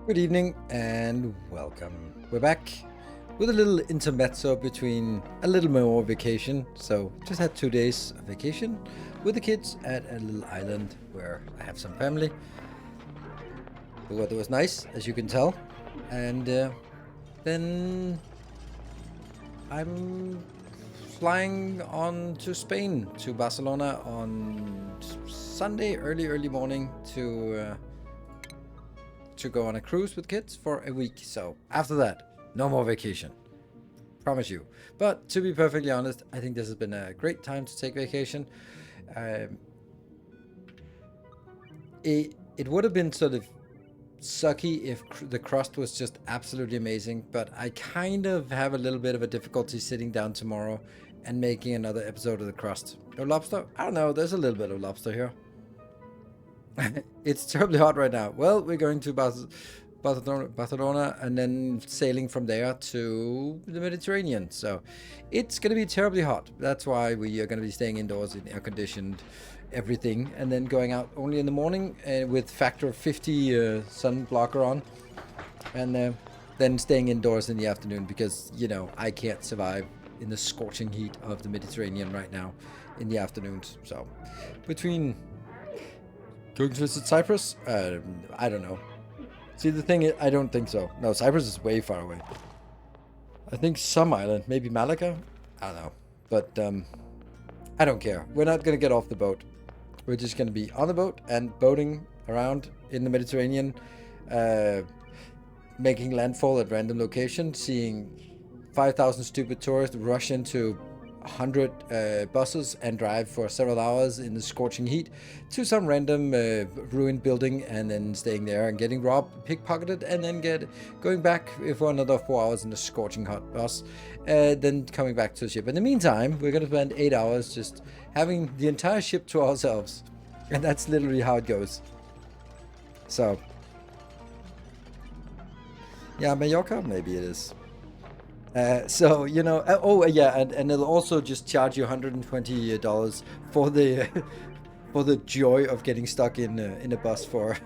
Good evening and welcome. We're back with a little intermezzo between a little more vacation. So just had 2 days of vacation with the kids at a little island where I have some family. The weather was nice, as you can tell. And then I'm flying on to Spain, to Barcelona on Sunday, early morning to go on a cruise with kids for a week. So after that, no more vacation. Promise you. But to be perfectly honest, I think this has been a great time to take vacation. It would have been sort of sucky if the crust was just absolutely amazing, but I kind of have a little bit of a difficulty sitting down tomorrow and making another episode of the crust. No lobster? I don't know. There's a little bit of lobster here. It's terribly hot right now. Well, we're going to Barcelona and then sailing from there to the Mediterranean. So it's going to be terribly hot. That's why we are going to be staying indoors in air-conditioned everything, and then going out only in the morning with factor of 50 sun blocker on, and then staying indoors in the afternoon because, you know, I can't survive in the scorching heat of the Mediterranean right now in the afternoons. So between going to visit Cyprus? I don't know. See, the thing is, I don't think so. No, Cyprus is way far away. I think some island, maybe Malaga? I don't know. But I don't care. We're not going to get off the boat. We're just going to be on the boat and boating around in the Mediterranean, making landfall at random locations, seeing 5,000 stupid tourists rush into 100 buses and drive for several hours in the scorching heat to some random ruined building, and then staying there and getting robbed, pickpocketed, and then going back for another 4 hours in the scorching hot bus, then coming back to the ship. In the meantime, we're going to spend 8 hours just having the entire ship to ourselves, and that's literally how it goes. So yeah, Mallorca, maybe it is. So, you know, yeah, and it'll also just charge you $120 for the for the joy of getting stuck in a bus for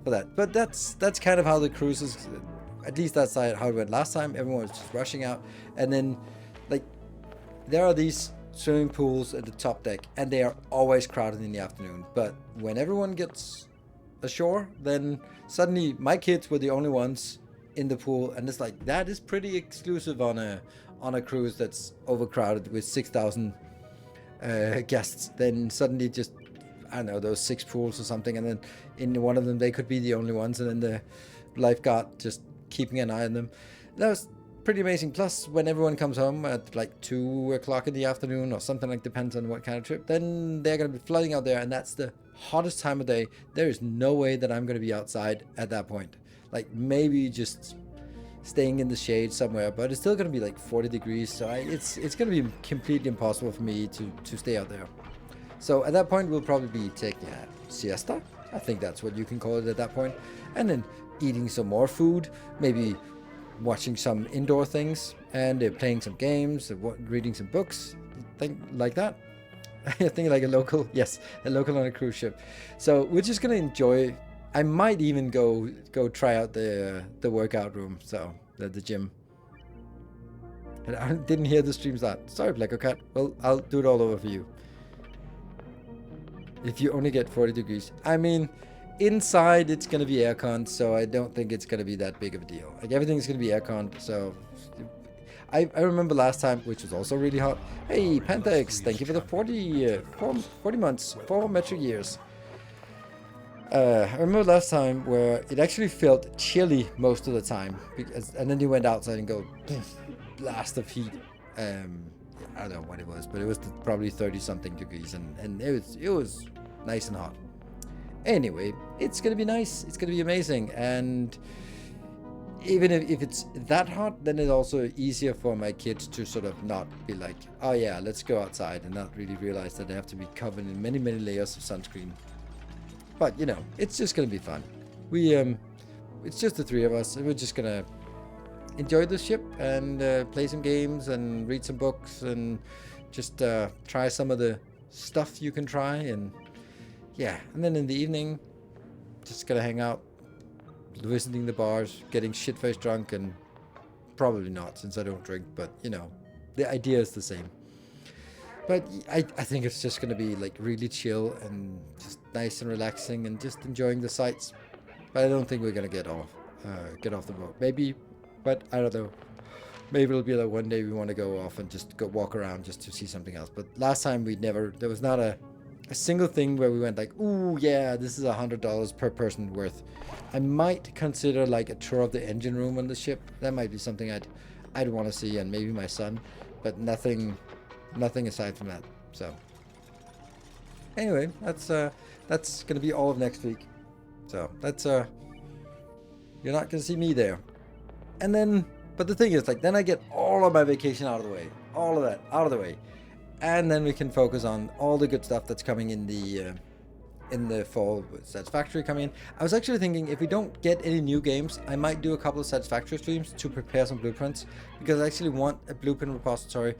that. But that's kind of how the cruises, at least that's how it went last time. Everyone was just rushing out, and then like there are these swimming pools at the top deck, and they are always crowded in the afternoon. But when everyone gets ashore, then suddenly my kids were the only ones in the pool, and it's like, that is pretty exclusive on a cruise that's overcrowded with 6,000 guests. Then suddenly, just, I don't know, those 6 pools or something, and then in one of them they could be the only ones, and then the lifeguard just keeping an eye on them. That was pretty amazing. Plus, when everyone comes home at like 2 o'clock in the afternoon or something, like, depends on what kind of trip, then they're going to be flooding out there, and that's the hottest time of day. There is no way that I'm going to be outside at that point. Like, maybe just staying in the shade somewhere, but it's still going to be like 40 degrees, so it's going to be completely impossible for me to stay out there. So at that point, we'll probably be taking a siesta. I think that's what you can call it at that point. And then eating some more food, maybe watching some indoor things, and playing some games, reading some books, thing like that. I think like a local on a cruise ship. So we're just going to enjoy. I might even go try out the workout room, so the gym. And I didn't hear the stream start. Sorry, Black Cat. Well, I'll do it all over for you. If you only get 40 degrees. I mean, inside it's going to be aircon, so I don't think it's going to be that big of a deal. Like, everything's going to be aircon, so I remember last time, which was also really hot. Hey, Panthex, thank you for the 40 months, 4 metric years. I remember last time where it actually felt chilly most of the time, and then you went outside and go blast of heat. I don't know what it was, but it was probably 30-something degrees, and it was nice and hot. Anyway, it's gonna be nice. It's gonna be amazing, and even if it's that hot, then it's also easier for my kids to sort of not be like, oh yeah, let's go outside, and not really realize that they have to be covered in many layers of sunscreen. But, you know, it's just going to be fun. It's just the 3 of us, and we're just going to enjoy the ship and play some games and read some books and just try some of the stuff you can try. And yeah, and then in the evening, just going to hang out, visiting the bars, getting shit-faced drunk, and probably not since I don't drink, but you know, the idea is the same. But I think it's just gonna be like really chill and just nice and relaxing and just enjoying the sights. But I don't think we're gonna get off the boat. Maybe, but I don't know. Maybe it'll be like one day we want to go off and just go walk around just to see something else. But last time there was not a single thing where we went like, ooh, yeah, this is $100 per person worth. I might consider like a tour of the engine room on the ship. That might be something I'd want to see, and maybe my son, but nothing aside from that. So anyway, that's gonna be all of next week. So that's you're not gonna see me there. And then, but the thing is, like, then I get all of my vacation out of the way, all of that out of the way, and then we can focus on all the good stuff that's coming in the fall with Satisfactory coming in. I was actually thinking if we don't get any new games, I might do a couple of Satisfactory streams to prepare some blueprints, because I actually want a blueprint repository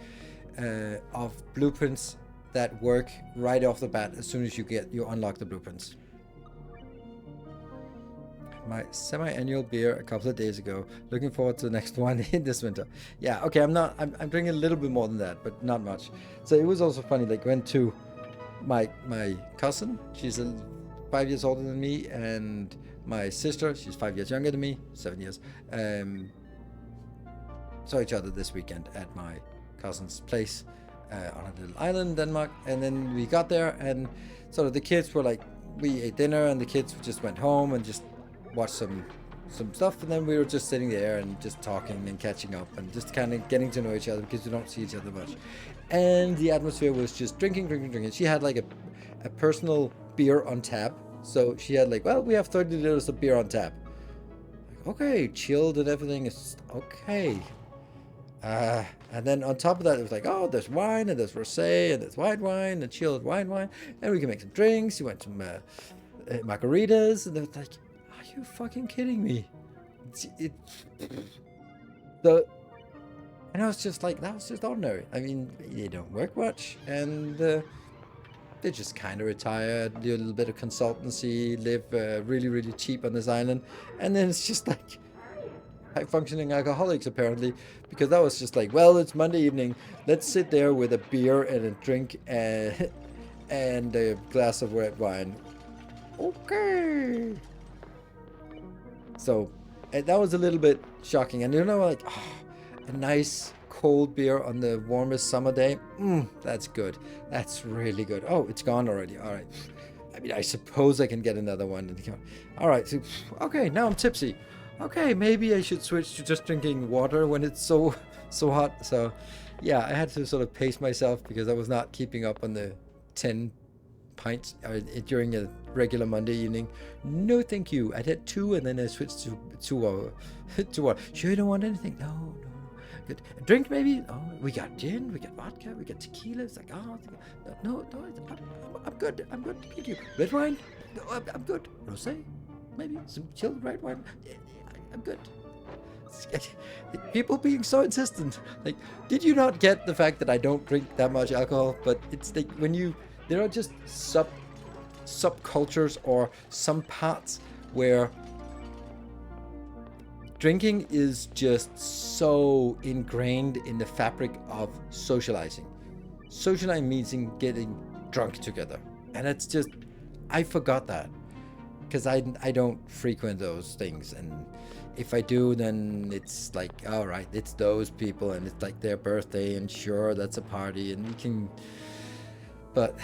of blueprints that work right off the bat as soon as you unlock the blueprints. My semi-annual beer a couple of days ago. Looking forward to the next one in this winter. Yeah, okay, I'm drinking a little bit more than that, but not much. So it was also funny, like, went to my cousin, she's 5 years older than me, and my sister, she's 5 years younger than me, 7 years, saw each other this weekend at my cousin's place on a little island in Denmark. And then we got there, and sort of the kids were like, we ate dinner, and the kids just went home and just watched some stuff, and then we were just sitting there and just talking and catching up and just kind of getting to know each other, because we don't see each other much. And the atmosphere was just drinking. She had like a personal beer on tap, so she had like, well, we have 30 liters of beer on tap. Like, okay, chilled and everything is okay. And then on top of that, it was like, oh, there's wine, and there's rosé, and there's white wine, and chilled wine, and we can make some drinks. You went some margaritas, and they was like, are you fucking kidding me? And I was just like, that was just ordinary. I mean, they don't work much, and they just kind of retired, do a little bit of consultancy, live really, really cheap on this island, and then it's just like high-functioning alcoholics, apparently, because that was just like, well, it's Monday evening, let's sit there with a beer and a drink and a glass of red wine. Okay. So that was a little bit shocking. And you know, like, oh, a nice cold beer on the warmest summer day, that's good. That's really good. Oh, it's gone already. All right. I mean, I suppose I can get another one. All right. So, okay, now I'm tipsy. Okay, maybe I should switch to just drinking water when it's so hot. So, yeah, I had to sort of pace myself, because I was not keeping up on the 10 pints during a regular Monday evening. No, thank you. I had 2, and then I switched to water. Sure, you don't want anything? No. Good. A drink maybe? Oh, we got gin, we got vodka, we got tequila. It's like, oh, no, I'm good. Thank you. Red wine? No, I'm good. Rosé? Maybe some chilled red wine. Yeah, I'm good. People being so insistent. Like, did you not get the fact that I don't drink that much alcohol? But it's like there are just subcultures or some parts where drinking is just so ingrained in the fabric of socializing. Socializing means getting drunk together, and it's just, I forgot that, because I don't frequent those things, and if I do, then it's like, all right, it's those people, and it's like their birthday, and sure, that's a party, and you can. But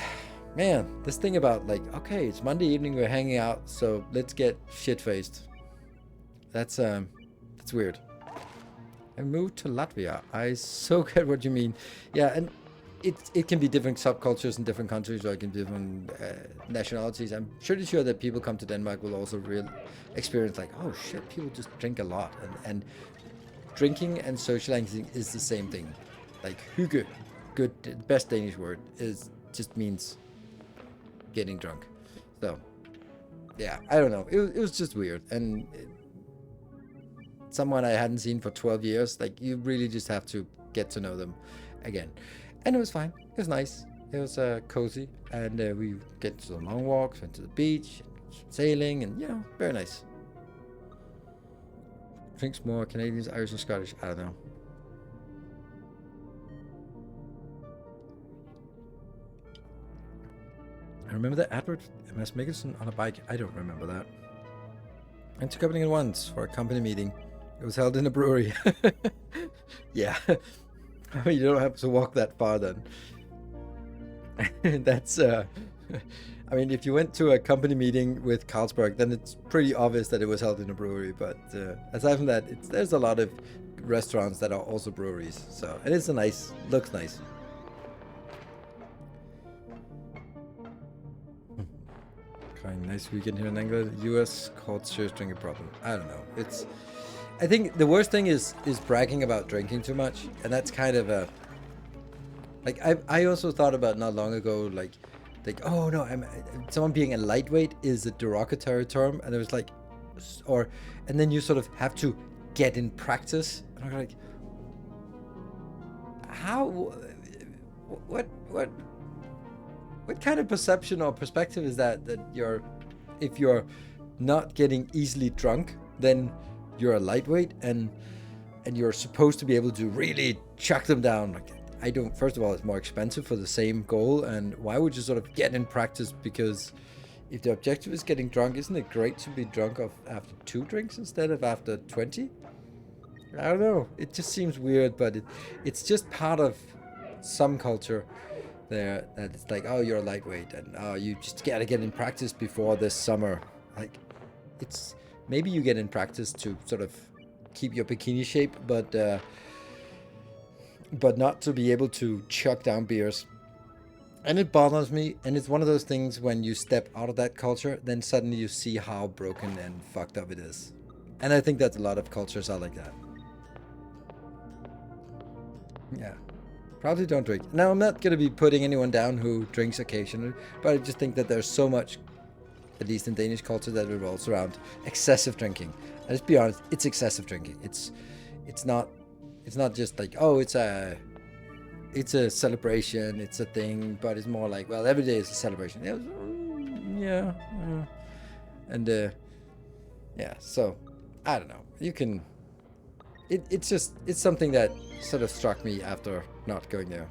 man, this thing about like, okay, it's Monday evening, we're hanging out, so let's get shit-faced. That's weird. I moved to Latvia. I so get what you mean. Yeah, and it can be different subcultures in different countries, or it can be different nationalities. I'm pretty sure that people come to Denmark will also experience like, oh shit, people just drink a lot, and drinking and socializing is the same thing. Like hygge, good, best Danish word, just means getting drunk. So yeah, I don't know. It was just weird, and someone I hadn't seen for 12 years. Like, you really just have to get to know them again. And it was fine. It was nice. It was cozy, and we get to some long walks, went to the beach, sailing, and very nice. drinks more Canadians, Irish, and Scottish? I don't know. I remember that advert, MS Mickelson on a bike. I don't remember that. I went to Copenhagen once for a company meeting. It was held in a brewery. Yeah. I mean, you don't have to walk that far then. That's, I mean, if you went to a company meeting with Carlsberg, then it's pretty obvious that it was held in a brewery. But aside from that, there's a lot of restaurants that are also breweries. So it is looks nice. Nice weekend here in England. US called serious drinking problem. I don't know. I think the worst thing is bragging about drinking too much, and that's kind of a like I also thought about not long ago like oh no, someone being a lightweight is a derogatory term, and it was like and then you sort of have to get in practice, and I'm like, how what kind of perception or perspective is that if you're not getting easily drunk, then you're a lightweight and you're supposed to be able to really chuck them down? Like, I don't. First of all, it's more expensive for the same goal, and why would you sort of get in practice? Because if the objective is getting drunk, isn't it great to be drunk after 2 drinks instead of after 20? I don't know. It just seems weird, but it's just part of some culture there, that it's like, oh, you're a lightweight, and oh, you just gotta get in practice before this summer. Like, it's maybe you get in practice to sort of keep your bikini shape, but not to be able to chuck down beers. And it bothers me, and it's one of those things when you step out of that culture, then suddenly you see how broken and fucked up it is. And I think that a lot of cultures are like that. Yeah. Probably don't drink. Now, I'm not going to be putting anyone down who drinks occasionally, but I just think that there's so much, at least in Danish culture, that revolves around excessive drinking. And let's be honest, it's excessive drinking. It's not just like, oh, it's a celebration, it's a thing, but it's more like, well, every day is a celebration. Yeah. And yeah, so I don't know. You can. It's something that sort of struck me after not going there.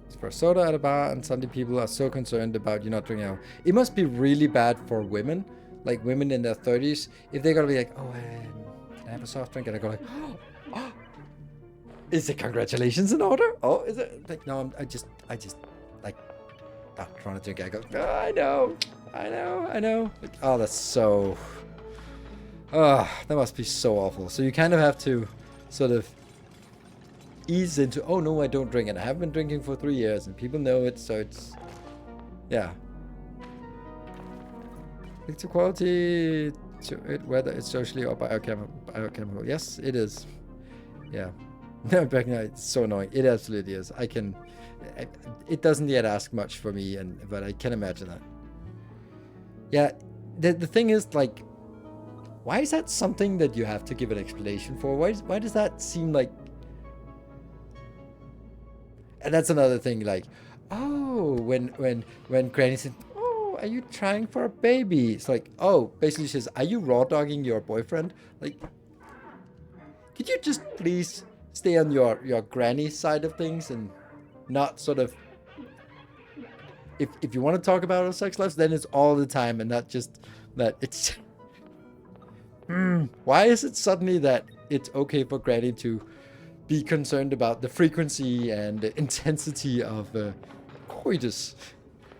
It's for soda at a bar, and Sunday people are so concerned about you not drinking alcohol. It must be really bad for women, like women in their 30s, if they're gonna be like, oh, can I have a soft drink? And I go like, oh, is the congratulations in order? Oh, is it? Like, no, I just like not trying to drink. I go, oh, I know. Like, oh, that's so. That must be so awful. So you kind of have to sort of ease into, oh no, I don't drink, and I haven't been drinking for 3 years, and people know it, so it's, yeah. It's equality to it, whether it's socially or biochemical. Yes, it is. Yeah. No, back now, it's so annoying. It absolutely is. It doesn't yet ask much for me, but I can imagine that. Yeah, the thing is, like, why is that something that you have to give an explanation for? Why does that seem like... And that's another thing, like, oh, when Granny said, oh, are you trying for a baby? It's like, oh, basically she says, are you raw dogging your boyfriend? Like, could you just please stay on your granny side of things and not sort of... If you want to talk about our sex lives, then it's all the time, and not just that it's... Why is it suddenly that it's okay for Granny to be concerned about the frequency and the intensity of coitus?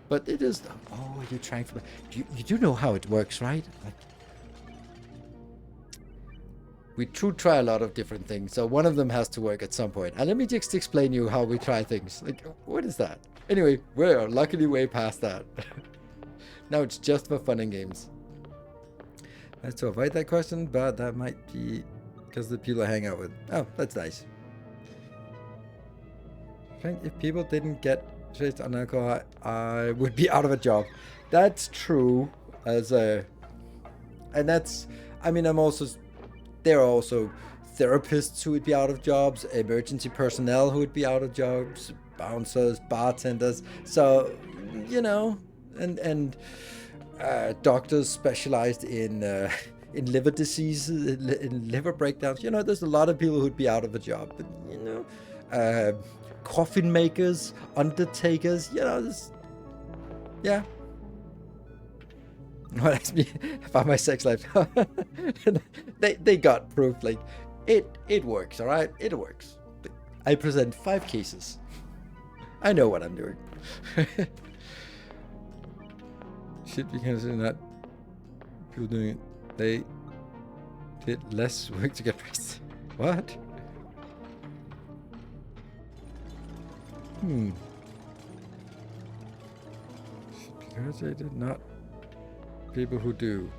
But it is, oh, are you trying for... You do know how it works, right? Like, we try a lot of different things, so one of them has to work at some point. And let me just explain you how we try things. Like, what is that? Anyway, we're luckily way past that. Now it's just for fun and games. Nice to avoid that question, but that might be because the people I hang out with. Oh, that's nice. I think if people didn't get straight on alcohol, I would be out of a job. That's true. And that's, I mean, there are also therapists who would be out of jobs, emergency personnel who would be out of jobs, bouncers, bartenders. So, you know, and doctors specialized in in liver diseases, in liver breakdowns. You know, there's a lot of people who'd be out of a job. But, you know, coffin makers, undertakers. You know, this. Yeah. What asked me about my sex life? they got proof. Like, it works. All right, it works. I present 5 cases. I know what I'm doing. Should be considered not people doing it. They did less work to get pressed. What? Because they did not. People who do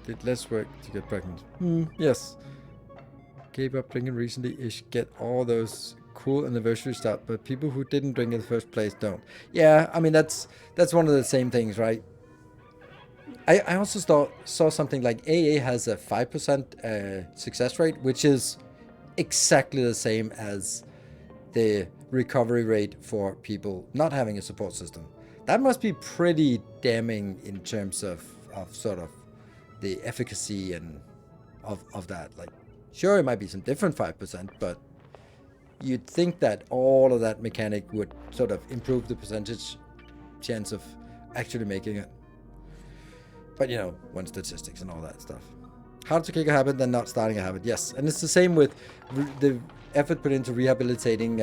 did less work to get pregnant. Yes. Gave up drinking recently ish get all those cool anniversary stuff, but people who didn't drink in the first place don't. Yeah, I mean that's one of the same things, right? I also saw something like AA has a 5% success rate, which is exactly the same as the recovery rate for people not having a support system. That must be pretty damning in terms of sort of the efficacy and of that. Like, sure, it might be some different 5%, but you'd think that all of that mechanic would sort of improve the percentage chance of actually making it. But, you know, one statistics and all that stuff. Harder to kick a habit than not starting a habit. Yes, and it's the same with the effort put into rehabilitating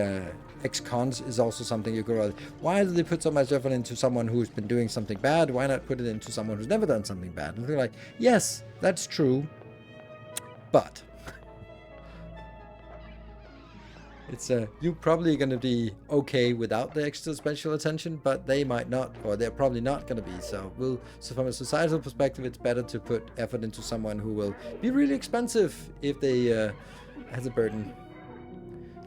ex-cons is also something you could. Why do they put so much effort into someone who's been doing something bad? Why not put it into someone who's never done something bad? And they're like, yes, that's true, but it's you're probably going to be okay without the extra special attention, but they might not, or they're probably not going to be. So from a societal perspective, it's better to put effort into someone who will be really expensive if they has a burden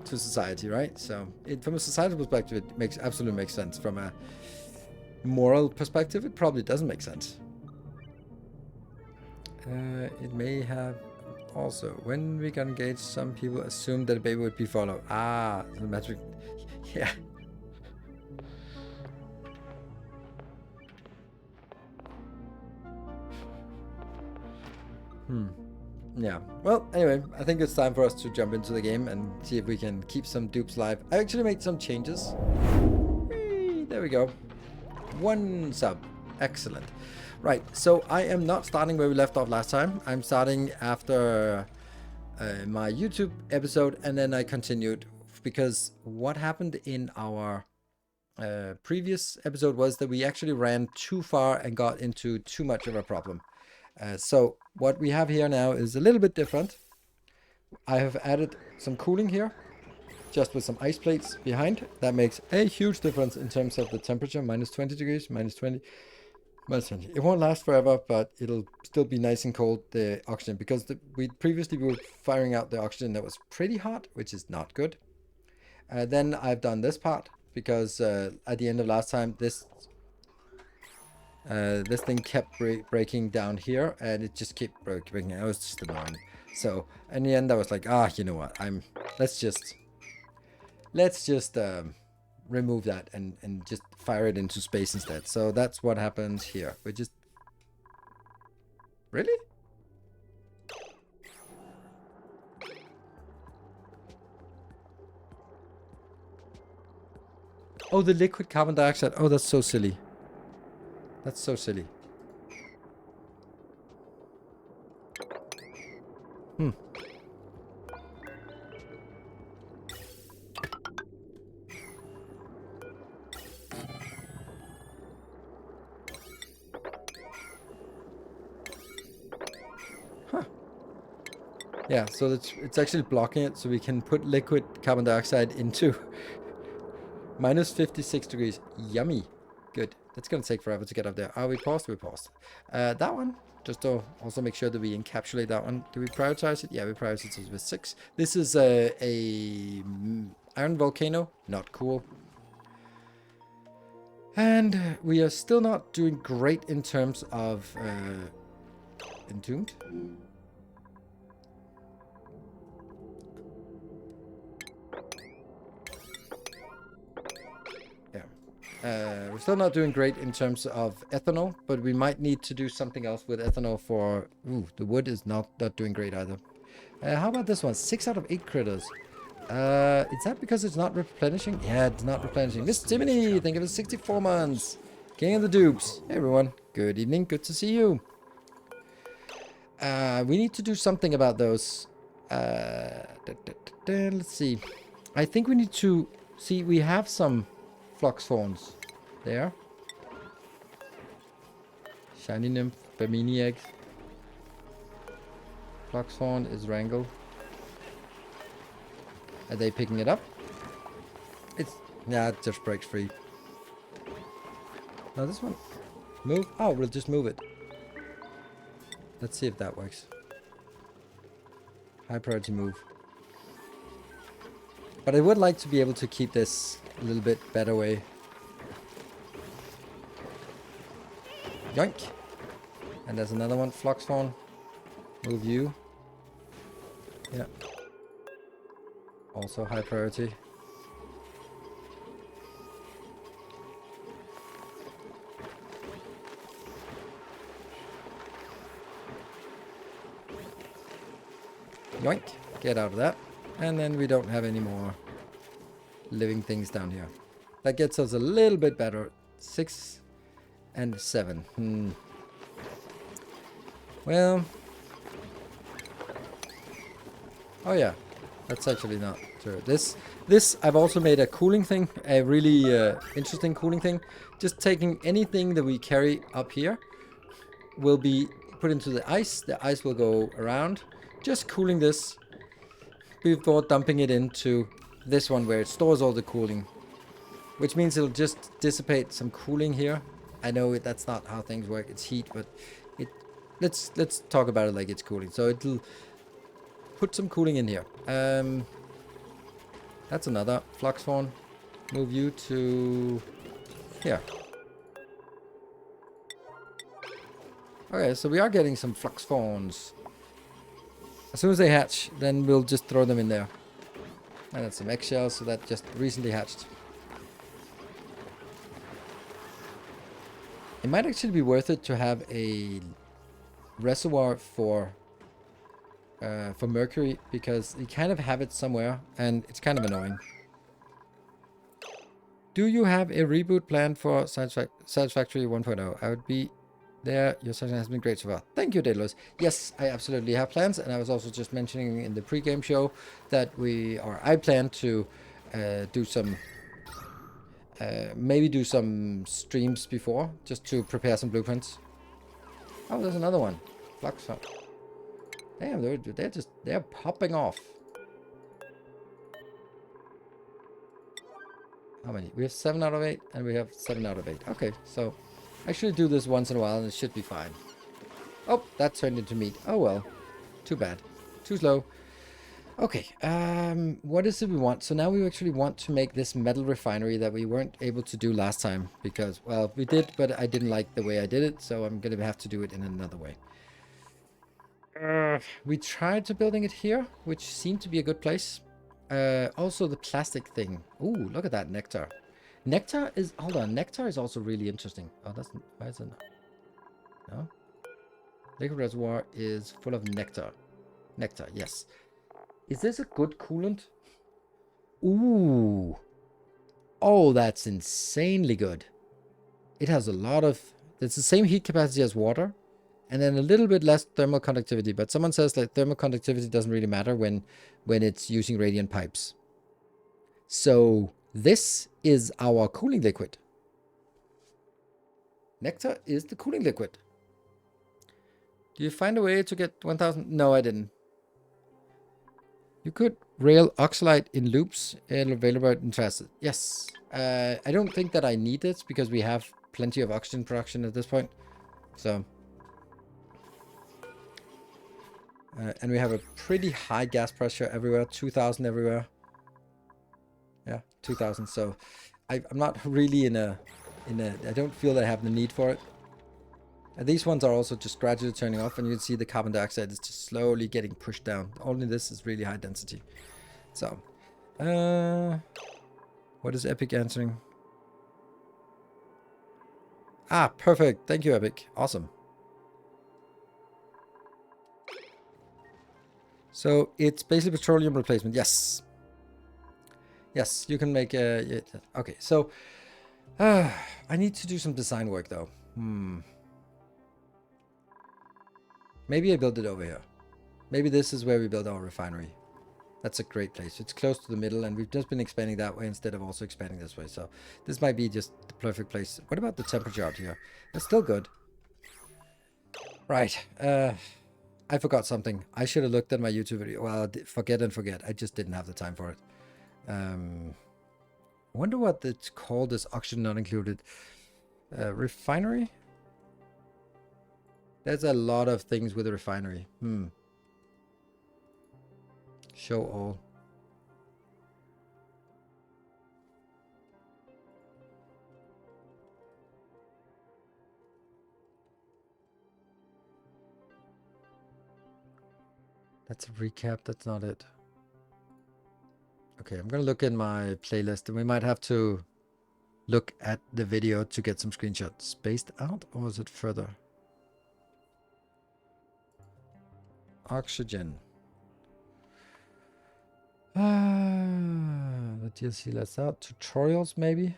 to society, right? So from a societal perspective, it absolutely makes sense. From a moral perspective, it probably doesn't make sense. It may have. Also, when we got engaged, some people assumed that a baby would be followed. Ah, the metric. Yeah. Yeah. Well, anyway, I think it's time for us to jump into the game and see if we can keep some dupes live. I actually made some changes. Whee, there we go. 1 sub. Excellent. Right, so I am not starting where we left off last time. I'm starting after my YouTube episode, and then I continued, because what happened in our previous episode was that we actually ran too far and got into too much of a problem. So what we have here now is a little bit different. I have added some cooling here, just with some ice plates behind. That makes a huge difference in terms of the temperature. Minus 20 degrees, minus 20. It won't last forever, but it'll still be nice and cold, the oxygen, because we previously were firing out the oxygen that was pretty hot, which is not good. Then I've done this part, because at the end of last time, this thing kept breaking down here, and it just kept breaking. It was just annoying. So in the end, I was like, you know what? Let's just remove that and just fire it into space instead. So that's what happens here. We just... Really? Oh, the liquid carbon dioxide. Oh, that's so silly. That's so silly. Yeah, so it's actually blocking it, so we can put liquid carbon dioxide into minus 56 degrees. Yummy. Good. That's going to take forever to get up there. We paused? We paused. That one, just to also make sure that we encapsulate that one. Do we prioritize it? Yeah, we prioritize it with 6. This is a iron volcano. Not cool. And we are still not doing great in terms of entombed. We're still not doing great in terms of ethanol, but we might need to do something else with ethanol for... Ooh, the wood is not doing great either. How about this one? 6 out of 8 critters. Is that because it's not replenishing? Yeah, it's not replenishing. Miss Timony, thank you for 64 months. King of the dupes. Hey, everyone. Good evening. Good to see you. We need to do something about those. Let's see. I think we need to... See, we have some flux fawns there. Shiny nymph, Bamini eggs. Flux fawn is wrangled. Are they picking it up? It's... Yeah, it just breaks free. Now this one... Move? Oh, we'll just move it. Let's see if that works. High priority move. But I would like to be able to keep this a little bit better way. Yoink! And there's another one, flux fawn. Move you. Yeah. Also high priority. Yoink. Get out of that. And then we don't have any more living things down here. That gets us a little bit better. 6 and 7. Well. Oh yeah. That's actually not true. This I've also made a cooling thing. A really interesting cooling thing. Just taking anything that we carry up here will be put into the ice. The ice will go around. Just cooling this before dumping it into this one where it stores all the cooling. Which means it'll just dissipate some cooling here. I know that's not how things work. It's heat, but let's talk about it like it's cooling. So it'll put some cooling in here. That's another flux fawn. Move you to here. Okay, so we are getting some flux fawns. As soon as they hatch, then we'll just throw them in there. And that's some eggshells, so that just recently hatched. It might actually be worth it to have a reservoir for mercury, because you kind of have it somewhere, and it's kind of annoying. Do you have a reboot plan for Satisfactory 1.0? I would be there. Your session has been great so far. Thank you, Daedalus. Yes, I absolutely have plans, and I was also just mentioning in the pre-game show that I plan to do some, maybe do some streams before, just to prepare some blueprints. Oh, there's another one. Flux. Damn, they're popping off. How many? We have 7 out of 8, and we have 7 out of 8. Okay, so I should do this once in a while, and it should be fine. Oh, that turned into meat. Oh well. Too bad. Too slow. Okay, what is it we want? So now we actually want to make this metal refinery that we weren't able to do last time. Because, well, we did, but I didn't like the way I did it, so I'm going to have to do it in another way. We tried to building it here, which seemed to be a good place. Also the plastic thing. Ooh, look at that nectar. Nectar is... Hold on, nectar is also really interesting. Oh, that's... Why is it not? No? Liquid reservoir is full of nectar. Nectar, yes. Is this a good coolant? Ooh. Oh, that's insanely good. It has a lot of... It's the same heat capacity as water. And then a little bit less thermal conductivity. But someone says that thermal conductivity doesn't really matter when it's using radiant pipes. So this is our cooling liquid. Nectar is the cooling liquid. Do you find a way to get 1000? No, I didn't. You could rail oxalate in loops available in transit. Yes. I don't think that I need it because we have plenty of oxygen production at this point. So... and we have a pretty high gas pressure everywhere, 2000 everywhere. Yeah, 2000. So I'm not really I don't feel that I have the need for it. And these ones are also just gradually turning off, and you can see the carbon dioxide is just slowly getting pushed down. Only this is really high density. So, what is Epic answering? Ah, perfect. Thank you, Epic. Awesome. So it's basically petroleum replacement. Yes. Yes, you can make a... Okay, so... I need to do some design work, though. Maybe I build it over here. Maybe this is where we build our refinery. That's a great place. It's close to the middle, and we've just been expanding that way instead of also expanding this way. So this might be just the perfect place. What about the temperature out here? It's still good. Right. I forgot something. I should have looked at my YouTube video. Well, forget and forget. I just didn't have the time for it. I wonder what it's called, this oxygen not included. Refinery? There's a lot of things with a refinery. Show all. That's a recap. That's not it. Okay, I'm going to look in my playlist, and we might have to look at the video to get some screenshots. Spaced out, or is it further? Oxygen. The DLC lets out. Tutorials, maybe?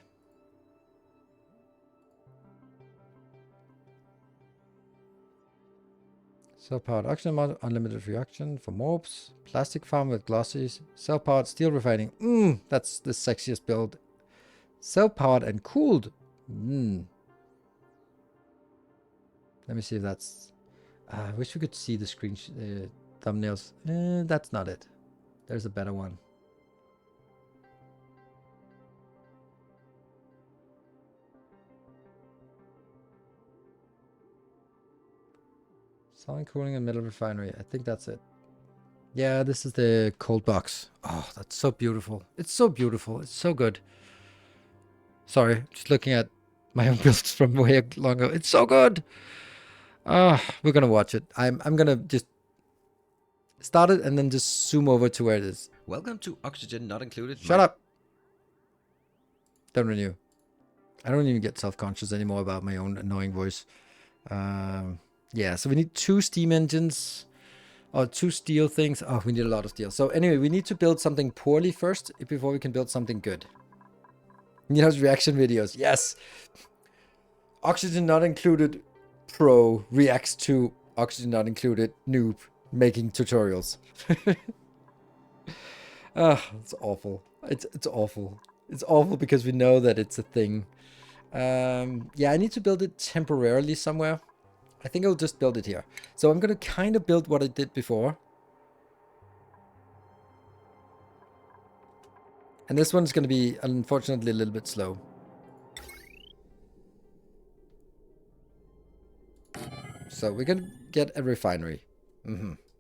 Self-powered oxygen mod, unlimited reaction for mobs. Plastic farm with glossies. Self-powered steel refining. That's the sexiest build. Self-powered and cooled. Let me see if that's... I wish we could see the screen thumbnails. That's not it. There's a better one. Solid cooling and metal refinery. I think that's it. Yeah, this is the cold box. Oh, that's so beautiful. It's so beautiful. It's so good. Sorry, just looking at my own builds from way long ago. It's so good. We're gonna watch it. I'm gonna just start it and then just zoom over to where it is. Welcome to Oxygen Not Included. Shut up. Don't renew. I don't even get self-conscious anymore about my own annoying voice. Yeah, so we need 2 steam engines. Or 2 steel things. Oh, we need a lot of steel. So anyway, we need to build something poorly first before we can build something good. Nino's reaction videos. Yes. Oxygen Not Included Pro reacts to Oxygen Not Included Noob making tutorials. It's awful. It's awful. It's awful because we know that it's a thing. Yeah, I need to build it temporarily somewhere. I think I'll just build it here. So I'm going to kind of build what I did before. And this one's going to be, unfortunately, a little bit slow. So we're going to get a refinery.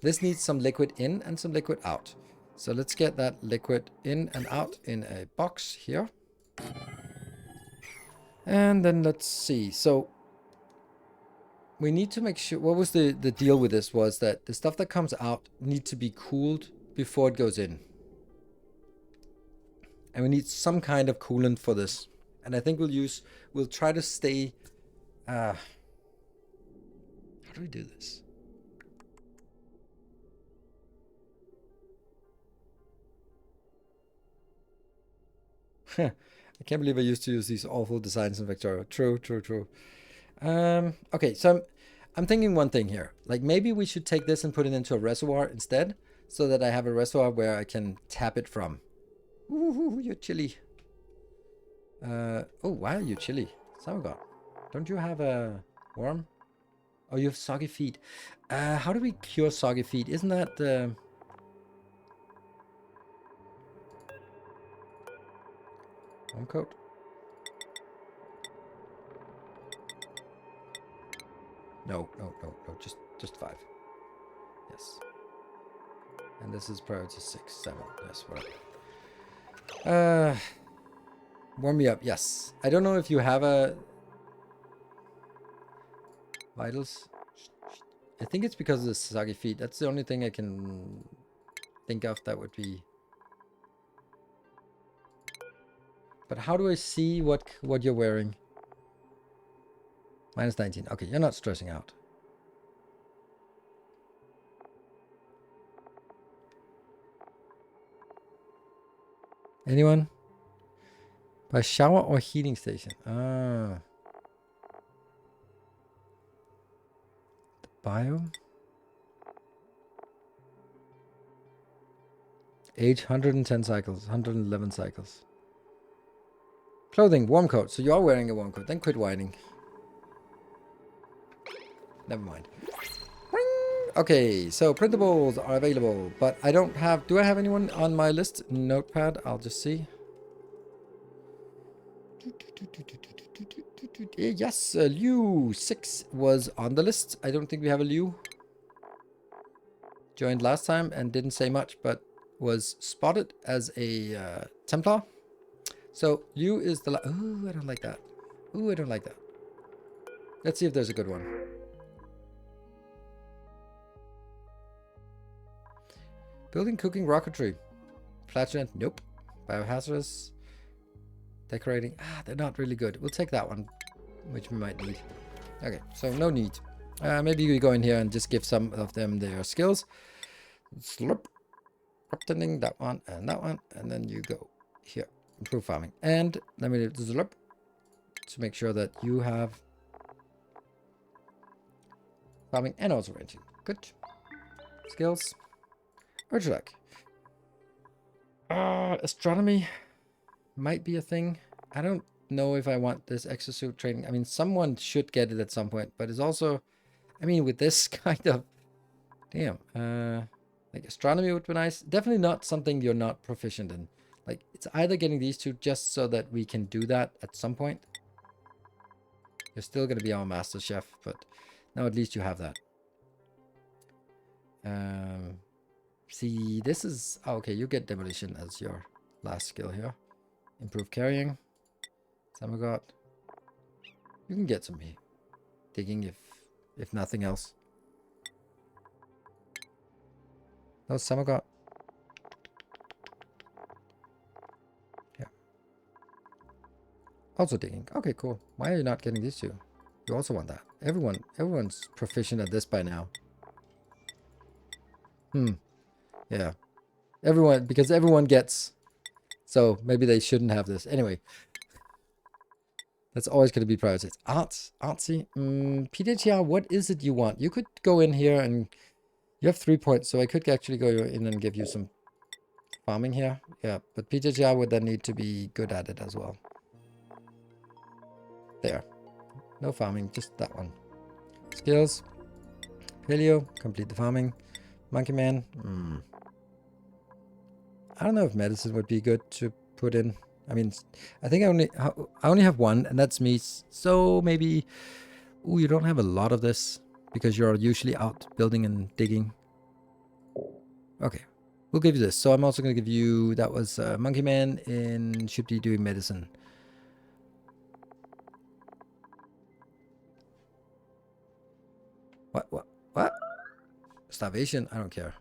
This needs some liquid in and some liquid out. So let's get that liquid in and out in a box here. And then let's see. So we need to make sure... What was the deal with this was that the stuff that comes out needs to be cooled before it goes in. And we need some kind of coolant for this. And I think we'll try to stay... how do we do this? I can't believe I used to use these awful designs in Victoria. True. Okay, so I'm thinking one thing here. Like maybe we should take this and put it into a reservoir instead, so that I have a reservoir where I can tap it from. Ooh, you're chilly. Oh, why are you chilly? Samagot, don't you have a worm? Oh, you have soggy feet. How do we cure soggy feet? Isn't that home coat? No, just 5. Yes. And this is priority 6, 7. Yes, whatever. Warm me up. Yes. I don't know if you have a vitals. I think it's because of the soggy feet. That's the only thing I can think of that would be. But how do I see what you're wearing? Minus 19. Okay, you're not stressing out. Anyone? By shower or heating station? Ah. The biome? Age 110 cycles, 111 cycles. Clothing, warm coat. So you are wearing a warm coat. Then quit whining. Never mind. Okay, so printables are available, but I don't have... Do I have anyone on my list? Notepad, I'll just see. Yes, Liu 6 was on the list. I don't think we have a Liu. Joined last time and didn't say much, but was spotted as a Templar. So Liu is the... Ooh, I don't like that. Ooh, I don't like that. Let's see if there's a good one. Building, cooking, rocketry. Flatulent, nope. Biohazardous. Decorating, they're not really good. We'll take that one, which we might need. Okay, so no need. Maybe we go in here and just give some of them their skills. Slurp. Tending, that one, and then you go here. Improve farming. And let me do slurp to make sure that you have farming and also ranging. Good. Skills. Urge luck. Astronomy might be a thing. I don't know if I want this exosuit training. I mean, someone should get it at some point, but it's also, I mean, with this kind of, damn, like astronomy would be nice. Definitely not something you're not proficient in. Like, it's either getting these two just so that we can do that at some point. You're still going to be our master chef, but now at least you have that. See, this is... Oh, okay, you get demolition as your last skill here. Improve carrying. Samagot. You can get some digging if nothing else. No, Samagot. Yeah. Also digging. Okay, cool. Why are you not getting these two? You also want that. Everyone's proficient at this by now. Yeah. Because everyone gets... So maybe they shouldn't have this. Anyway. That's always going to be prioritized. Artsy. PDHR, what is it you want? You could go in here and... You have 3 points, so I could actually go in and give you some farming here. Yeah, but PDHR would then need to be good at it as well. There. No farming, just that one. Skills. Paleo, complete the farming. Monkey Man. I don't know if medicine would be good to put in. I mean, I think I only have one, and that's me. So maybe... Ooh, you don't have a lot of this because you're usually out building and digging. Okay, we'll give you this. So I'm also going to give you... That was Monkey Man and should be doing medicine. What? Starvation? I don't care.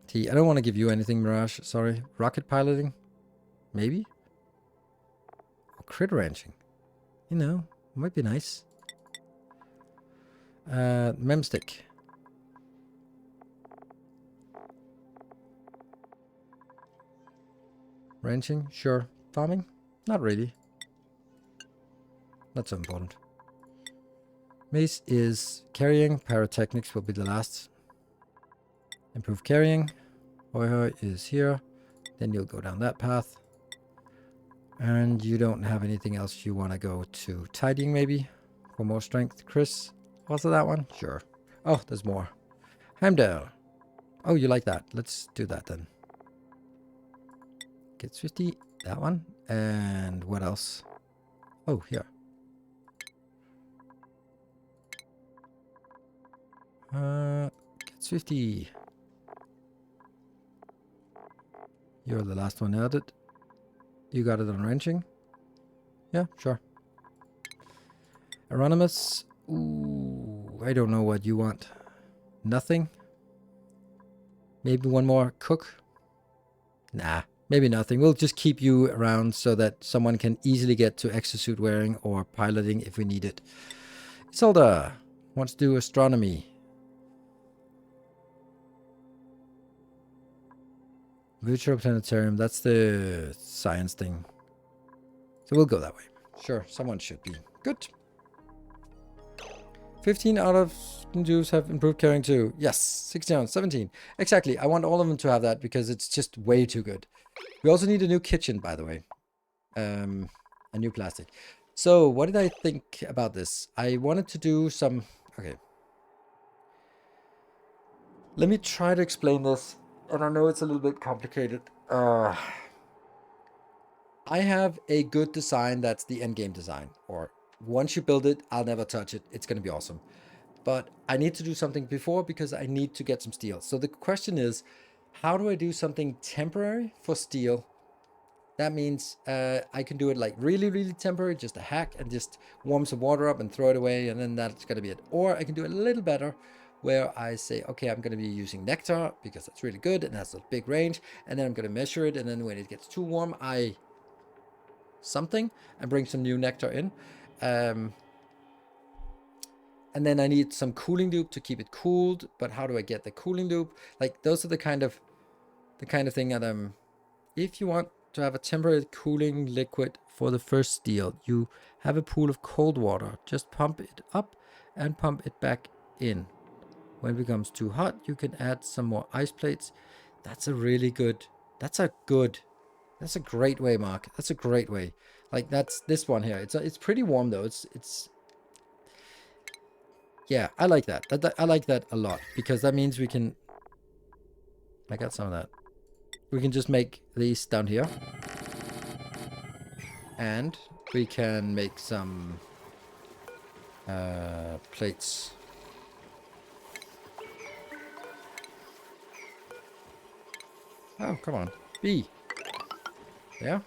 T, I don't want to give you anything, Mirage. Sorry. Rocket piloting? Maybe? Or crit ranching? You know, might be nice. Memstick. Ranching? Sure. Farming? Not really. Not so important. Mace is carrying. Pyrotechnics will be the last. Improve carrying. Hoi is here. Then you'll go down that path. And you don't have anything else you want to go to. Tidying maybe? For more strength. Chris? Also that one? Sure. Oh, there's more. Heimdall. Oh, you like that. Let's do that then. Gets 50. That one. And what else? Oh, here. Gets 50. You're the last one added. You got it on wrenching? Yeah, sure. Anonymous. Ooh, I don't know what you want. Nothing? Maybe one more cook? Nah, Maybe nothing. We'll just keep you around so that someone can easily get to exosuit wearing or piloting if we need it. Isolda wants to do astronomy. Virtual planetarium, that's the science thing. So we'll go that way. Sure, someone should be. Good. 15 out of Jews have improved carrying too. Yes, 16 out of 17. Exactly, I want all of them to have that because it's just way too good. We also need a new kitchen, by the way. A new plastic. So, what did I think about this? I wanted to do some... Okay. Let me try to explain this. And I know it's a little bit complicated. I have a good design that's the endgame design. Or once you build it, I'll never touch it. It's going to be awesome. But I need to do something before because I need to get some steel. So the question is, how do I do something temporary for steel? That means I can do it like really, really temporary, just a hack and just warm some water up and throw it away. And then that's going to be it. Or I can do it a little better where I say, okay, I'm going to be using nectar because that's really good and has a big range. And then I'm going to measure it. And then when it gets too warm, I something and bring some new nectar in. And then I need some cooling loop to keep it cooled. But how do I get the cooling loop? Like those are the kind of thing that if you want to have a temporary cooling liquid for the first steel, you have a pool of cold water. Just pump it up and pump it back in. When it becomes too hot, you can add some more ice plates. That's a really good, that's a great way, Mark. That's a great way. Like that's this one here. It's pretty warm though. It's yeah, I like that. I like that a lot because that means we can, I got some of that. We can just make these down here. And we can make some plates. Oh, come on. B. Yeah.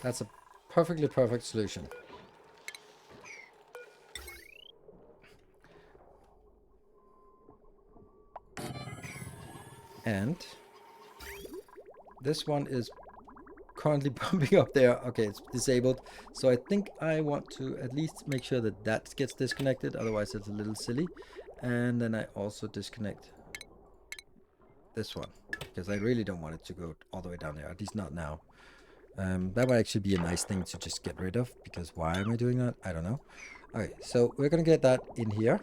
That's a perfectly perfect solution. And this one is currently pumping up there. Okay, it's disabled. So I think I want to at least make sure that that gets disconnected. Otherwise, it's a little silly. And then I also disconnect this one because I really don't want it to go all the way down there. At least not now. That might actually be a nice thing to just get rid of because why am I doing that? I don't know. Okay, so we're gonna get that in here.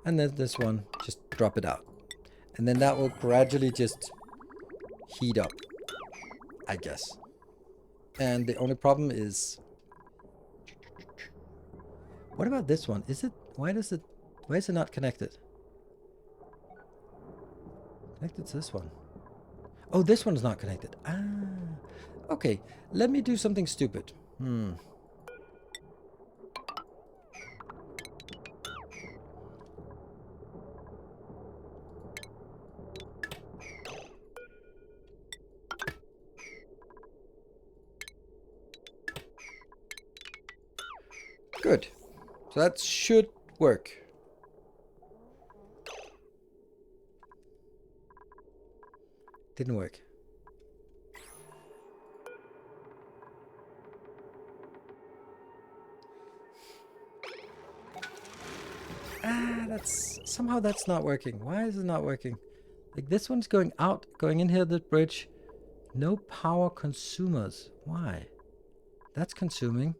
And then this one, just drop it out. And then that will gradually just heat up, I guess. And the only problem is... What about this one? Why is it not connected? Connected to this one. Oh, this one's not connected. Ah, okay. Let me do something stupid. Good. So that should work. Didn't work. Somehow that's not working. Why is it not working? Like this one's going out, going in here, the bridge. No power consumers. Why? That's consuming.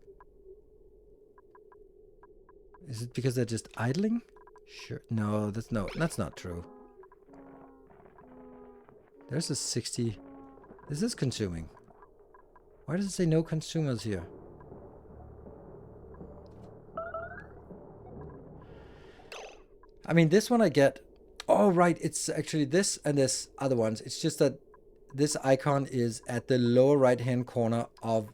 Is it because they're just idling? Sure. No, that's not true. There's a 60. This is consuming. Why does it say no consumers here? I mean, this one I get. Oh, right. It's actually this and this other ones. It's just that this icon is at the lower right-hand corner of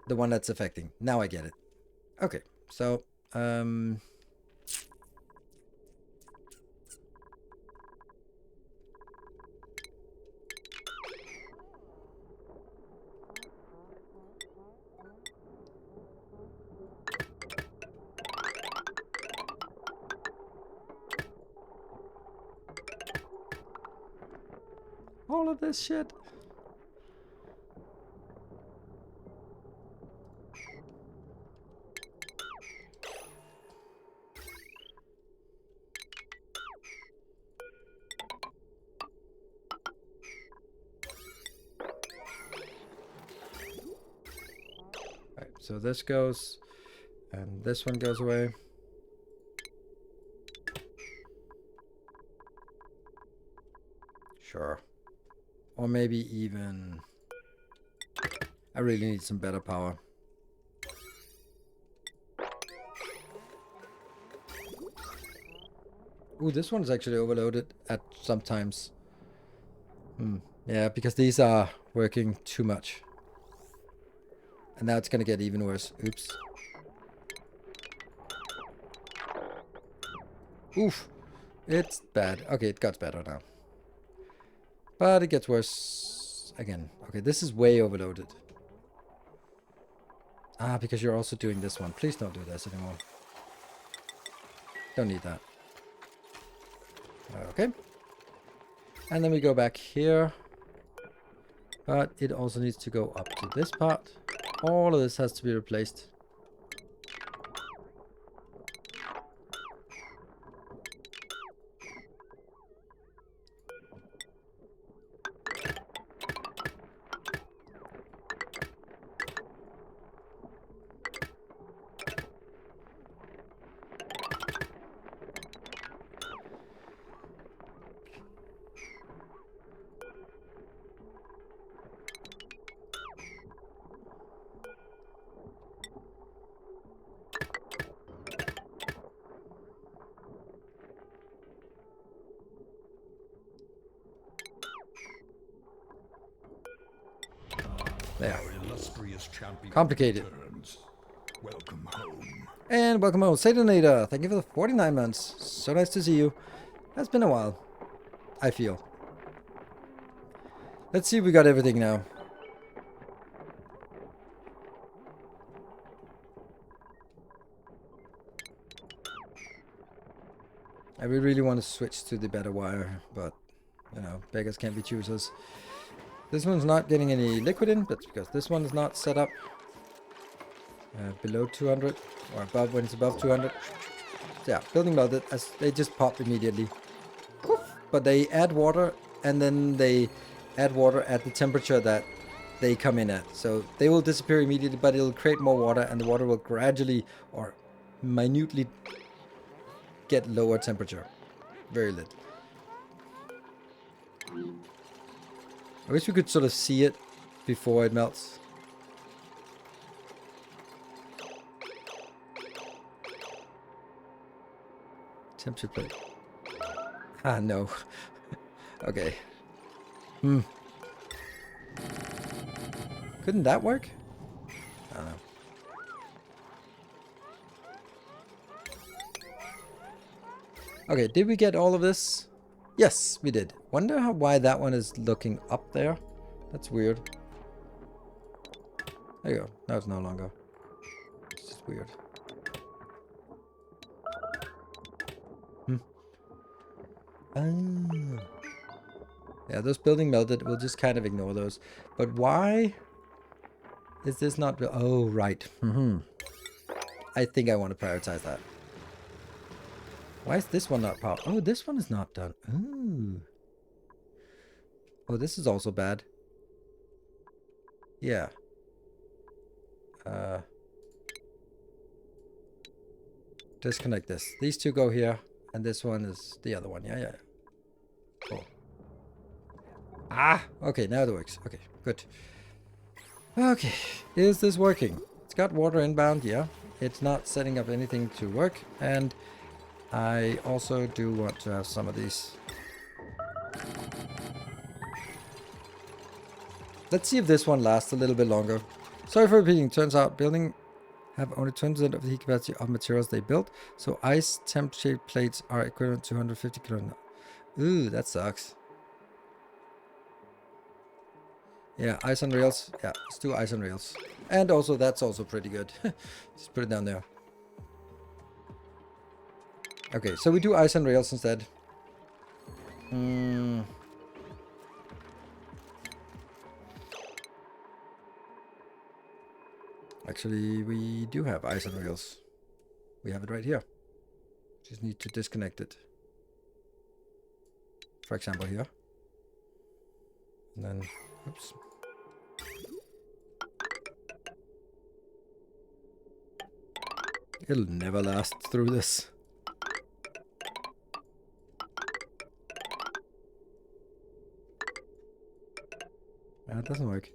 the one that's affecting. Now I get it. Okay. So, all of this shit. Right, so this goes, and this one goes away. Sure. Or maybe even... I really need some better power. Ooh, this one's actually overloaded at sometimes. Yeah, because these are working too much. And now it's gonna get even worse. Oops. Oof. It's bad. Okay, it got better now. But it gets worse again. Okay, this is way overloaded. Ah, because you're also doing this one. Please don't do this anymore. Don't need that. Okay. And then we go back here. But it also needs to go up to this part. All of this has to be replaced. There. Complicated. Welcome home. And welcome home, Satanator. Thank you for the 49 months. So nice to see you. It's been a while, I feel. Let's see if we got everything now. I really want to switch to the better wire, but, you know, beggars can't be choosers. This one's not getting any liquid in, but because this one is not set up below 200 or above when it's above 200. So yeah, building melted as they just pop immediately. Poof. But they add water and then they add water at the temperature that they come in at. So they will disappear immediately, but it'll create more water and the water will gradually or minutely get lower temperature. Very little. I wish we could sort of see it before it melts. Temperature plate. Ah, no. Okay. Couldn't that work? I don't know. Okay, did we get all of this? Yes, we did. Wonder why that one is looking up there. That's weird. There you go. Now it's no longer. It's just weird. Yeah, those building melted. We'll just kind of ignore those. But why is this not... Oh, right. I think I want to prioritize that. Why is this one not powered? Oh, this one is not done. Ooh. Oh, this is also bad. Yeah. Disconnect this. These two go here. And this one is the other one. Yeah. Cool. Ah! Okay, now it works. Okay, good. Okay. Is this working? It's got water inbound. Yeah. It's not setting up anything to work. And I also do want to have some of these. Let's see if this one lasts a little bit longer. Sorry for repeating. Turns out building have only 20% of the heat capacity of materials they built. So ice temperature plates are equivalent to 150 kilo. Ooh, that sucks. Yeah, ice on rails. Yeah, let's do ice on rails. And also, that's also pretty good. Just put it down there. Okay, so we do ice on rails instead. Actually, we do have ice on rails. We have it right here. Just need to disconnect it. For example, here. And then, oops. It'll never last through this. That doesn't work.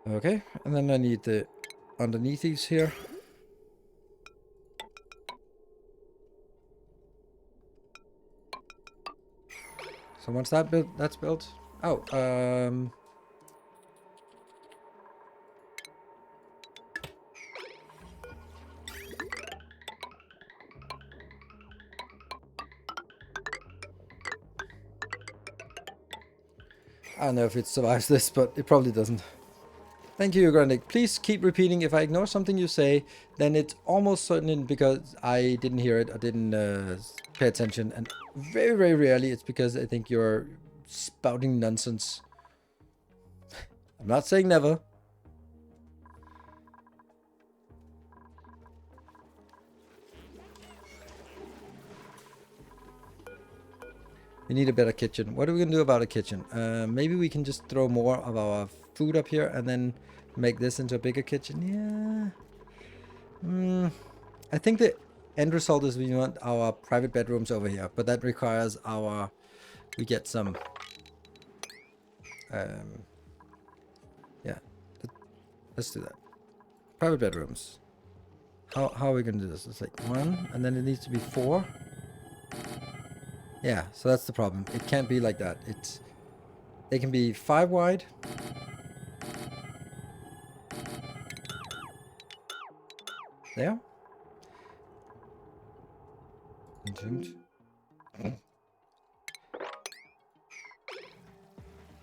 Okay, and then I need the underneath these here. So once that's built. Oh, I don't know if it survives this, but it probably doesn't. Thank you, Grandic. Please keep repeating. If I ignore something you say, then it's almost certain because I didn't hear it or didn't pay attention. And very, very rarely it's because I think you're spouting nonsense. I'm not saying never. We need a better kitchen. What are we going to do about a kitchen? Maybe we can just throw more of our food up here and then make this into a bigger kitchen. Yeah. I think the end result is we want our private bedrooms over here, but that requires we get some, yeah, let's do that. Private bedrooms. How are we going to do this? It's like 1, and then it needs to be 4. Yeah, so that's the problem. It can't be like that. They can be 5 wide. There.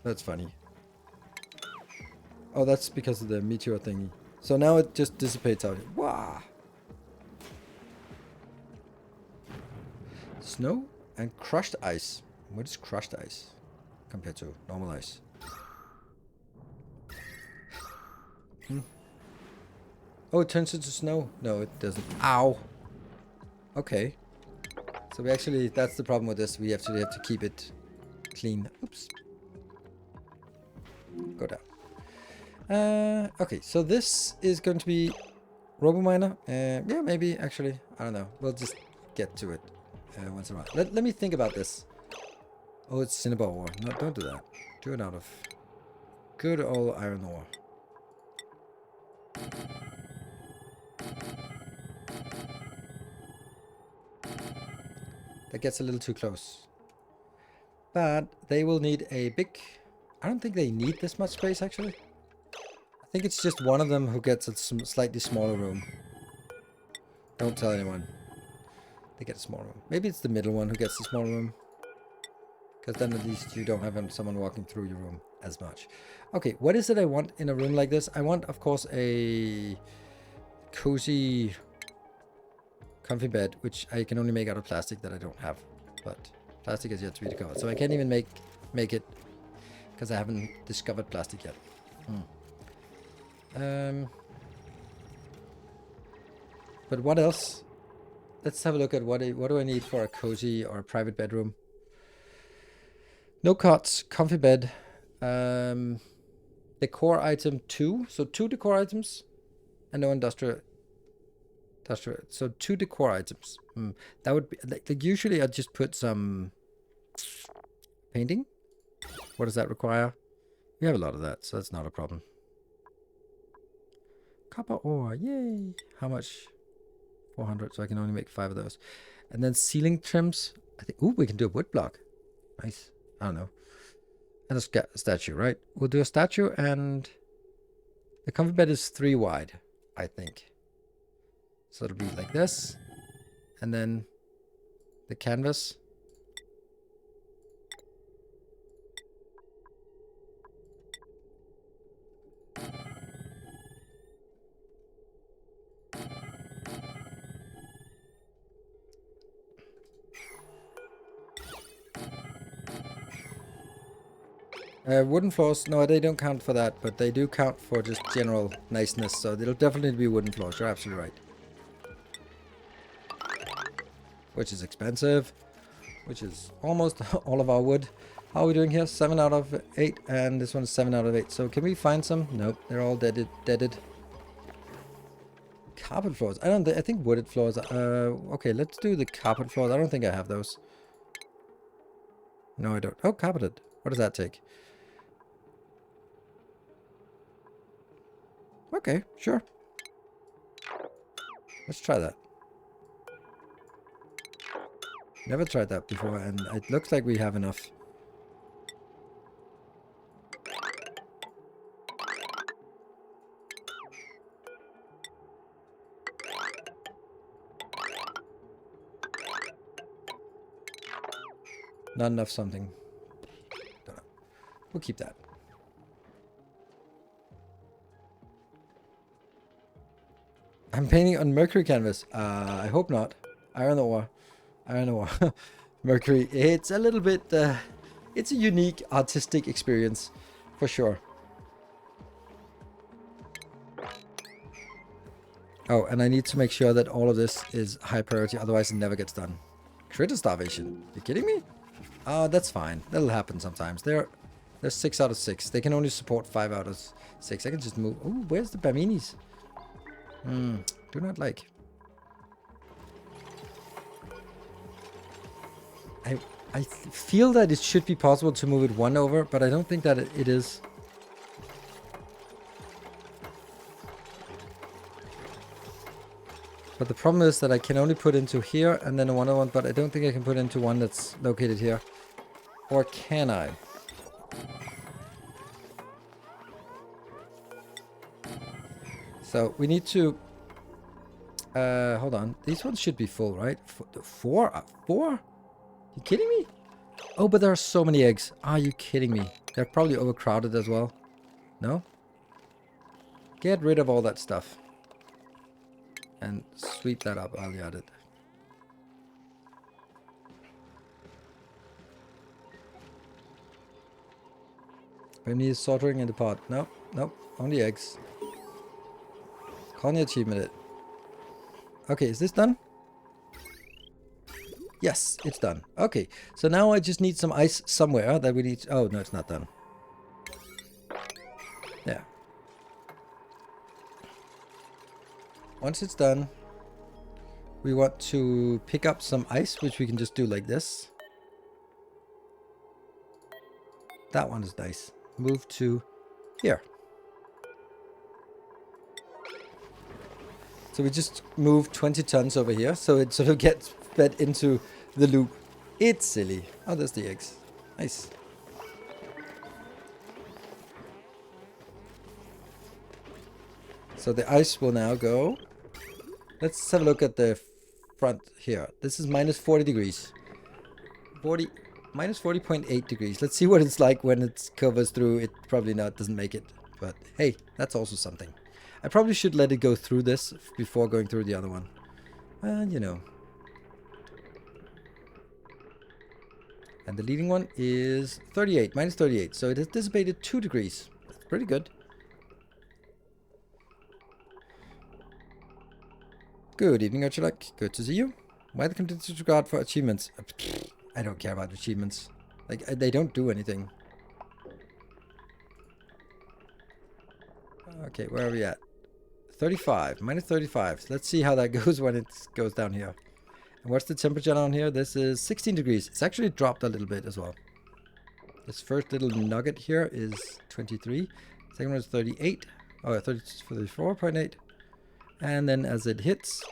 That's funny. Oh, that's because of the meteor thingy. So now it just dissipates out. Wow. Snow and crushed ice. What is crushed ice compared to normal ice? Oh, it turns into snow. No, it doesn't. Ow. Okay. So we actually, that's the problem with this. We actually have to keep it clean. Oops. Go down. Okay, so this is going to be RoboMiner. Yeah, maybe, actually. I don't know. We'll just get to it once in a while. Let me think about this. Oh, it's cinnabar ore. No, don't do that. Do it out of good old iron ore. That gets a little too close. But they will need a big... I don't think they need this much space, actually. I think it's just one of them who gets a slightly smaller room. Don't tell anyone. They get a small room. Maybe it's the middle one who gets the small room. Because then at least you don't have someone walking through your room as much. Okay, what is it I want in a room like this? I want, of course, a cozy, comfy bed, which I can only make out of plastic that I don't have. But plastic is yet to be discovered. So I can't even make it because I haven't discovered plastic yet. But what else? Let's have a look at what do I need for a cozy or a private bedroom. No cots, comfy bed. Decor item 2. So 2 decor items and no industrial. So 2 decor items. That would be like usually I'd just put some painting. What does that require? We have a lot of that, so that's not a problem. Copper ore, yay! How much? 400, so I can only make 5 of those. And then ceiling trims. I think. Ooh, we can do a wood block. Nice. I don't know. And a statue, right? We'll do a statue, and the comfy bed is 3 wide, I think. So it'll be like this, and then the canvas. Wooden floors, no, they don't count for that, but they do count for just general niceness, so it'll definitely be wooden floors. You're absolutely right. Which is expensive, which is almost all of our wood. How are we doing here? 7 out of 8, and this one is 7 out of 8. So can we find some? Nope, they're all deaded. Carpet floors. I think wooded floors. Okay, let's do the carpet floors. I don't think I have those. No, I don't. Oh, carpeted. What does that take? Okay, sure. Let's try that. Never tried that before, and it looks like we have enough. Not enough something. Don't know. We'll keep that. I'm painting on mercury canvas. I hope not. Iron ore. Mercury. It's a little bit... it's a unique artistic experience. For sure. Oh, and I need to make sure that all of this is high priority. Otherwise it never gets done. Critter starvation. You kidding me? Oh, that's fine. That'll happen sometimes. They're 6 out of 6. They can only support 5 out of 6. I can just move... Ooh, where's the Baminis? Do not like. I feel that it should be possible to move it 1 over, but I don't think that it is. But the problem is that I can only put into here and then a 1 over 1, but I don't think I can put into one that's located here. Or can I? So we need to... hold on. These ones should be full, right? 4? 4? You kidding me? Oh, but there are so many eggs. Are you kidding me? They're probably overcrowded as well. No? Get rid of all that stuff. And sweep that up while you're at it. Maybe is soldering in the pot. Nope, nope. Only eggs. Colony achievement it. Okay, is this done? Yes, it's done. Okay, so now I just need some ice somewhere that we need... Oh, no, it's not done. Yeah. Once it's done, we want to pick up some ice, which we can just do like this. That one is nice. Move to here. So we just move 20 tons over here, so it sort of gets fed into the loop. It's silly. Oh, there's the eggs. Nice. So the ice will now go. Let's have a look at the front here. This is minus 40 degrees. Minus 40.8 degrees. Let's see what it's like when it covers through. It probably doesn't make it. But hey, that's also something. I probably should let it go through this before going through the other one. And you know. And the leading one is 38, minus 38. So it has dissipated 2 degrees. That's pretty good. Good evening, Archulak. Good to see you. Why the continued disregard for achievements? I don't care about achievements. Like, they don't do anything. Okay, where are we at? 35, minus 35. Let's see how that goes when it goes down here. And what's the temperature down here? This is 16 degrees. It's actually dropped a little bit as well. This first little nugget here is 23. Second one is 38. Oh, 34.8. And then as it hits,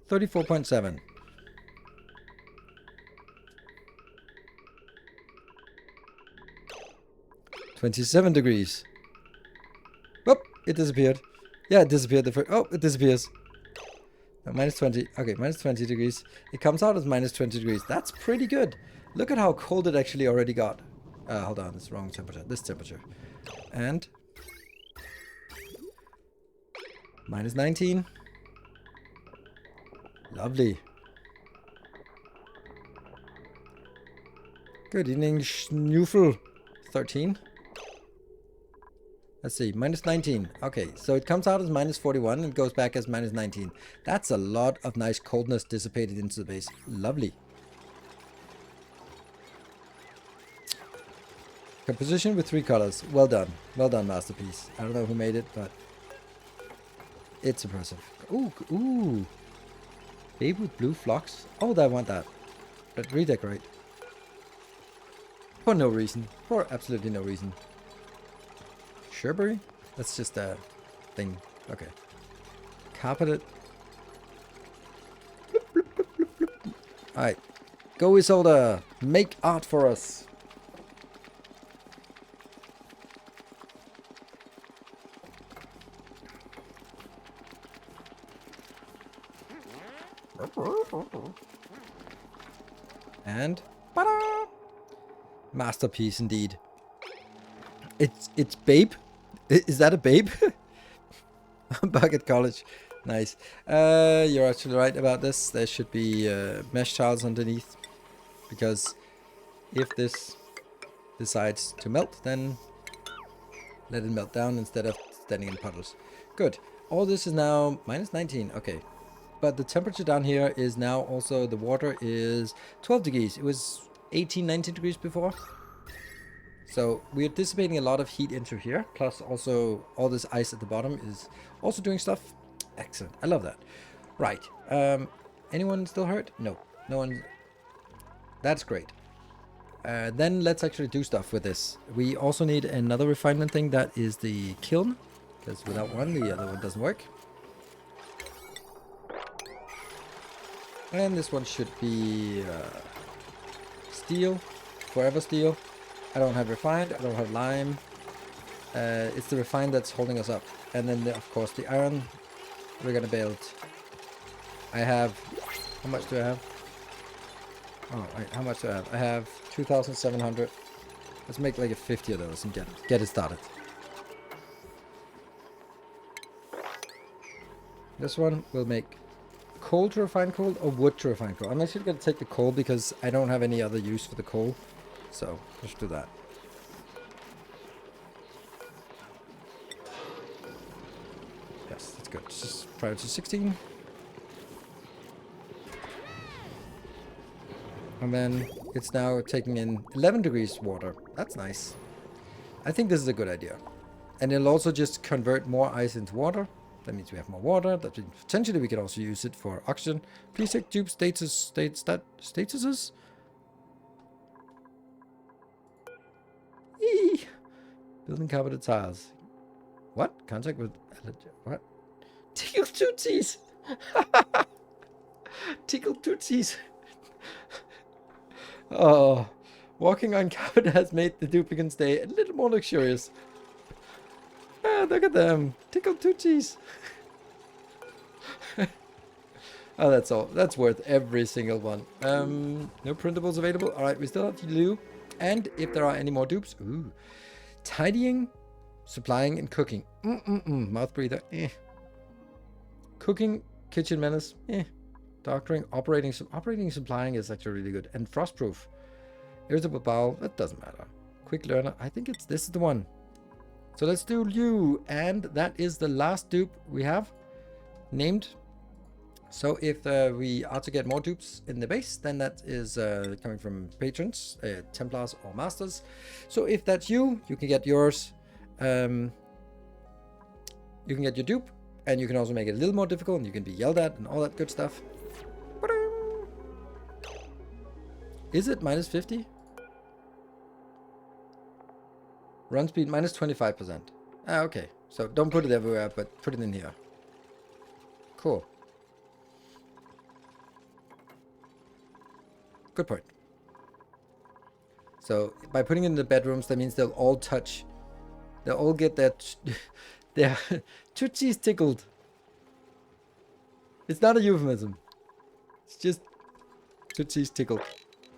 34.7. $27 degrees. Whoop, it disappeared. Yeah, it disappeared. Oh, it disappears. Minus 20. Okay, minus 20 degrees. It comes out as minus 20 degrees. That's pretty good. Look at how cold it actually already got. Hold on, it's the wrong temperature. This temperature. And minus 19. Lovely. Good evening, Schnoofel. 13. Let's see, minus 19. Okay, so it comes out as minus 41 and goes back as minus 19. That's a lot of nice coldness dissipated into the base. Lovely. Composition with 3 colors. Well done. Well done, masterpiece. I don't know who made it, but it's impressive. Ooh, ooh. Babe with blue flocks. Oh, I want that. But redecorate. For no reason. For absolutely no reason. Sherberry? That's just a thing. Okay. Carpeted. Alright. Go Isolde. Make art for us. And ta-da! Masterpiece indeed. It's Babe. Is that a Babe? Bucket College. Nice. You're actually right about this. There should be mesh tiles underneath, because if this decides to melt, then let it melt down instead of standing in puddles. Good. All this is now minus 19. Okay. But the temperature down here is now also, the water is 12 degrees. It was 18, 19 degrees before. So we're dissipating a lot of heat into here. Plus also all this ice at the bottom is also doing stuff. Excellent. I love that. Right. Anyone still hurt? No. No one. That's great. Then let's actually do stuff with this. We also need another refinement thing. That is the kiln. Because without one, the other one doesn't work. And this one should be steel, forever steel. I don't have refined, I don't have lime. It's the refined that's holding us up. And then, of course, the iron we're gonna build. I have, how much do I have? Oh, wait, how much do I have? I have 2,700. Let's make like a 50 of those and get it started. This one will make coal to refine coal or wood to refine coal. I'm actually going to take the coal because I don't have any other use for the coal. So let's do that. Yes, that's good. Just priority 16. And then it's now taking in 11 degrees water. That's nice. I think this is a good idea. And it'll also just convert more ice into water. That means we have more water. That means potentially we can also use it for oxygen. Please check tube statuses. Eee. Building carpeted tiles. What? Contact with what? Tickle tootsies. Tickle tootsies. Oh, walking on carpet has made the duplicants stay a little more luxurious. Ah, look at them. Tickle tootsies. Oh, that's all. That's worth every single one. No printables available. All right, we still have to do. And if there are any more dupes, ooh, tidying, supplying, and cooking. Mouth breather. Cooking, kitchen menace. Doctoring, operating, supplying is actually really good. And frostproof. Irritable bowel. That doesn't matter. Quick learner. I think this is the one. So let's do you, and that is the last dupe we have named. So if we are to get more dupes in the base, then that is coming from patrons, Templars or Masters. So if that's you, you can get yours. You can get your dupe, and you can also make it a little more difficult, and you can be yelled at and all that good stuff. Is it minus 50? Run speed minus 25%. Ah, okay. So don't put it everywhere, but put it in here. Cool. Good point. So by putting it in the bedrooms, that means they'll all touch. They'll all get their tootsies tickled. It's not a euphemism. It's just tootsies tickled.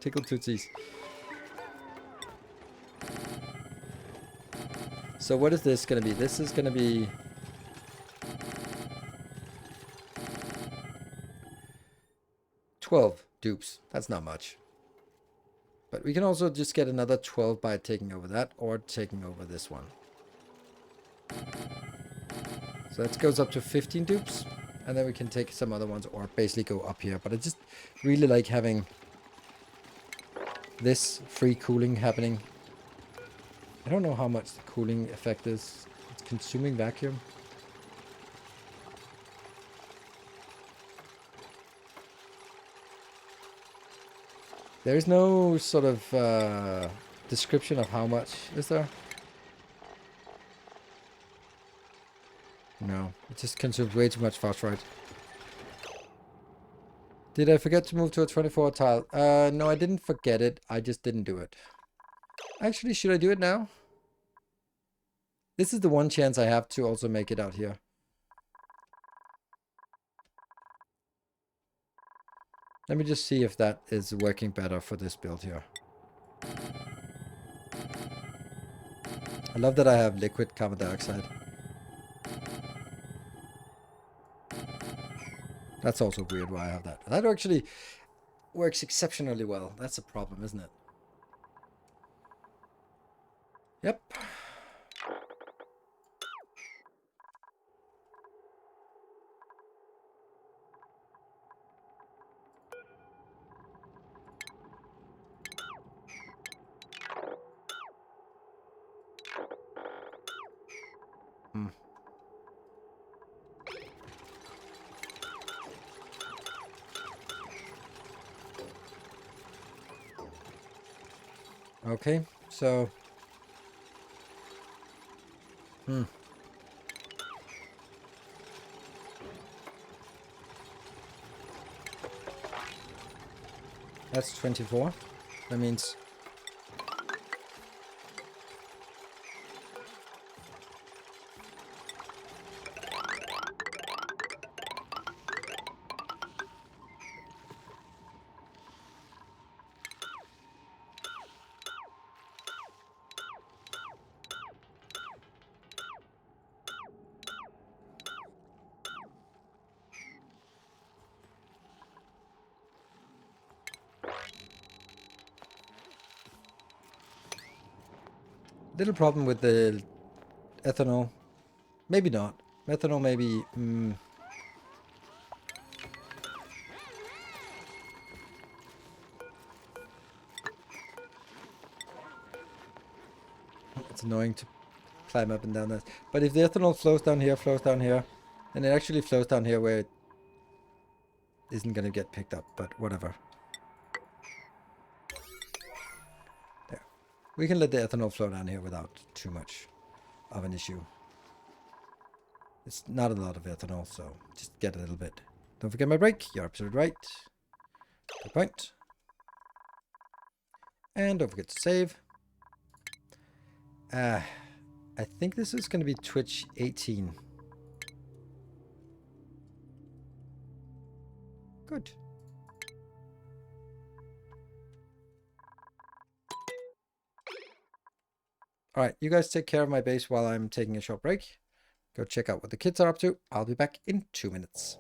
Tickled tootsies. So what is this going to be? This is going to be 12 dupes. That's not much. But we can also just get another 12 by taking over that or taking over this one. So that goes up to 15 dupes. And then we can take some other ones or basically go up here. But I just really like having this free cooling happening. I don't know how much the cooling effect is. It's consuming vacuum. There's no sort of description of how much, is there? No, it just consumes way too much phosphorite. Did I forget to move to a 24 tile? No, I didn't forget it. I just didn't do it. Actually, should I do it now? This is the one chance I have to also make it out here. Let me just see if that is working better for this build here. I love that I have liquid carbon dioxide. That's also weird why I have that. That actually works exceptionally well. That's a problem, isn't it? Yep. Hmm. Okay, so... That's 24. That means... Little problem with the ethanol. Maybe not. Methanol maybe... It's annoying to climb up and down that. But if the ethanol flows down here, then it actually flows down here where it isn't going to get picked up, but whatever. There. We can let the ethanol flow down here without too much of an issue. It's not a lot of ethanol, so just get a little bit. Don't forget my brake. You're absolutely right. Good point. And don't forget to save. I think this is going to be Twitch 18. Good. Alright, you guys take care of my base while I'm taking a short break. Go check out what the kids are up to. I'll be back in 2 minutes.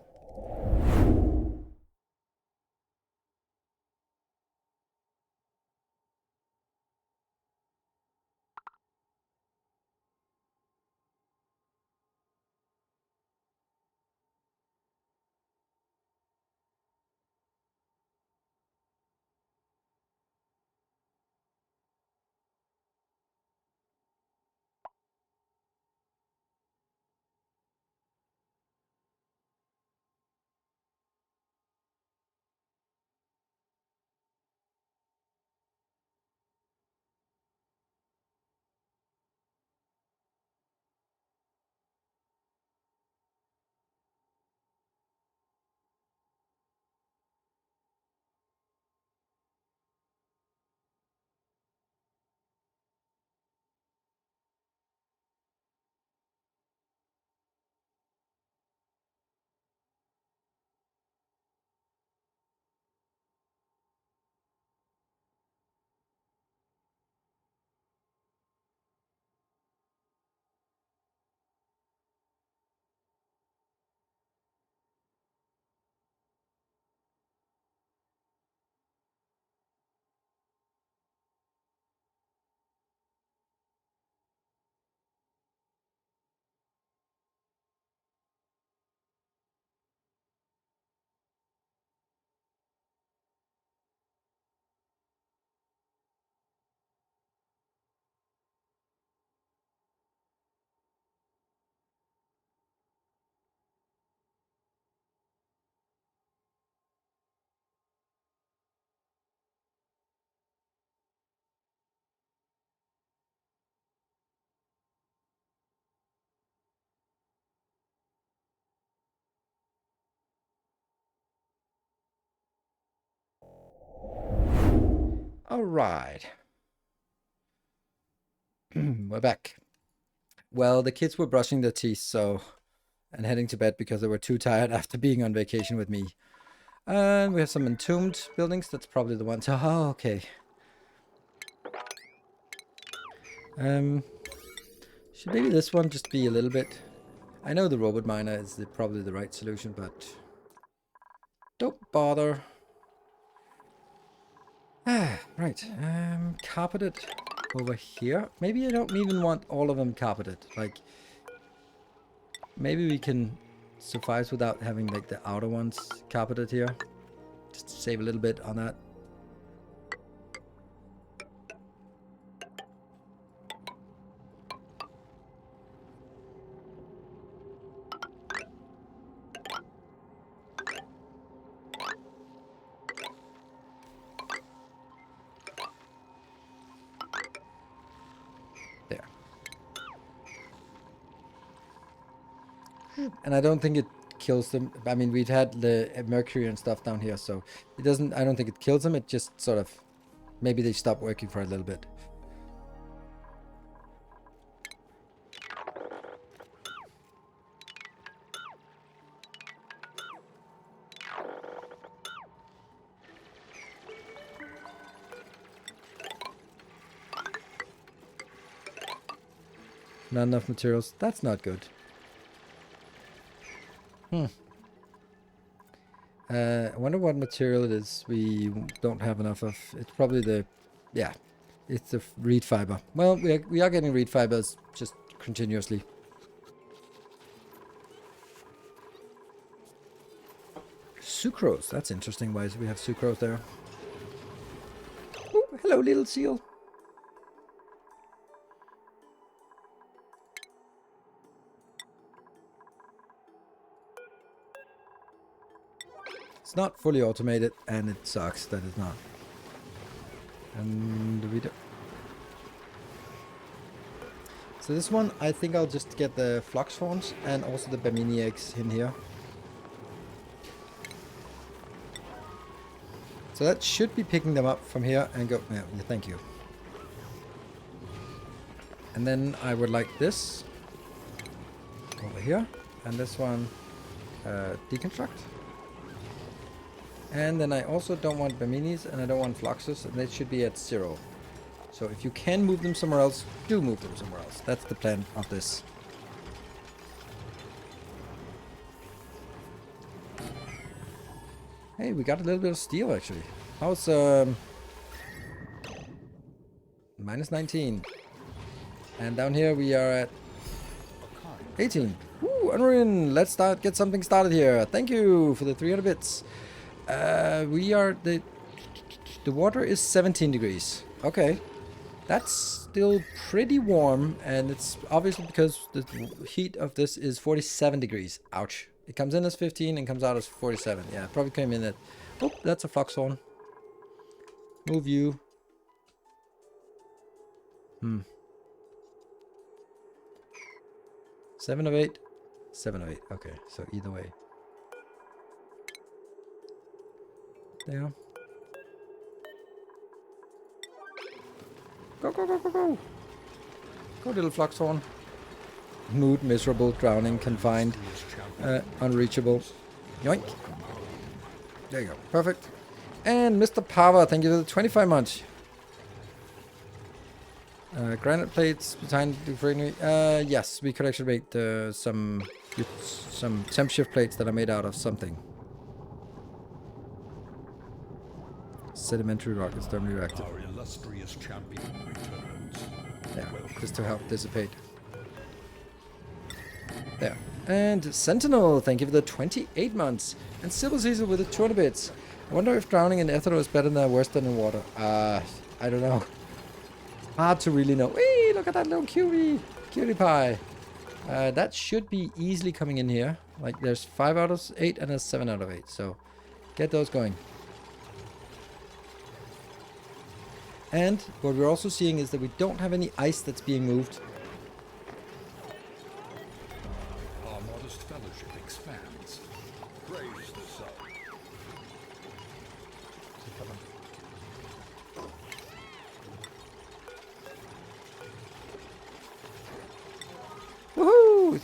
All right. We're back. Well, the kids were brushing their teeth, and heading to bed because they were too tired after being on vacation with me. And we have some entombed buildings. That's probably the ones. Oh, okay. Should maybe this one just be a little bit... I know the robot miner is probably the right solution, but... Don't bother. Right. Carpeted over here. Maybe I don't even want all of them carpeted. Like, maybe we can suffice without having like the outer ones carpeted here. Just to save a little bit on that. There. And I don't think it kills them. I mean, we've had the mercury and stuff down here, so it doesn't... I don't think it kills them. It just sort of... Maybe they stop working for a little bit. Not enough materials. That's not good. I wonder what material it is we don't have enough of. It's probably the... Yeah. It's the reed fiber. Well, we are getting reed fibers just continuously. Sucrose. That's interesting. Why do we have sucrose there? Oh, hello, little seal. It's not fully automated, and it sucks that it's not. And we do. So this one, I think I'll just get the flux horns and also the Bamini eggs in here. So that should be picking them up from here and go... Yeah, thank you. And then I would like this over here, and this one deconstruct. And then I also don't want Baminis, and I don't want Fluxes, and they should be at 0. So if you can move them somewhere else, do move them somewhere else. That's the plan of this. Hey, we got a little bit of steel actually. How's minus 19. And down here we are at 18. Woo, Unruin, let's get something started here. Thank you for the 300 bits. We are the water is 17 degrees. Okay, that's still pretty warm, and it's obviously because the heat of this is 47 degrees. Ouch! It comes in as 15 and comes out as 47. Yeah, it probably came in at... Oh, that's a foxhorn. Move you. 7 of 8. 7 of 8. Okay, so either way. There. Go, go, go, go, go. Go, little Fluxhorn. Mood, miserable, drowning, confined, unreachable. Yoink. There you go. Perfect. And Mr. Pava, thank you for the 25 months. Granite plates behind the refinery. Yes, we could actually make some temp shift plates that are made out of something. Sedimentary rock is thermally reactive. Our illustrious champion returns. Yeah, just to help dissipate. There. And Sentinel, thank you for the 28 months. And Silver Caesar with the 200 bits. I wonder if drowning in ethanol is better than worse than in water. I don't know. Hard to really know. Whee, look at that little cutie pie. That should be easily coming in here. Like there's 5 out of 8 and a 7 out of 8. So get those going. And what we're also seeing is that we don't have any ice that's being moved. Our modest fellowship expands. Praise the sun.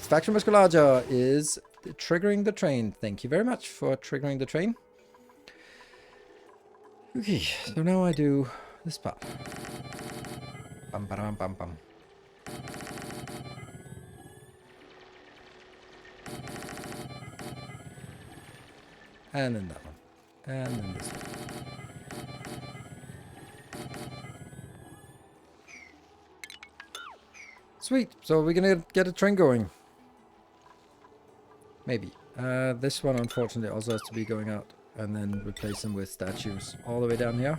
Faction Musculager is triggering the train. Thank you very much for triggering the train. Okay, so now I do this part. Bum, bum, bum, bum. And then that one. And then this one. Sweet. So we're gonna get a train going. Maybe. This one, unfortunately, also has to be going out. And then replace them with statues all the way down here.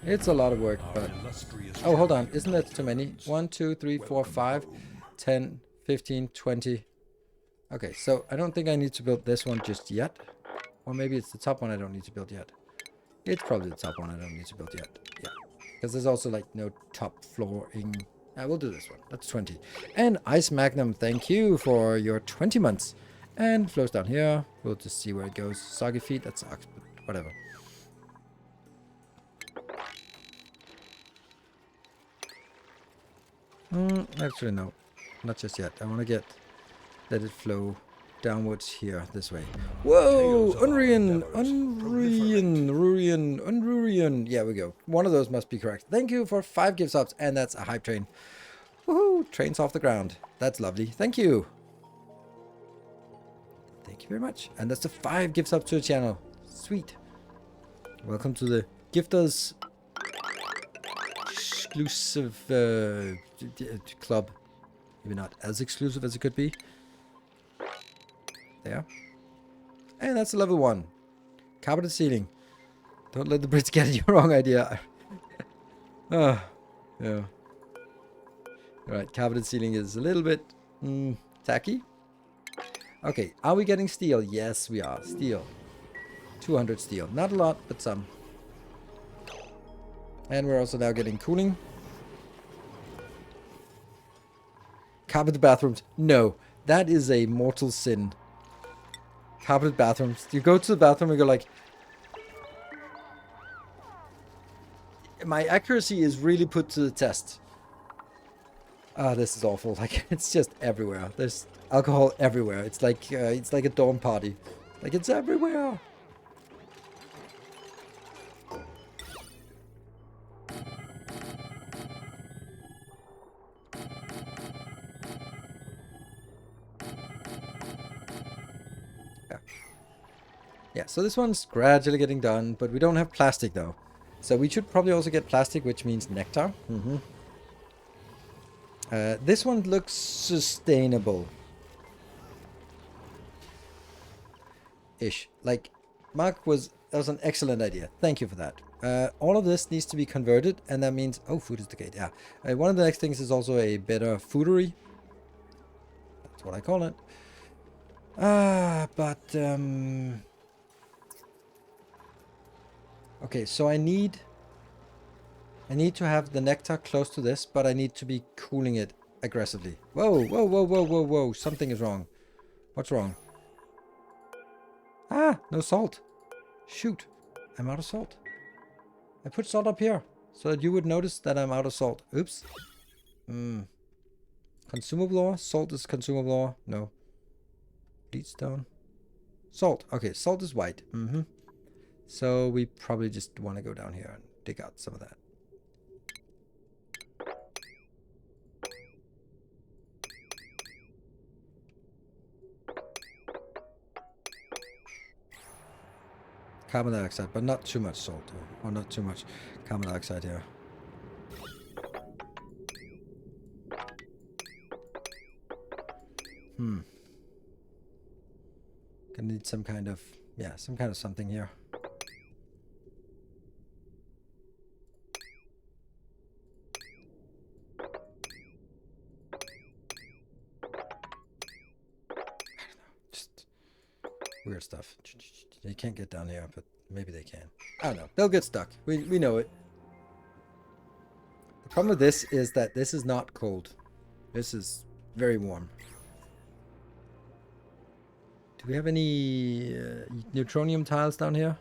It's a lot of work, but... Oh, hold on. Isn't that too many? 1, 2, 3, 4, 5, 10, 15, 20... Okay, so I don't think I need to build this one just yet. Or maybe it's the top one I don't need to build yet. It's probably the top one I don't need to build yet. Yeah. Because there's also like no top flooring. We'll do this one. That's 20. And Ice Magnum, thank you for your 20 months. And it flows down here. We'll just see where it goes. Soggy feet, that sucks, but whatever. Actually, no. Not just yet. I want to let it flow downwards here, this way. Whoa! Unrian! Yeah, we go. One of those must be correct. Thank you for 5 gift subs, and that's a hype train. Woohoo! Trains off the ground. That's lovely. Thank you. Thank you very much. And that's the 5 gift subs to the channel. Sweet. Welcome to the gifters exclusive club. Maybe not as exclusive as it could be. There. And that's level 1. Carpeted ceiling. Don't let the Brits get you wrong idea. Yeah. Alright, carpeted ceiling is a little bit tacky. Okay, are we getting steel? Yes, we are. Steel. 200 steel. Not a lot, but some. And we're also now getting cooling. Carpeted bathrooms. No, that is a mortal sin. Carpeted bathrooms. You go to the bathroom and go like... My accuracy is really put to the test. This is awful. Like, it's just everywhere. There's alcohol everywhere. It's like a dawn party. Like, it's everywhere. Yeah, so this one's gradually getting done, but we don't have plastic though. So we should probably also get plastic, which means nectar. This one looks sustainable. Ish. Like, that was an excellent idea. Thank you for that. All of this needs to be converted, and that means... Oh, food is the gate, yeah. One of the next things is also a better foodery. That's what I call it. Okay, so I need to have the nectar close to this, but I need to be cooling it aggressively. Whoa. Something is wrong. What's wrong? No salt. Shoot. I'm out of salt. I put salt up here so that you would notice that I'm out of salt. Oops. Consumable ore? Salt is consumable ore? No. Leadstone. Salt. Okay, salt is white. So we probably just want to go down here and dig out some of that. Carbon dioxide, but not too much salt, or not too much carbon dioxide here. Gonna need some kind of, something here. Weird stuff. They can't get down here, but maybe they can. I don't know. They'll get stuck. We know it. The problem with this is that this is not cold. This is very warm. Do we have any neutronium tiles down here?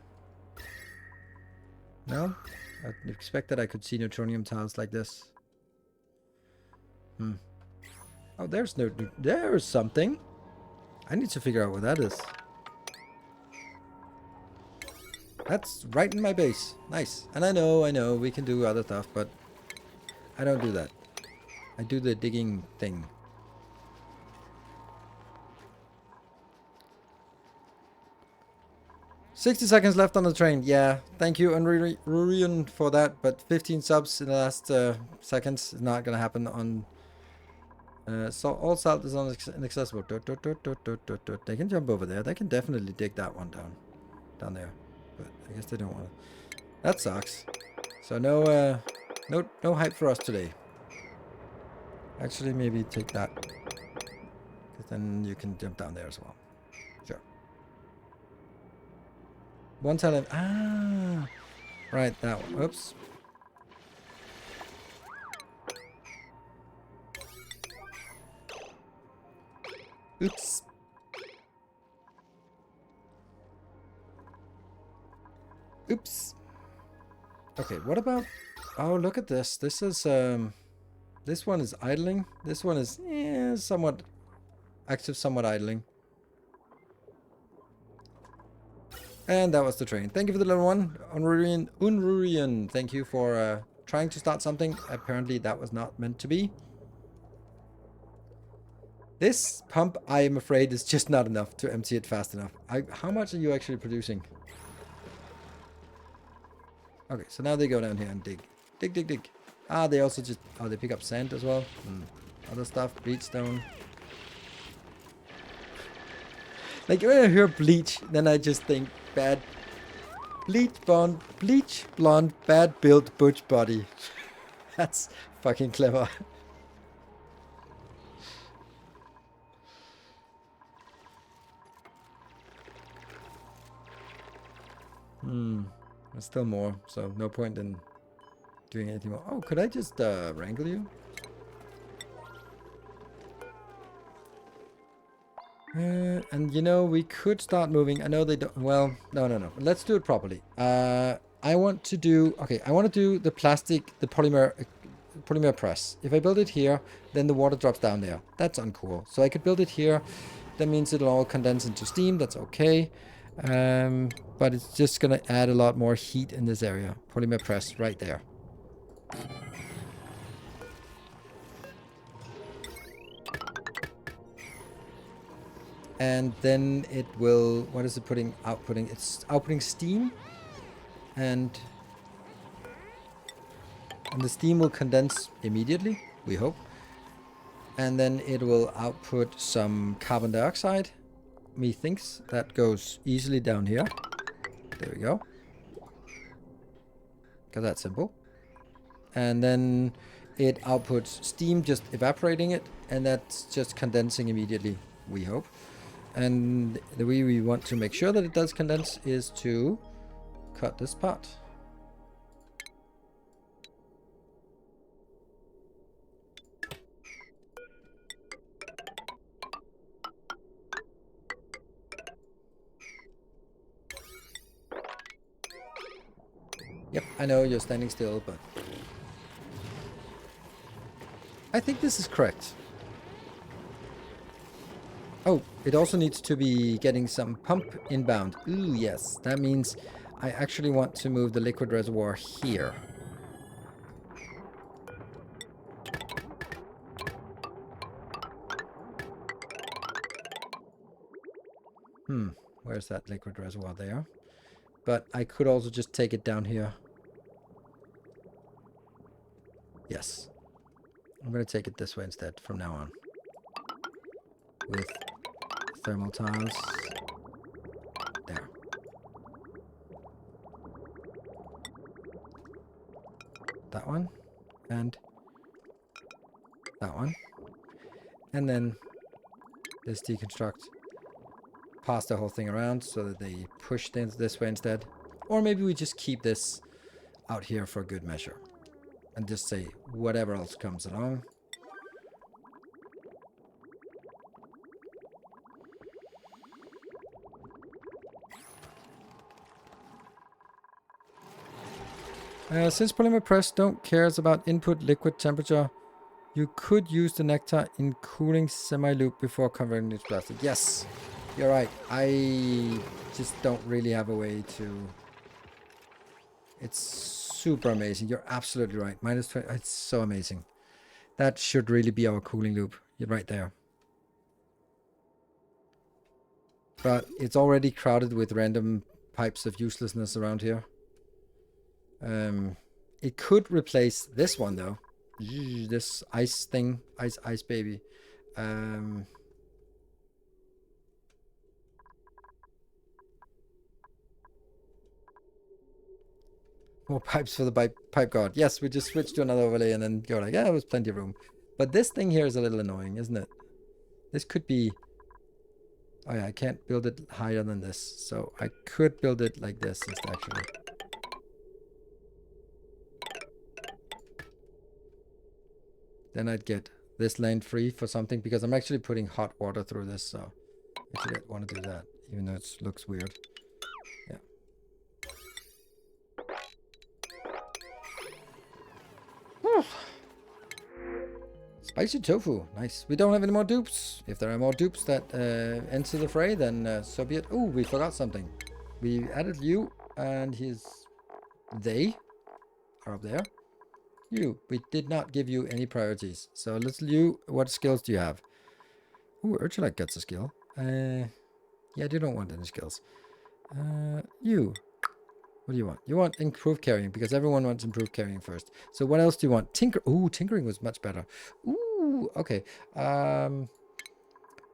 No? I expect that I could see neutronium tiles like this. Oh, there's something. I need to figure out what that is. That's right in my base. Nice. And I know, we can do other stuff, but I don't do that. I do the digging thing. "60 seconds left on the train." Yeah, thank you, Unrurian, for that. But 15 subs in the last seconds is not gonna happen on. So all salt is inaccessible. They can jump over there. They can definitely dig that one down there. But I guess they don't want to. That sucks. So no hype for us today. Actually, maybe take that, because then you can jump down there as well. Sure. One talent. Ah, right, that one. Oops. Oops. Oops. Okay, what about... Oh, look at this. This is, this one is idling. This one is, somewhat active, somewhat idling. And that was the train. Thank you for the level 1. Unrurian, thank you for trying to start something. Apparently that was not meant to be. This pump, I am afraid, is just not enough to empty it fast enough. How much are you actually producing? Okay, so now they go down here and dig. Dig. Ah, they also just... Oh, they pick up sand as well. Other stuff. Bleach stone. Like, when I hear bleach, then I just think bad... Bleach blonde, bad built butch body. That's fucking clever. There's still more, so no point in doing anything more. Oh, could I just wrangle you? And you know, we could start moving. I know they don't... Well, no. Let's do it properly. I want to do... Okay, I want to do the plastic, the polymer press. If I build it here, then the water drops down there. That's uncool. So I could build it here. That means it'll all condense into steam. That's okay. But it's just gonna add a lot more heat in this area. Polymer press right there. And then it will... What is it putting? Outputting? It's outputting steam. And the steam will condense immediately, we hope. And then it will output some carbon dioxide. Methinks that goes easily down here. There we go. Because that's simple. And then it outputs steam, just evaporating it. And that's just condensing immediately, we hope. And the way we want to make sure that it does condense is to cut this part. Yep, I know you're standing still, but I think this is correct. Oh, it also needs to be getting some pump inbound. Ooh, yes. That means I actually want to move the liquid reservoir here. Where's that liquid reservoir there? But I could also just take it down here. Yes. I'm going to take it this way instead from now on. With thermal tiles. There. That one. And that one. And then this deconstruct. Pass the whole thing around so that they push this way instead. Or maybe we just keep this out here for good measure. And just say whatever else comes along. Since polymer press don't cares about input liquid temperature, You could use the nectar in cooling semi-loop before converting it to plastic. Yes, you're right. I just don't really have a way to... It's super amazing. You're absolutely right. Minus 20. It's so amazing. That should really be our cooling loop. You're right there. But it's already crowded with random pipes of uselessness around here. It could replace this one though. This ice thing. Ice baby. More pipes for the pipe guard. Yes, we just switched to another overlay and then go like, yeah, there's plenty of room. But this thing here is a little annoying, isn't it? This could be... Oh yeah, I can't build it higher than this. So I could build it like this instead, actually. Then I'd get this lane free for something, because I'm actually putting hot water through this, so actually I want to do that, even though it looks weird. Yeah. Spicy tofu, nice. We don't have any more dupes. If there are more dupes that enter the fray, then so be it. Oh, we forgot something. We added you, and they are up there. You, we did not give you any priorities. So let's you, what skills do you have? Ooh, Urchalite gets a skill. Yeah, I don't want any skills. You, what do you want? You want improved carrying, because everyone wants improved carrying first. So what else do you want? Ooh, tinkering was much better. Ooh, okay.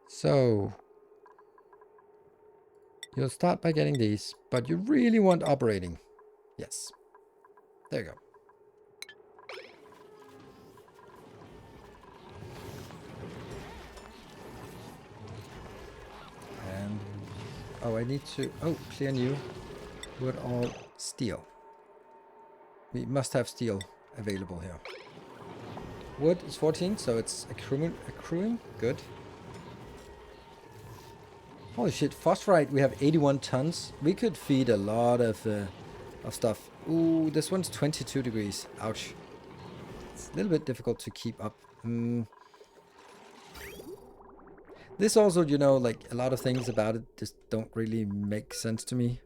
So you'll start by getting these, but you really want operating. Yes. There you go. And oh, I need to clear new. Wood all steel. We must have steel available here. Wood is 14, so it's accruing. Good. Holy shit, phosphorite, we have 81 tons. We could feed a lot of stuff. Ooh, this one's 22 degrees. Ouch. It's a little bit difficult to keep up. This also, you know, like a lot of things about it just don't really make sense to me.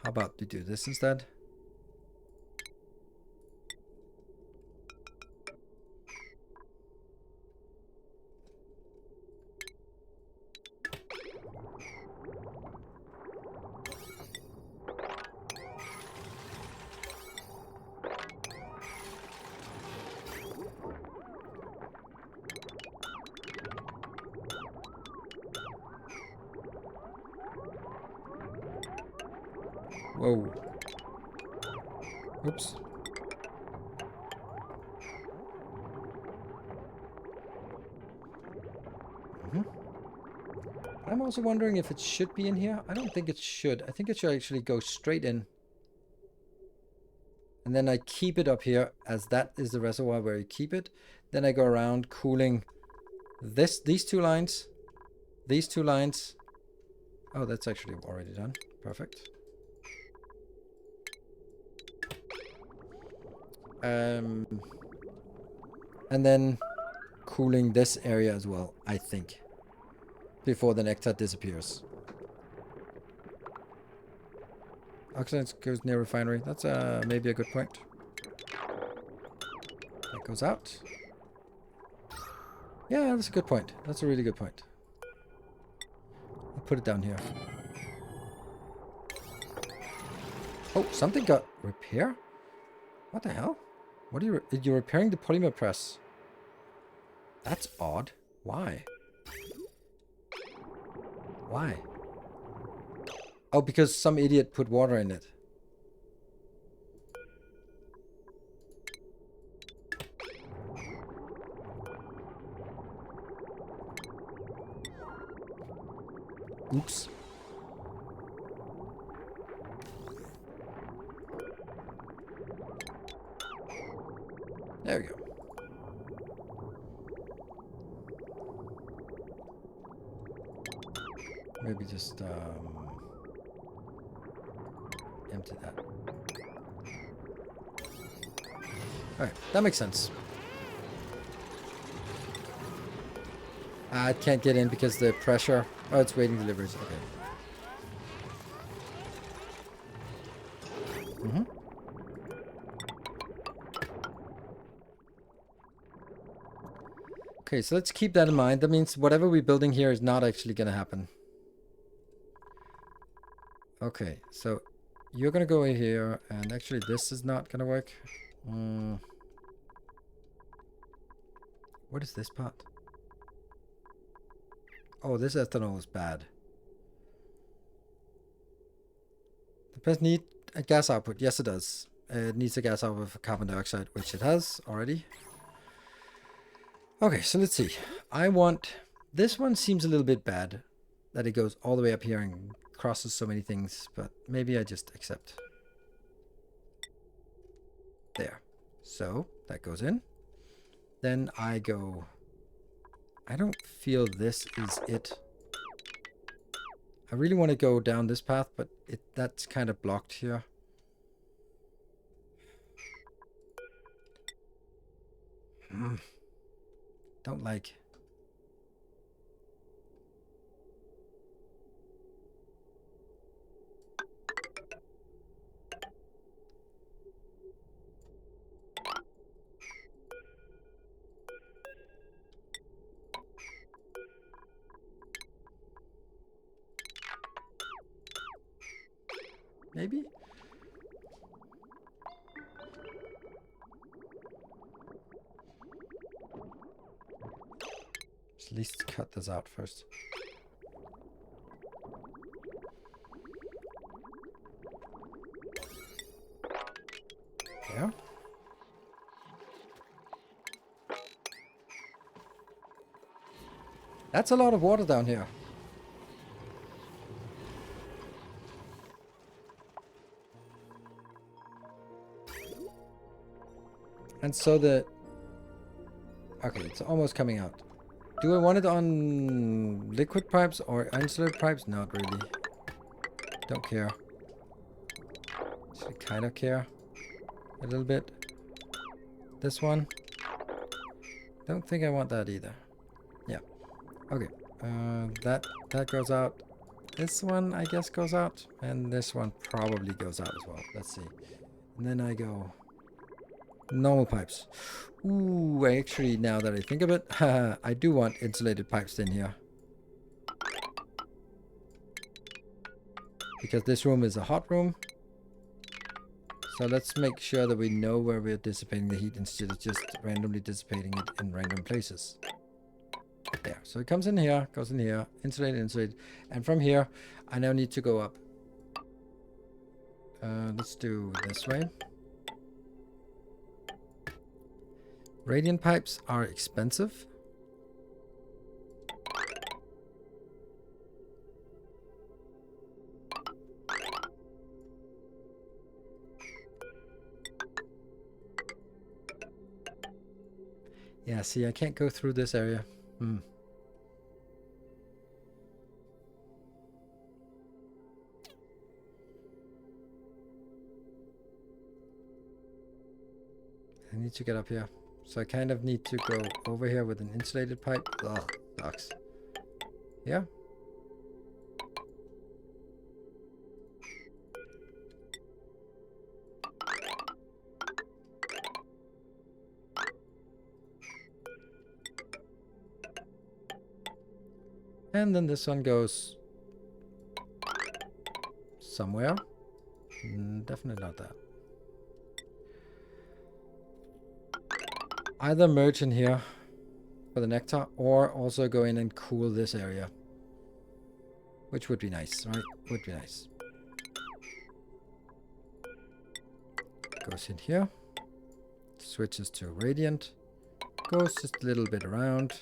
How about we do this instead? Whoa. Oops. I'm also wondering if it should be in here. I don't think it should. I think it should actually go straight in. And then I keep it up here, as that is the reservoir where you keep it. Then I go around cooling these two lines. These two lines. Oh, that's actually already done. Perfect. And then cooling this area as well, I think, before the nectar disappears. Oxygen goes near refinery. That's maybe a good point. That goes out. Yeah, that's a good point. That's a really good point. I'll put it down here. Oh, something got repair? What the hell? What are you... You're repairing the polymer press. That's odd. Why? Why? Oh, because some idiot put water in it. Oops. There we go. Maybe just empty that. Alright, that makes sense. It can't get in because the pressure. Oh, it's waiting deliveries. Okay. Mm-hmm. Okay, so let's keep that in mind. That means whatever we're building here is not actually going to happen. Okay, so you're going to go in here, and actually this is not going to work. What is this part? Oh, this ethanol is bad. Does it need a gas output? Yes, it does. It needs a gas output for carbon dioxide, which it has already. Okay, so let's see. I want... This one seems a little bit bad, that it goes all the way up here and crosses so many things, but maybe I just accept. There. So, that goes in. Then I go... I don't feel this is it. I really want to go down this path, but that's kind of blocked here. Don't like. Maybe? At least cut this out first. Yeah. That's a lot of water down here. And so the... Okay, it's almost coming out. Do I want it on liquid pipes or insulated pipes? Not really. Don't care. Actually, kind of care. A little bit. This one. Don't think I want that either. Yeah. Okay. That goes out. This one, I guess, goes out. And this one probably goes out as well. Let's see. And then I go... Normal pipes. Ooh, actually, now that I think of it, I do want insulated pipes in here. Because this room is a hot room. So let's make sure that we know where we're dissipating the heat instead of just randomly dissipating it in random places. There. So it comes in here, goes in here, insulated, insulated. And from here, I now need to go up. Let's do this way. Radiant pipes are expensive. Yeah, see, I can't go through this area. I need to get up here. So I kind of need to go over here with an insulated pipe. Ugh, sucks. Yeah. And then this one goes somewhere. Definitely not that. Either merge in here for the nectar or also go in and cool this area. Which would be nice, right? Would be nice. Goes in here. Switches to radiant. Goes just a little bit around.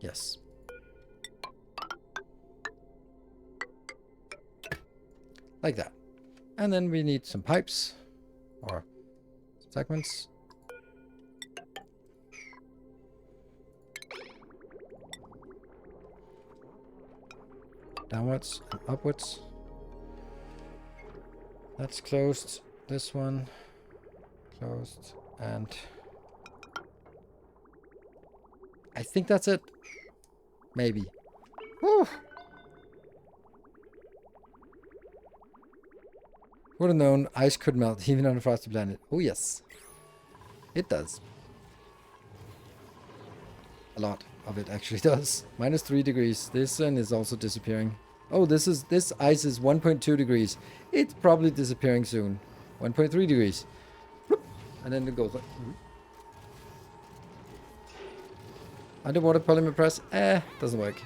Yes. Like that. And then we need some pipes or segments. Downwards and upwards. That's closed. This one closed, and I think that's it. Maybe. Whew. Would have known ice could melt even on a frosty planet. Oh yes, it does. A lot of it actually does. -3 degrees. This one is also disappearing. Oh, this ice is 1.2 degrees. It's probably disappearing soon. 1.3 degrees. And then it goes like... Underwater polymer press? Doesn't work.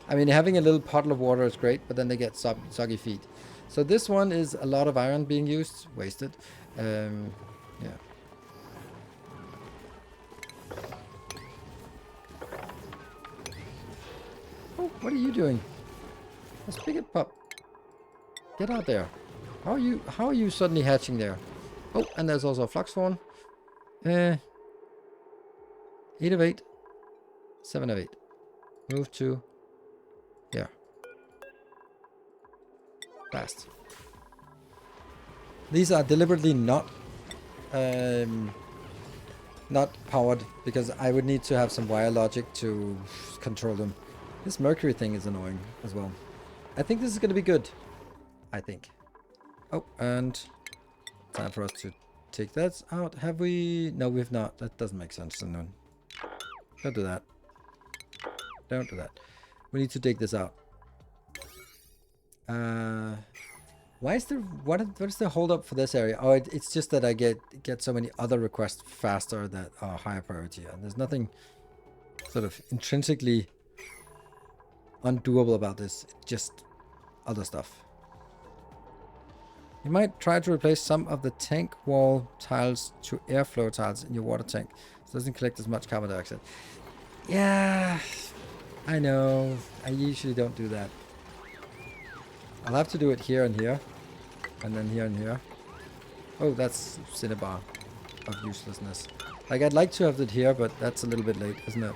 I mean, having a little puddle of water is great, but then they get soggy feet. So this one is a lot of iron being used. Wasted. Yeah. Oh, what are you doing? A spigot pup. Get out there. How are you suddenly hatching there? Oh, and there's also a flux fawn. 8 of 8. 7 of 8. Move to here. Fast. These are deliberately not powered because I would need to have some wire logic to control them. This mercury thing is annoying as well. I think this is going to be good. I think. Oh, and time for us to take that out. Have we? No, we've not. That doesn't make sense. No. Don't do that. Don't do that. We need to dig this out. Why is there... What is the hold up for this area? Oh, it's just that I get so many other requests faster that are higher priority. And there's nothing sort of intrinsically undoable about this. It's just other stuff. You might try to replace some of the tank wall tiles to airflow tiles in your water tank. So it doesn't collect as much carbon dioxide. Yeah, I know. I usually don't do that. I'll have to do it here and here. And then here and here. Oh, that's Cinnabar of uselessness. Like, I'd like to have it here, but that's a little bit late, isn't it?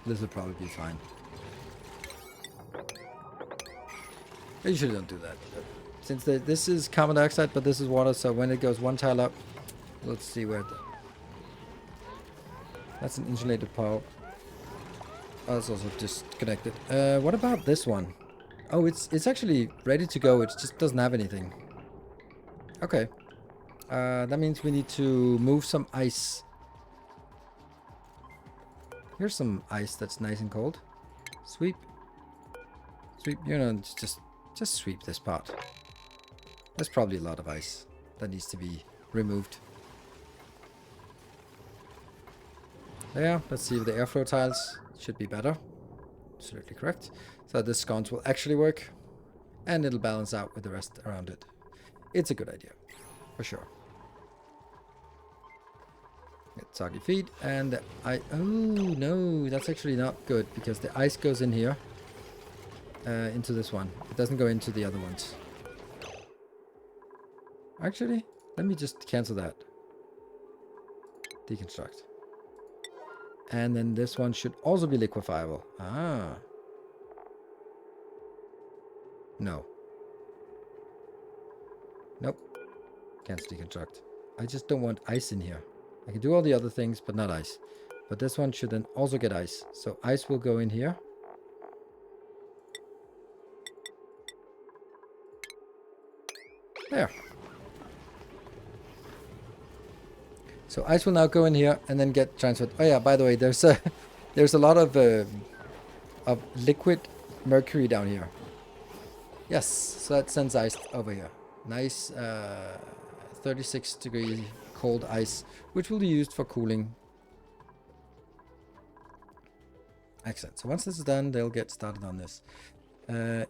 This will probably be fine. I usually don't do that. But since this is carbon dioxide, but this is water, so when it goes one tile up, let's see where... That's an insulated pipe. Oh, it's also disconnected. What about this one? Oh, it's actually ready to go. It just doesn't have anything. Okay. That means we need to move some ice. Here's some ice that's nice and cold. Sweep. Sweep. You know, just sweep this part. There's probably a lot of ice that needs to be removed. There. Let's see if the airflow tiles should be better. Absolutely correct. So this sconce will actually work. And it'll balance out with the rest around it. It's a good idea. For sure. Get soggy feet. And oh no, that's actually not good. Because the ice goes in here. Into this one. It doesn't go into the other ones. Actually, let me just cancel that. Deconstruct. And then this one should also be liquefiable. Ah. No. Nope. Can't deconstruct. I just don't want ice in here. I can do all the other things, but not ice. But this one should then also get ice. So ice will go in here. There. So ice will now go in here and then get transferred. Oh yeah, by the way, there's a lot of liquid mercury down here. Yes, so that sends ice over here. Nice 36 degree cold ice, which will be used for cooling. Excellent. So once this is done, they'll get started on this.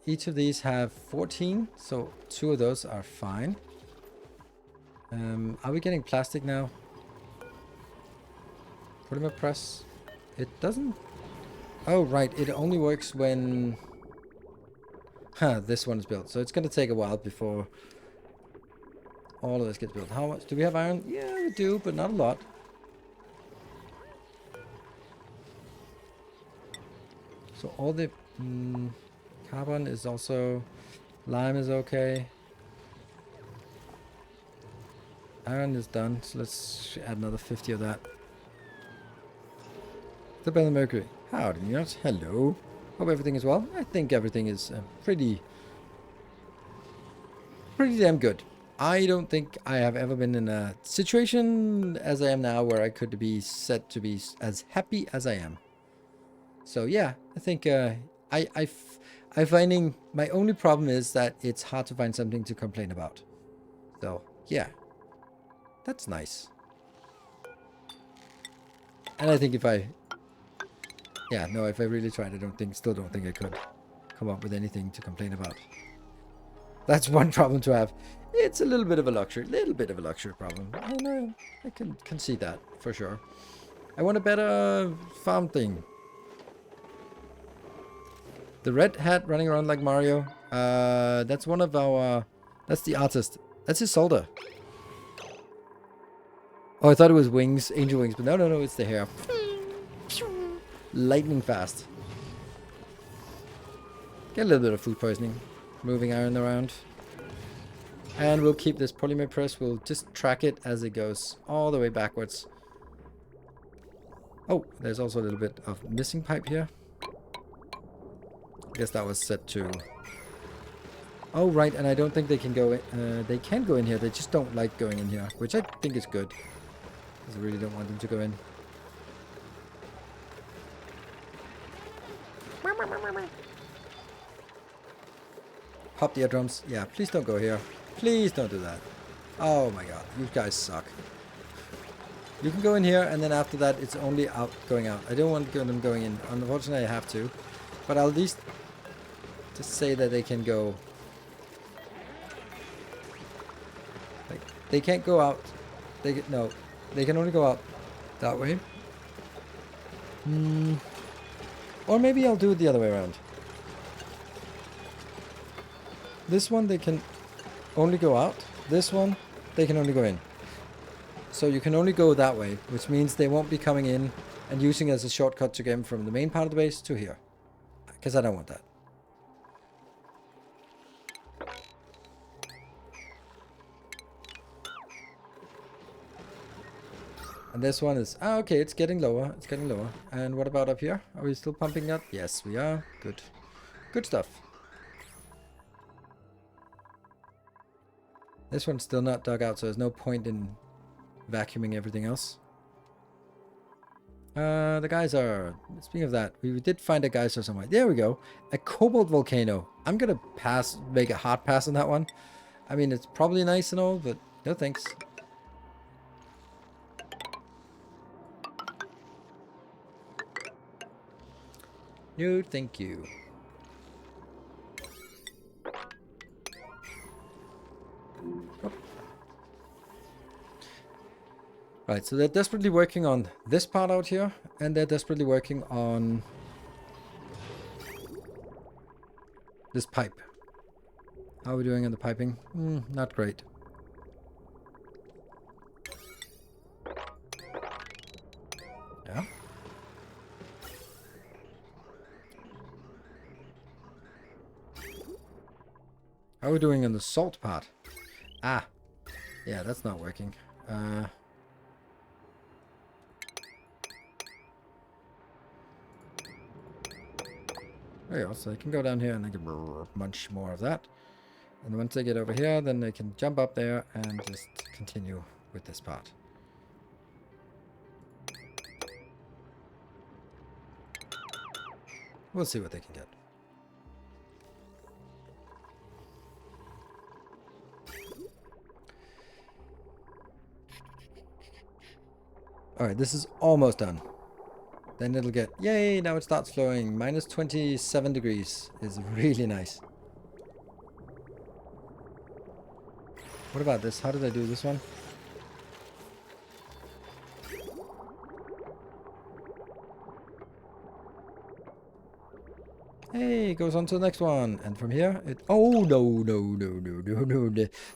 Each of these have 14, so 2 of those are fine. Are we getting plastic now? Polymer press. It doesn't... Oh, right. It only works when... this one is built. So it's going to take a while before all of this gets built. How much? Do we have iron? Yeah, we do, but not a lot. So all the carbon is also, lime is okay. Iron is done, so let's add another 50 of that. The Bell Mercury. Howdy, Neos. Hello. Hope everything is well. I think everything is pretty damn good. I don't think I have ever been in a situation as I am now where I could be said to be as happy as I am. So yeah, I think I'm finding my only problem is that it's hard to find something to complain about. So yeah, that's nice. And I think if I really tried, still don't think I could come up with anything to complain about. That's one problem to have. It's a little bit of a luxury problem. I know, I can see that for sure. I want a better farm thing. The red hat running around like Mario. That's one of our. That's the artist. That's his soldier. Oh, I thought it was wings, angel wings, but no, it's the hair. Lightning fast. Get a little bit of food poisoning. Moving iron around. And we'll keep this polymer press. We'll just track it as it goes all the way backwards. Oh, there's also a little bit of missing pipe here. I guess that was set to... Oh, right, and I don't think they can go in. They can go in here. They just don't like going in here, which I think is good. Because I really don't want them to go in. Pop the eardrums. Yeah, please don't go here. Please don't do that. Oh my god, you guys suck. You can go in here, and then after that, it's only going out. I don't want them going in. Unfortunately, I have to. But I'll at least just say that they can go. Like, they can't go out. No, they can only go out that way. Or maybe I'll do it the other way around. This one, they can only go out. This one, they can only go in. So you can only go that way, which means they won't be coming in and using it as a shortcut to get from the main part of the base to here. Because I don't want that. And this one is... Ah, okay, it's getting lower. It's getting lower. And what about up here? Are we still pumping that? Yes, we are. Good. Good stuff. This one's still not dug out, so there's no point in vacuuming everything else. The geyser. Speaking of that, we did find a geyser somewhere. There we go. A cobalt volcano. I'm gonna make a hard pass on that one. I mean, it's probably nice and all, but no thanks. No, thank you. Oh. Right, so they're desperately working on this part out here, and they're desperately working on this pipe. How are we doing on the piping? Not great. Yeah. How are we doing on the salt part? Ah, yeah, that's not working. There you go, so they can go down here and they can munch more of that. And once they get over here, then they can jump up there and just continue with this part. We'll see what they can get. Alright, this is almost done. Then it'll get... Yay, now it starts flowing. Minus 27 degrees is really nice. What about this? How did I do this one? Hey, it goes on to the next one. And from here, it... Oh, no.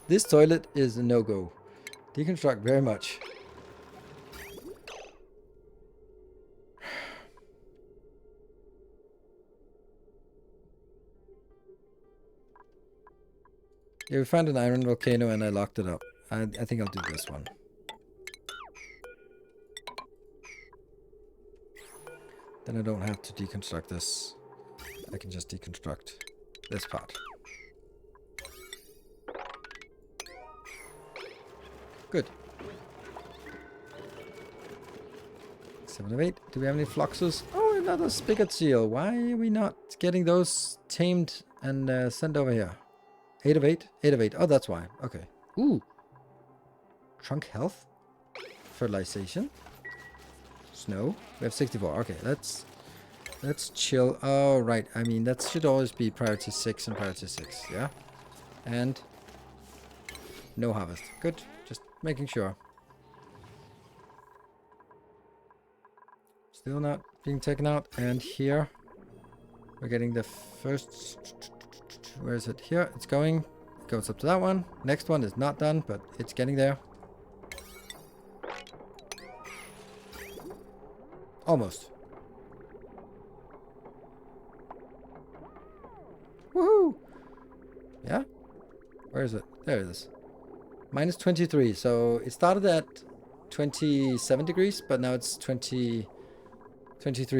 This toilet is a no-go. Deconstruct very much. Yeah, we found an iron volcano and I locked it up. I think I'll do this one. Then I don't have to deconstruct this. I can just deconstruct this part. Good. 7 of 8. Do we have any fluxes? Oh, another spigot seal. Why are we not getting those tamed and sent over here? 8 of 8? 8 of 8. Oh, that's why. Okay. Ooh. Trunk health. Fertilization. Snow. We have 64. Okay, let's chill. Oh, right. I mean, that should always be priority 6 and priority 6. Yeah? And no harvest. Good. Just making sure. Still not being taken out. And here we're getting the first. Where is it? Here. It's going. Goes up to that one. Next one is not done, but it's getting there. Almost. Woohoo! Yeah? Where is it? There it is. Minus 23. So it started at 27 degrees, but now it's 23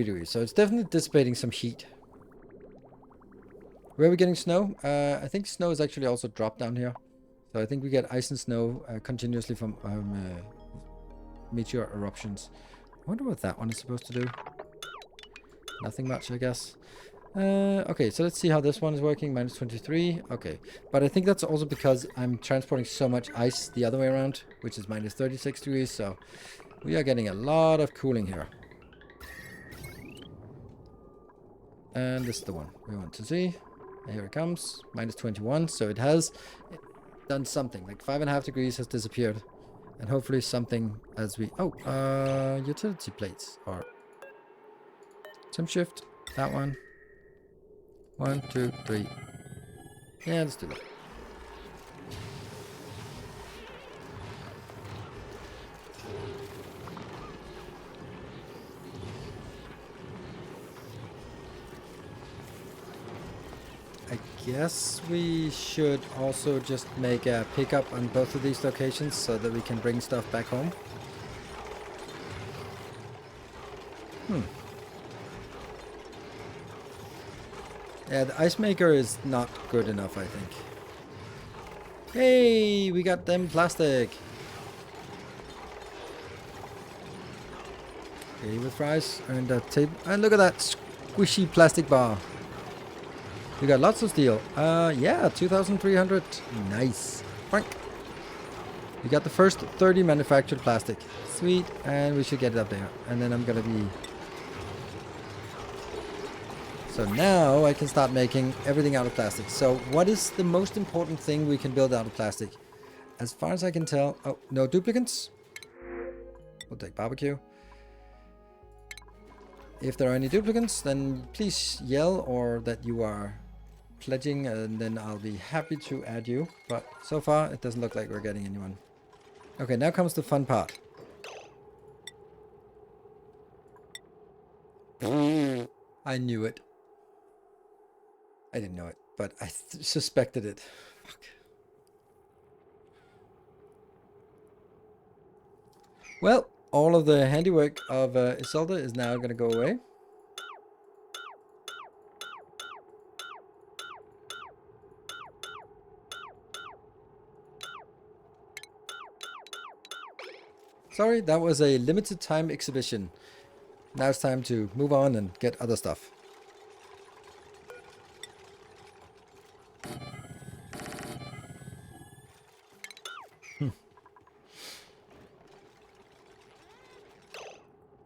degrees. So it's definitely dissipating some heat. Where are we getting snow? I think snow is actually also dropped down here. So I think we get ice and snow continuously from meteor eruptions. I wonder what that one is supposed to do. Nothing much, I guess. Okay, so let's see how this one is working. Minus 23. Okay. But I think that's also because I'm transporting so much ice the other way around, which is minus 36 degrees. So we are getting a lot of cooling here. And this is the one we want to see. Here it comes. Minus 21. So it has done something. Like 5.5 degrees has disappeared. And hopefully something as we... Oh, utility plates. Or some shift. That one. 1, 2, 3. Yeah, let's do that. I guess we should also just make a pickup on both of these locations so that we can bring stuff back home. Yeah, the ice maker is not good enough, I think. Hey, we got them plastic. Okay, with fries and the table. And look at that squishy plastic bar. We got lots of steel. Yeah, 2,300. Nice. Frank. We got the first 30 manufactured plastic. Sweet. And we should get it up there. And then I'm gonna be... So now I can start making everything out of plastic. So what is the most important thing we can build out of plastic? As far as I can tell... Oh, no duplicates. We'll take barbecue. If there are any duplicates, then please yell or that you are pledging, and then I'll be happy to add you. But so far, it doesn't look like we're getting anyone. Okay, now comes the fun part. I knew it. I didn't know it, but I suspected it. Fuck. Well, all of the handiwork of Isolde is now going to go away. Sorry, that was a limited time exhibition. Now it's time to move on and get other stuff.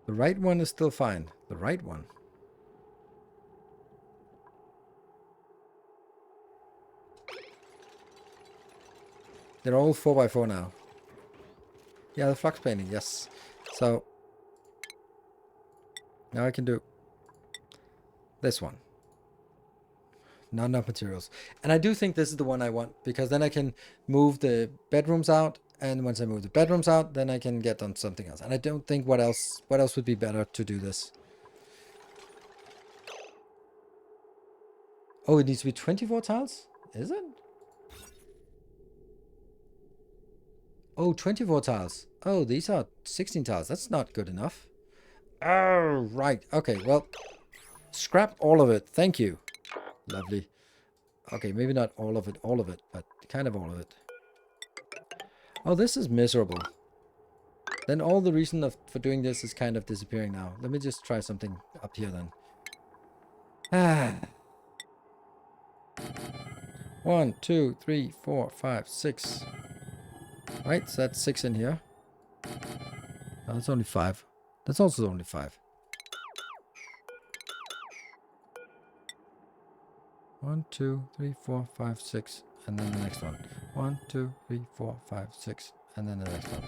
The right one is still fine. The right one. They're all 4x4 now. Yeah, the flux painting, yes. So now I can do this one. Not enough materials. And I do think this is the one I want, because then I can move the bedrooms out, and once I move the bedrooms out, then I can get on something else. And I don't think what else would be better to do this. Oh, it needs to be 24 tiles? Is it? Oh, 24 tiles. Oh, these are 16 tiles. That's not good enough. Oh, right. Okay, well, scrap all of it. Thank you. Lovely. Okay, maybe not all of it, but kind of all of it. Oh, this is miserable. Then all the reason for doing this is kind of disappearing now. Let me just try something up here then. Ah. 1, 2, 3, 4, 5, 6. Right, so that's 6 in here. Oh, that's only 5. That's also only 5. 1, 2, 3, 4, 5, 6, and then the next one. 1, 2, 3, 4, 5, 6, and then the next one.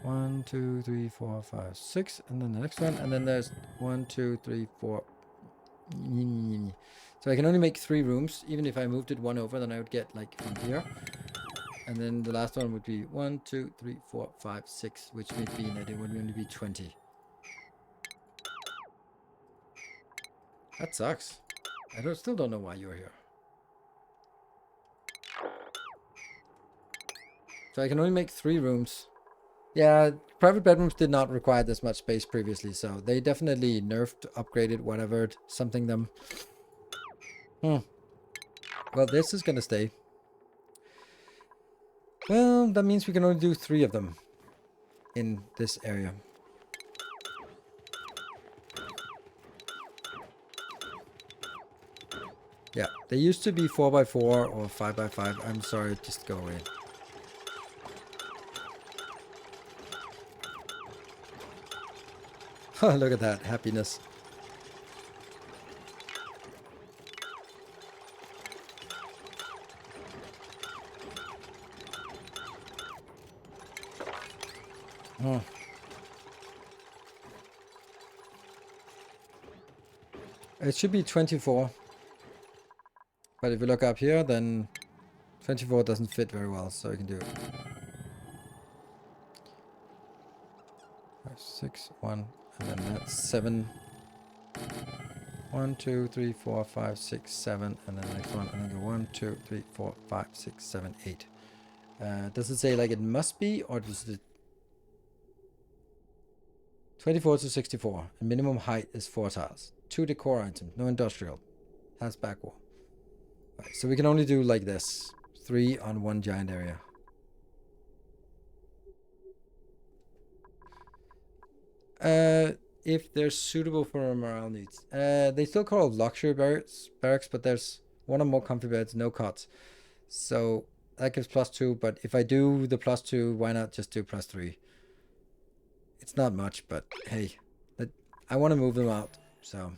1, 2, 3, 4, 5, 6, and then the next one. And then there's 1, 2, 3, 4. So I can only make 3 rooms. Even if I moved it one over, then I would get like from here. And then the last one would be 1, 2, 3, 4, 5, 6, which would mean that it would only be 20. That sucks. I still don't know why you're here. So I can only make 3 rooms. Yeah, private bedrooms did not require this much space previously, so they definitely nerfed, upgraded, whatever, something them. Well, this is gonna stay. Well, that means we can only do 3 of them in this area. Yeah, they used to be 4x4 or 5x5. I'm sorry, just go away. Oh, look at that happiness. Oh. It should be 24. But if you look up here, then 24 doesn't fit very well, so you can do it. 5, 6, 1, and then that's 7. 1, 2, 3, 4, 5, 6, 7, and then the next one, and then go 1, 2, 3, 4, 5, 6, 7, 8. Does it say like it must be, or does it 24 to 64, and minimum height is 4 tiles. 2 decor items, no industrial. Has back wall. Right, so we can only do like this. 3 on 1 giant area. If they're suitable for our morale needs. They still call it luxury barracks, but there's 1 or more comfy beds, no cots. So that gives +2, but if I do the +2, why not just do +3? It's not much, but hey, I want to move them out, so.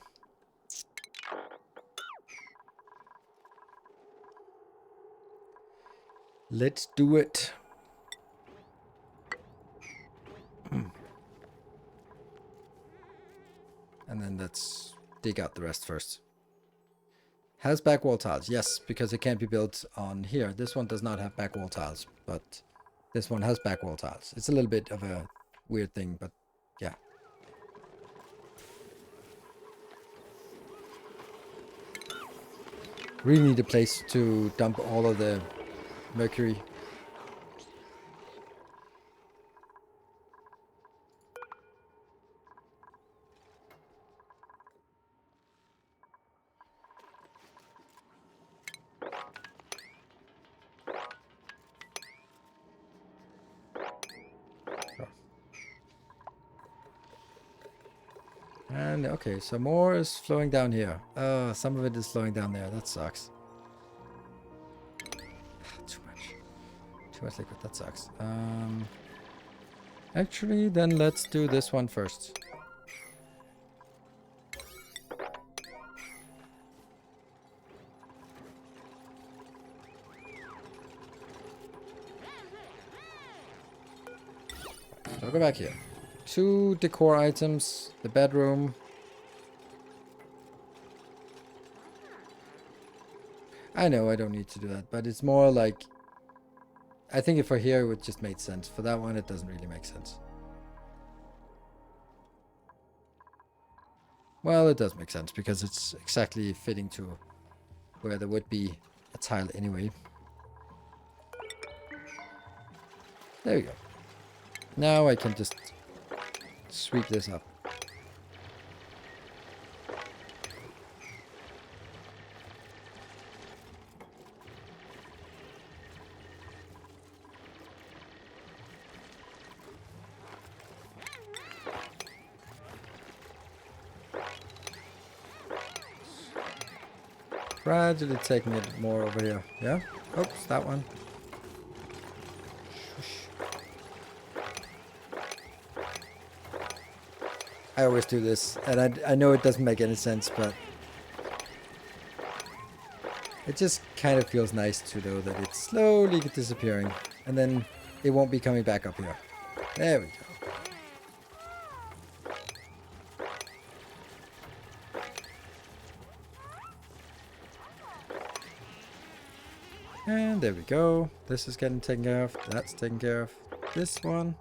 Let's do it. And then let's dig out the rest first. Has back wall tiles, yes, because it can't be built on here. This one does not have back wall tiles, but this one has back wall tiles. It's a little bit of a weird thing, but yeah. Really need a place to dump all of the mercury. And okay, so more is flowing down here. Some of it is flowing down there. That sucks. Too much. Too much liquid. That sucks. Actually, then let's do this one first. So I'll go back here. 2 decor items, the bedroom. I know I don't need to do that, but it's more like, I think if for here it would just make sense. For that one, it doesn't really make sense. Well, it does make sense because it's exactly fitting to where there would be a tile anyway. There we go. Now I can just sweep this up. Gradually taking it more over here. Yeah? Oops, that one. I always do this, and I know it doesn't make any sense, but it just kind of feels nice to know that it's slowly disappearing, and then it won't be coming back up here. There we go. And there we go. This is getting taken care of. That's taken care of. This one.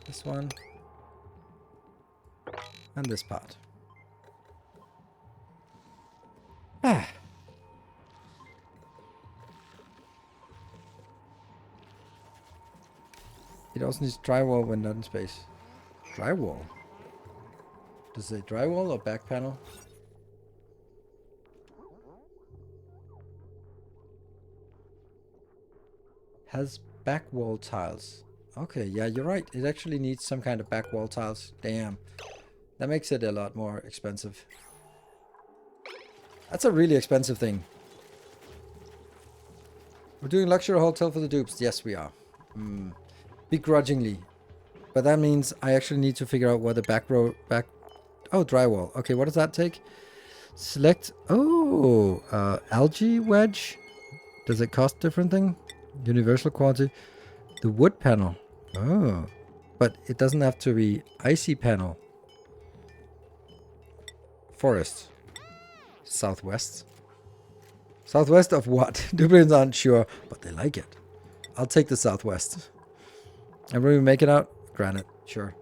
This one. And this part. Ah. It also needs drywall when not in space. Drywall? Does it say drywall or back panel? Has back wall tiles. Okay, yeah, you're right. It actually needs some kind of back wall tiles. Damn. That makes it a lot more expensive. That's a really expensive thing. We're doing luxury hotel for the dupes. Yes, we are. Begrudgingly. But that means I actually need to figure out where the back... Oh, drywall. Okay, what does that take? Select... Oh, algae wedge. Does it cost different thing? Universal quality. The wood panel. Oh. But it doesn't have to be icy panel. Forest. Southwest. Southwest of what? Dublins aren't sure, but they like it. I'll take the southwest. And when we make it out, granite. Sure.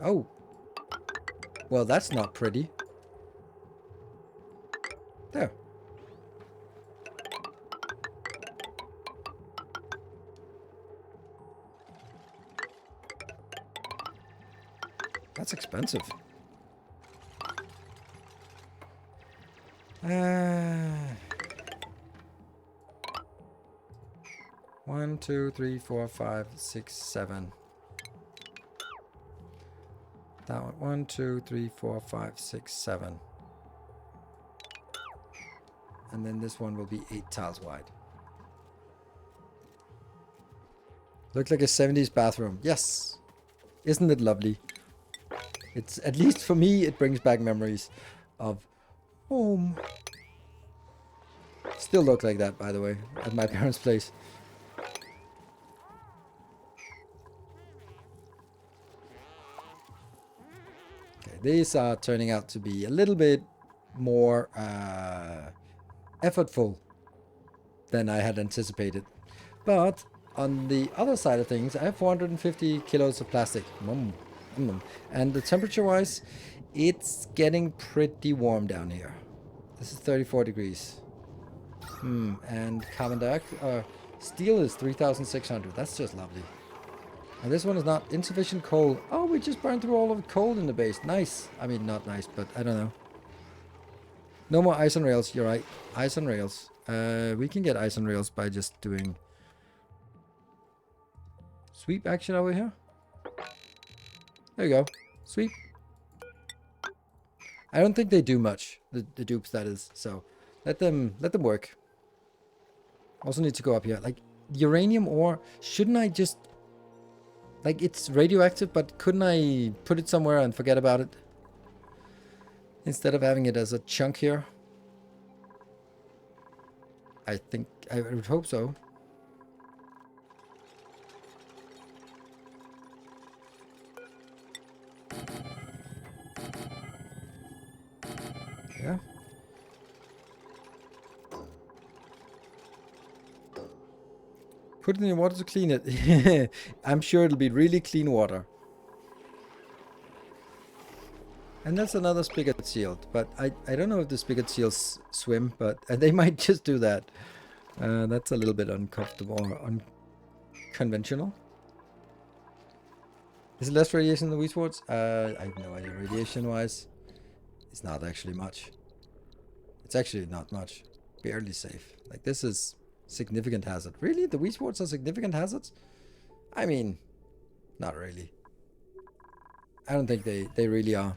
Oh. Well, that's not pretty. There. That's expensive. 1, 2, 3, 4, 5, 6, 7. That one. 1, 2, 3, 4, 5, 6, 7. And then this one will be 8 tiles wide. Looks like a 70s bathroom. Yes. Isn't it lovely? It's, at least for me, it brings back memories of home. Still look like that, by the way, at my parents' place. Okay, these are turning out to be a little bit more effortful than I had anticipated. But on the other side of things, I have 450 kilos of plastic. And the temperature-wise, it's getting pretty warm down here. This is 34 degrees. And carbon dioxide, steel is 3,600. That's just lovely. And this one is not insufficient coal. Oh, we just burned through all of the coal in the base. Nice. I mean, not nice, but I don't know. No more ice and rails. You're right. Ice and rails. We can get ice and rails by just doing sweep action over here. There you go. Sweep. I don't think they do much. The dupes, that is. So let them work. Also need to go up here. Like uranium ore. Shouldn't I just, like, it's radioactive, but couldn't I put it somewhere and forget about it instead of having it as a chunk here? I think I would hope so. Yeah. Put it in the water to clean it. I'm sure it'll be really clean water. And that's another spigot sealed. But I don't know if the spigot seals swim, but they might just do that. That's a little bit uncomfortable or unconventional. Is it less radiation than the Weesports? I have no idea. Radiation-wise, it's not actually much. It's actually not much. Barely safe. Like, this is significant hazard. Really? The Weesports are significant hazards? I mean, not really. I don't think they really are.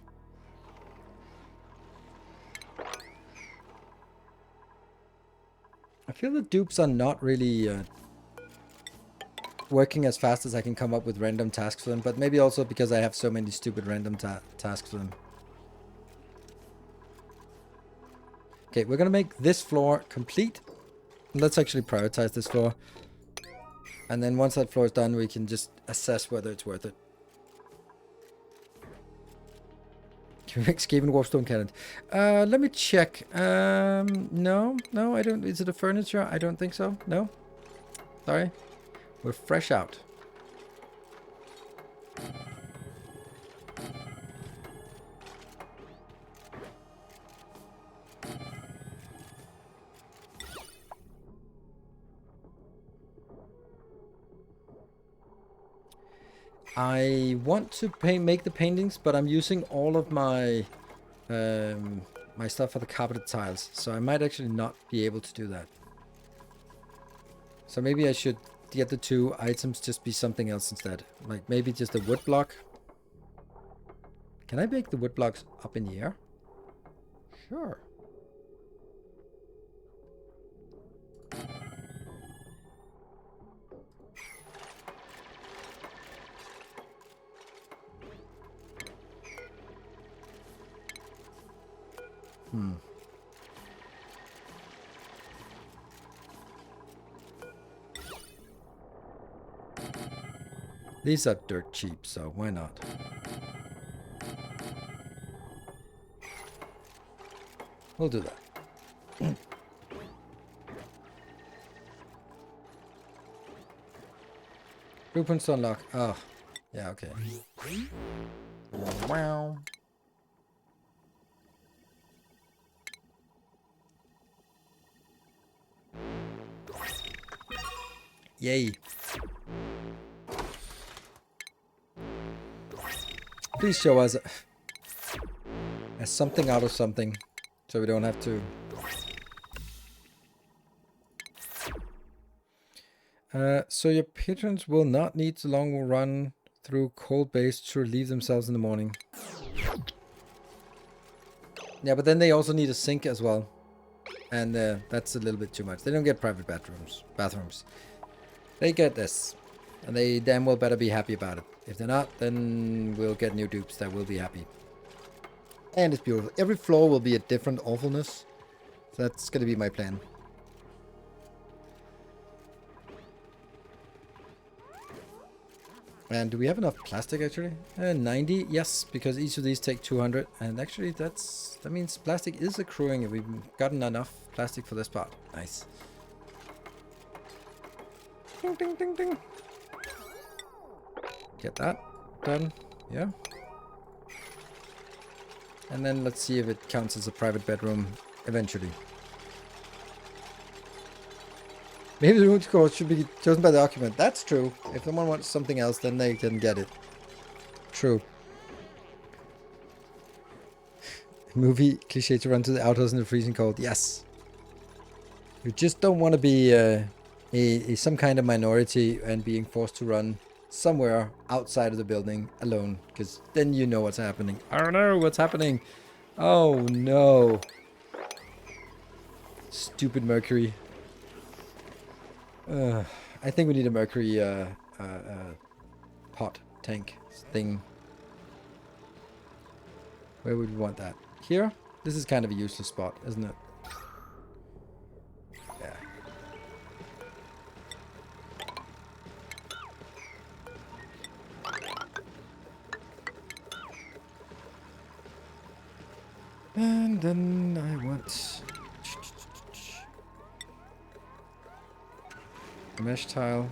I feel the dupes are not really working as fast as I can come up with random tasks for them, but maybe also because I have so many stupid random tasks for them. Okay, we're gonna make this floor complete. Let's actually prioritize this floor. And then once that floor is done, we can just assess whether it's worth it. Can we make Skaven Warpstone Cannon? Let me check. No, I don't. Is it a furniture? I don't think so. No. Sorry. We're fresh out. I want to make the paintings, but I'm using all of my my stuff for the carpeted tiles, so I might actually not be able to do that. So maybe I should get the 2 items just be something else instead. Like maybe just a wood block. Can I make the wood blocks up in the air? Sure. These are dirt cheap, so why not? We'll do that. Blueprints to unlock. Oh, yeah, okay. Wow. Yay. Please show us as something out of something, so we don't have to. So your patrons will not need to long run through cold base to relieve themselves in the morning. Yeah, but then they also need a sink as well. And that's a little bit too much. They don't get private bathrooms. They get this. And they damn well better be happy about it. If they're not, then we'll get new dupes that will be happy. And it's beautiful. Every floor will be a different awfulness. So that's going to be my plan. And do we have enough plastic actually? 90, yes, because each of these take 200. And actually that means plastic is accruing and we've gotten enough plastic for this part. Nice. Ding, ding, ding, ding. Get that done. Yeah. And then let's see if it counts as a private bedroom eventually. Maybe the root score should be chosen by the occupant. That's true. If someone wants something else, then they can get it. True. Movie cliche to run to the outhouse in the freezing cold. Yes. You just don't want to be some kind of minority and being forced to run somewhere outside of the building alone, because then you know what's happening. I don't know what's happening. Oh no. Stupid Mercury. I think we need a Mercury pot tank thing. Where would we want that? Here? This is kind of a useless spot, isn't it? Yeah. And then I want a mesh tile.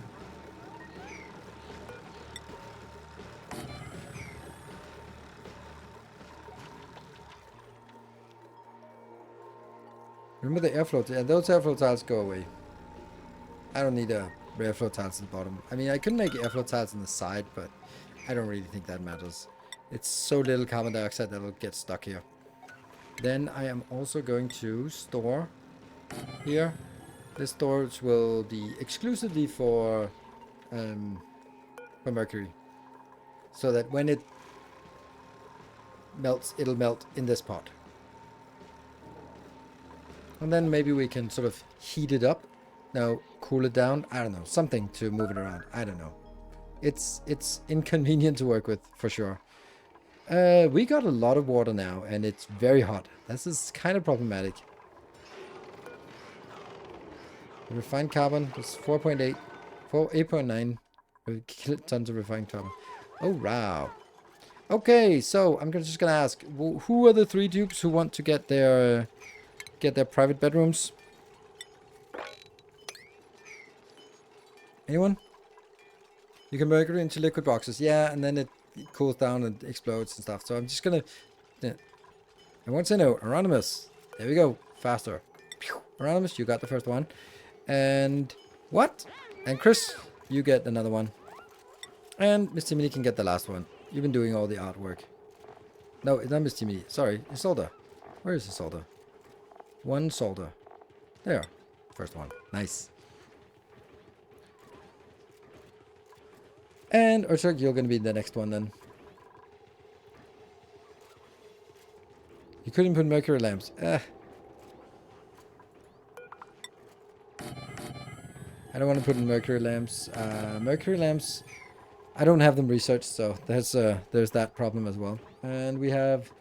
Remember the airflow? Yeah, those airflow tiles go away. I don't need a airflow tiles at the bottom. I mean, I could make airflow tiles on the side, but I don't really think that matters. It's so little carbon dioxide that will get stuck here. Then I am also going to store here. This storage will be exclusively for mercury. So that when it melts, it'll melt in this pot. And then maybe we can sort of heat it up. No, cool it down. I don't know. Something to move it around. I don't know. It's inconvenient to work with, for sure. We got a lot of water now, and it's very hot. This is kind of problematic. Refined carbon is 4.8, 8.9 kilotons of refined carbon. Oh, wow. Okay, so I'm just gonna ask, who are the 3 dupes who want to get their private bedrooms? Anyone? You can mercury into liquid boxes, yeah, and then it cools down and explodes and stuff. So I'm just gonna. I won't say no. Anonymous. There we go. Faster. Anonymous, you got the first one. And what? And Chris, you get another one. And Miss Timmy can get the last one. You've been doing all the artwork. No, it's not Miss Timmy. Sorry, Isolde. Where is Isolde? One solder. There. First one. Nice. And Urchuk, you're going to be the next one then. You couldn't put mercury lamps. I don't want to put in mercury lamps. Mercury lamps, I don't have them researched, so there's that problem as well. And we have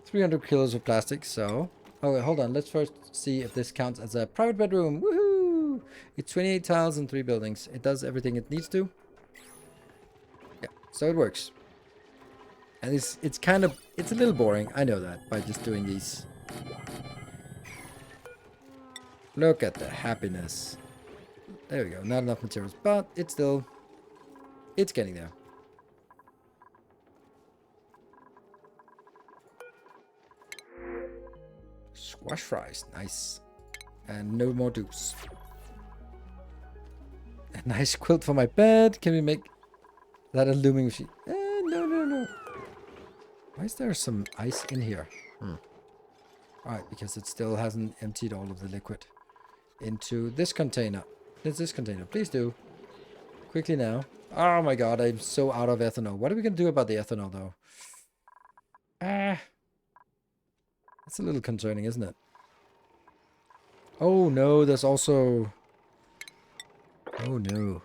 300 kilos of plastic, so... Oh, wait, hold on. Let's first see if this counts as a private bedroom. Woohoo! It's 28 tiles and 3 buildings. It does everything it needs to. Yeah, so it works. And it's kind of... It's a little boring. I know that, by just doing these. Look at the happiness. There we go. Not enough materials, but it's still... It's getting there. Squash fries. Nice. And no more dupes. A nice quilt for my bed. Can we make that a looming machine? No. Why is there some ice in here? Alright, because it still hasn't emptied all of the liquid into this container. It's this container. Please do. Quickly now. Oh my god, I'm so out of ethanol. What are we going to do about the ethanol, though? That's a little concerning, isn't it? Oh no, there's also... Oh no.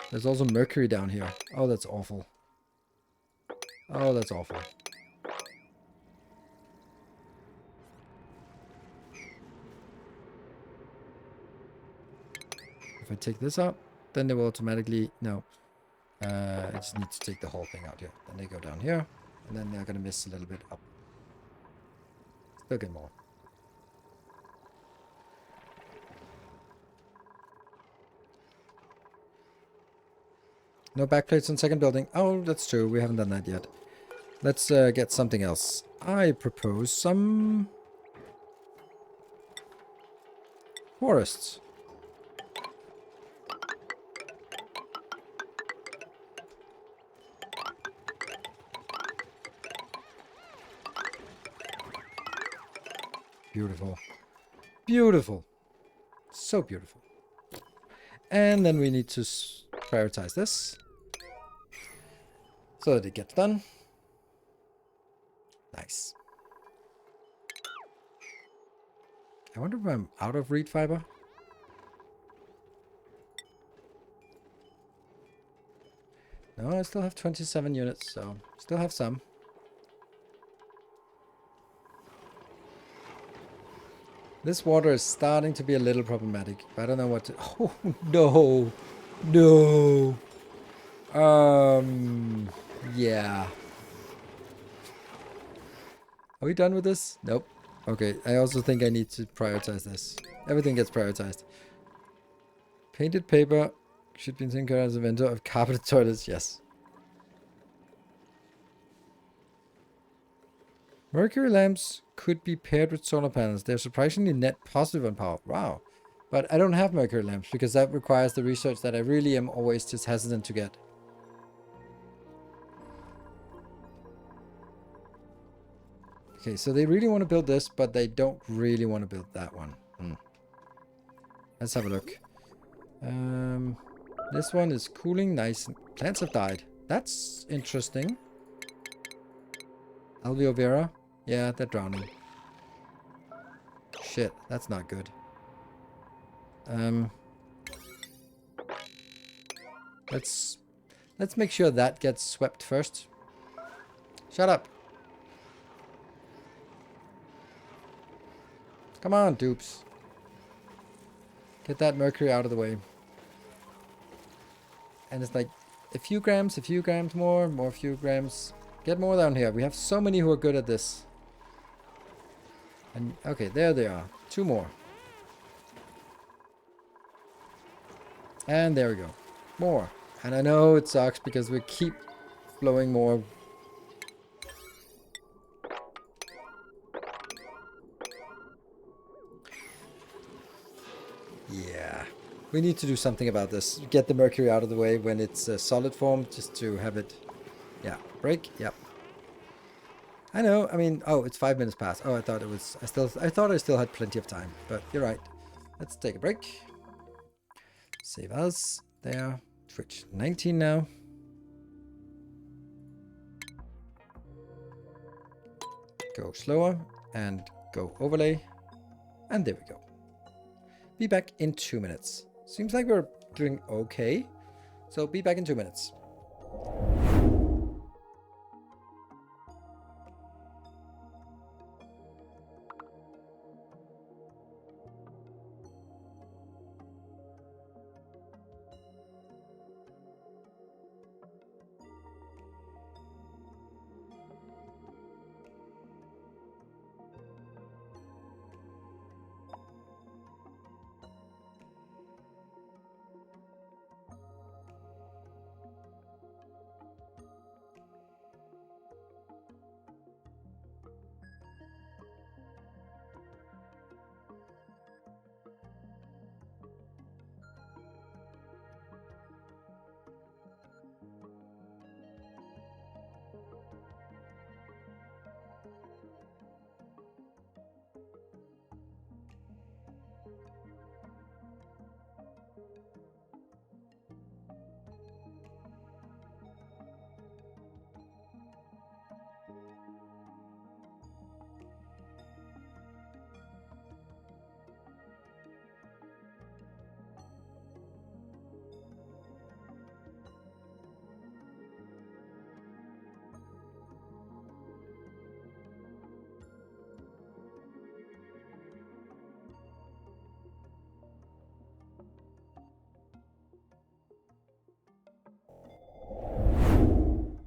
There's also mercury down here. Oh, that's awful. Oh, that's awful. If I take this out, then they will automatically... No. I just need to take the whole thing out here. Then they go down here. And then they're going to miss a little bit up. Still get more. No backplates on second building. Oh, that's true. We haven't done that yet. Let's get something else. I propose some... forests. Beautiful. Beautiful. So beautiful. And then we need to prioritize this. So that it gets done. Nice. I wonder if I'm out of reed fiber. No, I still have 27 units, so still have some. This water is starting to be a little problematic, but I don't know what to... Oh, no. No. Yeah. Are we done with this? Nope. Okay, I also think I need to prioritize this. Everything gets prioritized. Painted paper should be thinking as a vendor of carpeted toilets. Yes. Mercury lamps could be paired with solar panels. They're surprisingly net positive on power. Wow. But I don't have mercury lamps because that requires the research that I really am always just hesitant to get. Okay, so they really want to build this, but they don't really want to build that one. Let's have a look. This one is cooling. Nice. Plants have died. That's interesting. Alveo Vera. Yeah, they're drowning. Shit, that's not good. Let's make sure that gets swept first. Shut up. Come on, dupes. Get that mercury out of the way. And it's like a few grams more, a few grams. Get more down here. We have so many who are good at this. And okay, there they are. 2 more. And there we go. More. And I know it sucks because we keep flowing more. Yeah. We need to do something about this. Get the mercury out of the way when it's a solid form, just to have it. Yeah. Break. Yep. I know. I mean, oh, it's 5 minutes past. Oh, I thought it was. I thought I still had plenty of time. But you're right. Let's take a break. Save us. There. Twitch 19 now. Go slower and go overlay. And there we go. Be back in 2 minutes. Seems like we're doing okay. So be back in 2 minutes.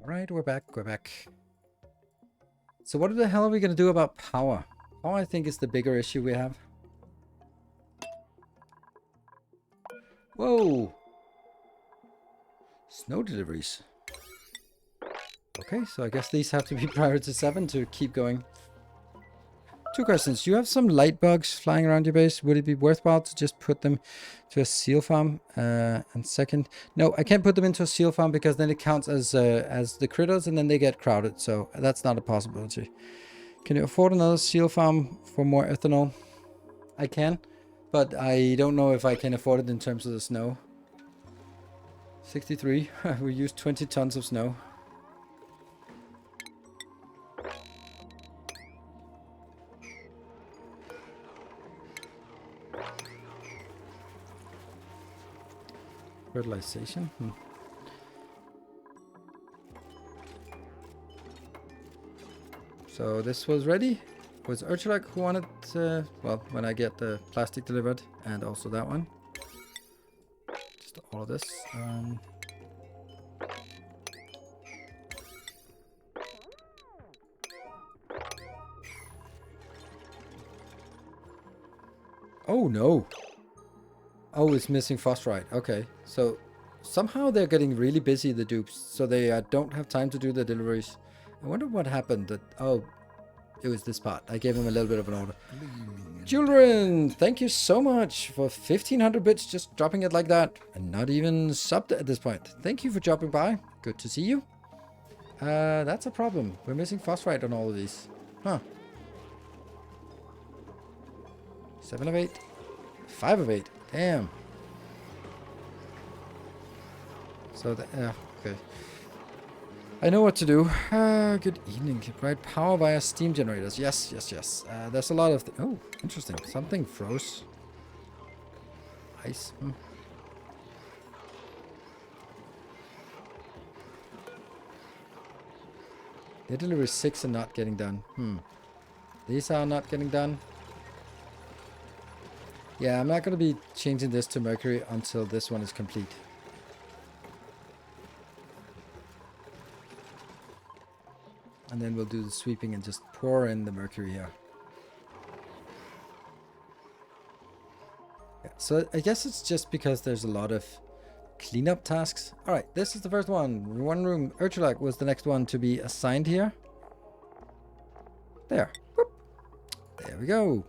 Right, we're back. So what the hell are we going to do about power? Power, I think, is the bigger issue we have. Whoa! Snow deliveries. Okay, so I guess these have to be priority 7 to keep going. 2 questions. You have some light bugs flying around your base. Would it be worthwhile to just put them to a seal farm? And second, no, I can't put them into a seal farm because then it counts as the critters and then they get crowded. So that's not a possibility. Can you afford another seal farm for more ethanol? I can, but I don't know if I can afford it in terms of the snow. 63. We used 20 tons of snow. Fertilization. So this was ready. It was Urchalak who wanted, well, when I get the plastic delivered, and also that one. Just all of this. Oh no! Oh, it's missing phosphorite. Okay, so somehow they're getting really busy, the dupes, so they don't have time to do the deliveries. I wonder what happened. That oh, it was this part. I gave him a little bit of an order. Children, thank you so much for 1500 bits, just dropping it like that, and not even subbed at this point. Thank you for dropping by. Good to see you. That's a problem. We're missing phosphorite on all of these. Huh. 7 of 8. 5 of 8. Damn. So, okay. I know what to do. Good evening. Provide power via steam generators. Yes, yes, yes. There's a lot of... oh, interesting. Something froze. Ice. Literally 6 are not getting done. These are not getting done. Yeah, I'm not going to be changing this to Mercury until this one is complete. And then we'll do the sweeping and just pour in the Mercury here. Yeah, so I guess it's just because there's a lot of cleanup tasks. Alright, this is the first one. One room. Urchulac was the next one to be assigned here. There. Whoop. There we go.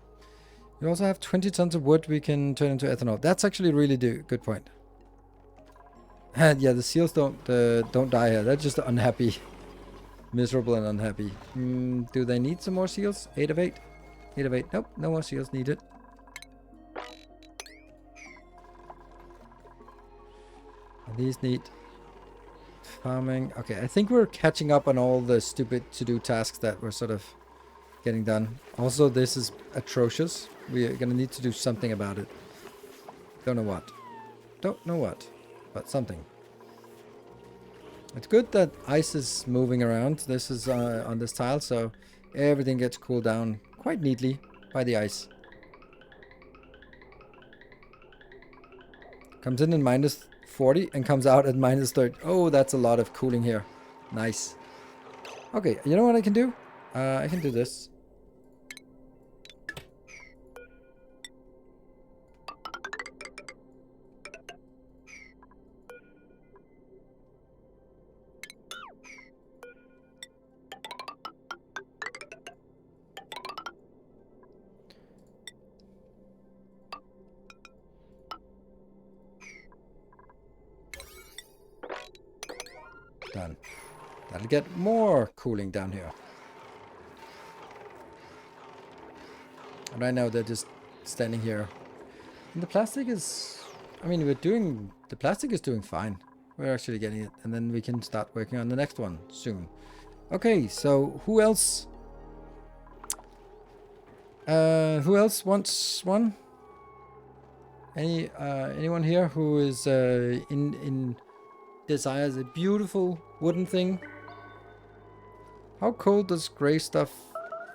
We also have 20 tons of wood we can turn into ethanol. That's actually a really good point. And yeah, the seals don't die here. They're just unhappy. Miserable and unhappy. Do they need some more seals? 8 of 8. 8 of 8. Nope, no more seals needed. And these need farming. Okay, I think we're catching up on all the stupid to-do tasks that we're sort of getting done. Also, this is atrocious. We are going to need to do something about it. Don't know what. Don't know what. But something. It's good that ice is moving around. This is on this tile, so everything gets cooled down quite neatly by the ice. Comes in minus 40 and comes out at minus 30. Oh, that's a lot of cooling here. Nice. Okay, you know what I can do? I can do this. Done. That'll get more cooling down here. And right now they're just standing here. And the plastic is... I mean, the plastic is doing fine. We're actually getting it. And then we can start working on the next one soon. Okay, so who else? Who else wants one? Anyone here who is desires a beautiful wooden thing? How cold does gray stuff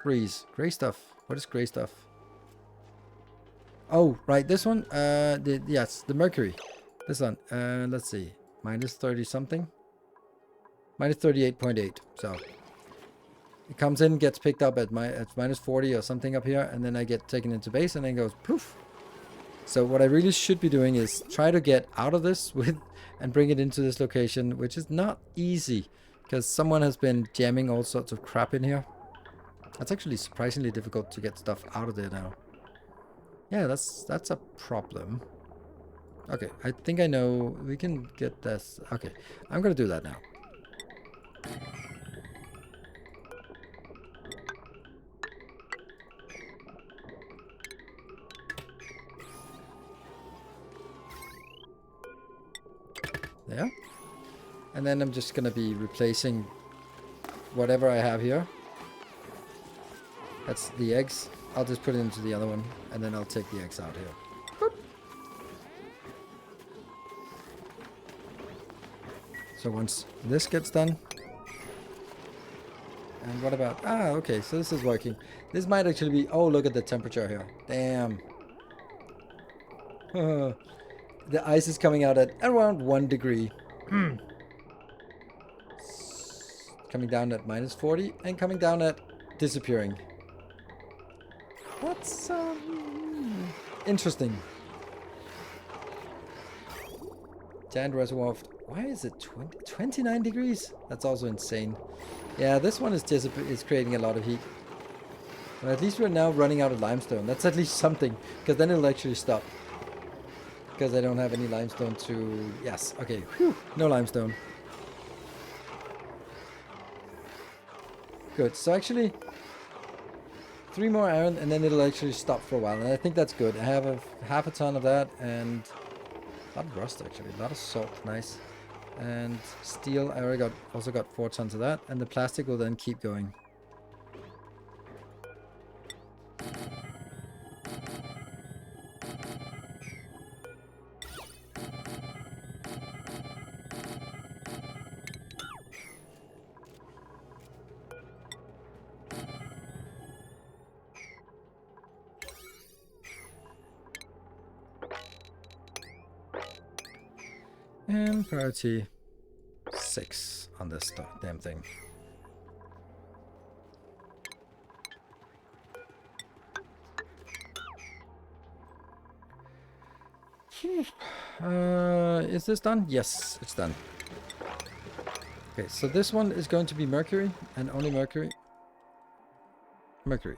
freeze? Gray stuff. What is gray stuff? Oh, right, this one. Yes, the mercury. This one. Let's see. Minus 30 something. Minus 38.8. So it comes in, gets picked up at minus 40 or something up here, and then I get taken into base, and then goes poof. So what I really should be doing is try to get out of this and bring it into this location, which is not easy because someone has been jamming all sorts of crap in here. That's actually surprisingly difficult to get stuff out of there now. Yeah, that's a problem. Okay, I think I know we can get this. Okay, I'm gonna do that now. There. And then I'm just gonna be replacing whatever I have here. That's the eggs. I'll just put it into the other one, and then I'll take the eggs out here. Boop. So once this gets done. And what about... Ah, okay, so this is working. This might actually be... Oh, look at the temperature here. Damn. The ice is coming out at around 1 degree. Coming down at minus 40 and coming down at disappearing. That's interesting. Giant reservoir of... Why is it 29 degrees? That's also insane. Yeah, this one is creating a lot of heat. But at least we're now running out of limestone. That's at least something, because then it'll actually stop. Because I don't have any limestone to... Yes, okay. Whew, no limestone. Good, so actually... 3 more iron, and then it'll actually stop for a while. And I think that's good. I have half a ton of that, and a lot of rust actually. A lot of salt. Nice. And steel, I already also got 4 tons of that. And the plastic will then keep going. And priority 6 on this damn thing. Is this done? Yes, it's done. Okay, so this one is going to be mercury, and only mercury. Mercury.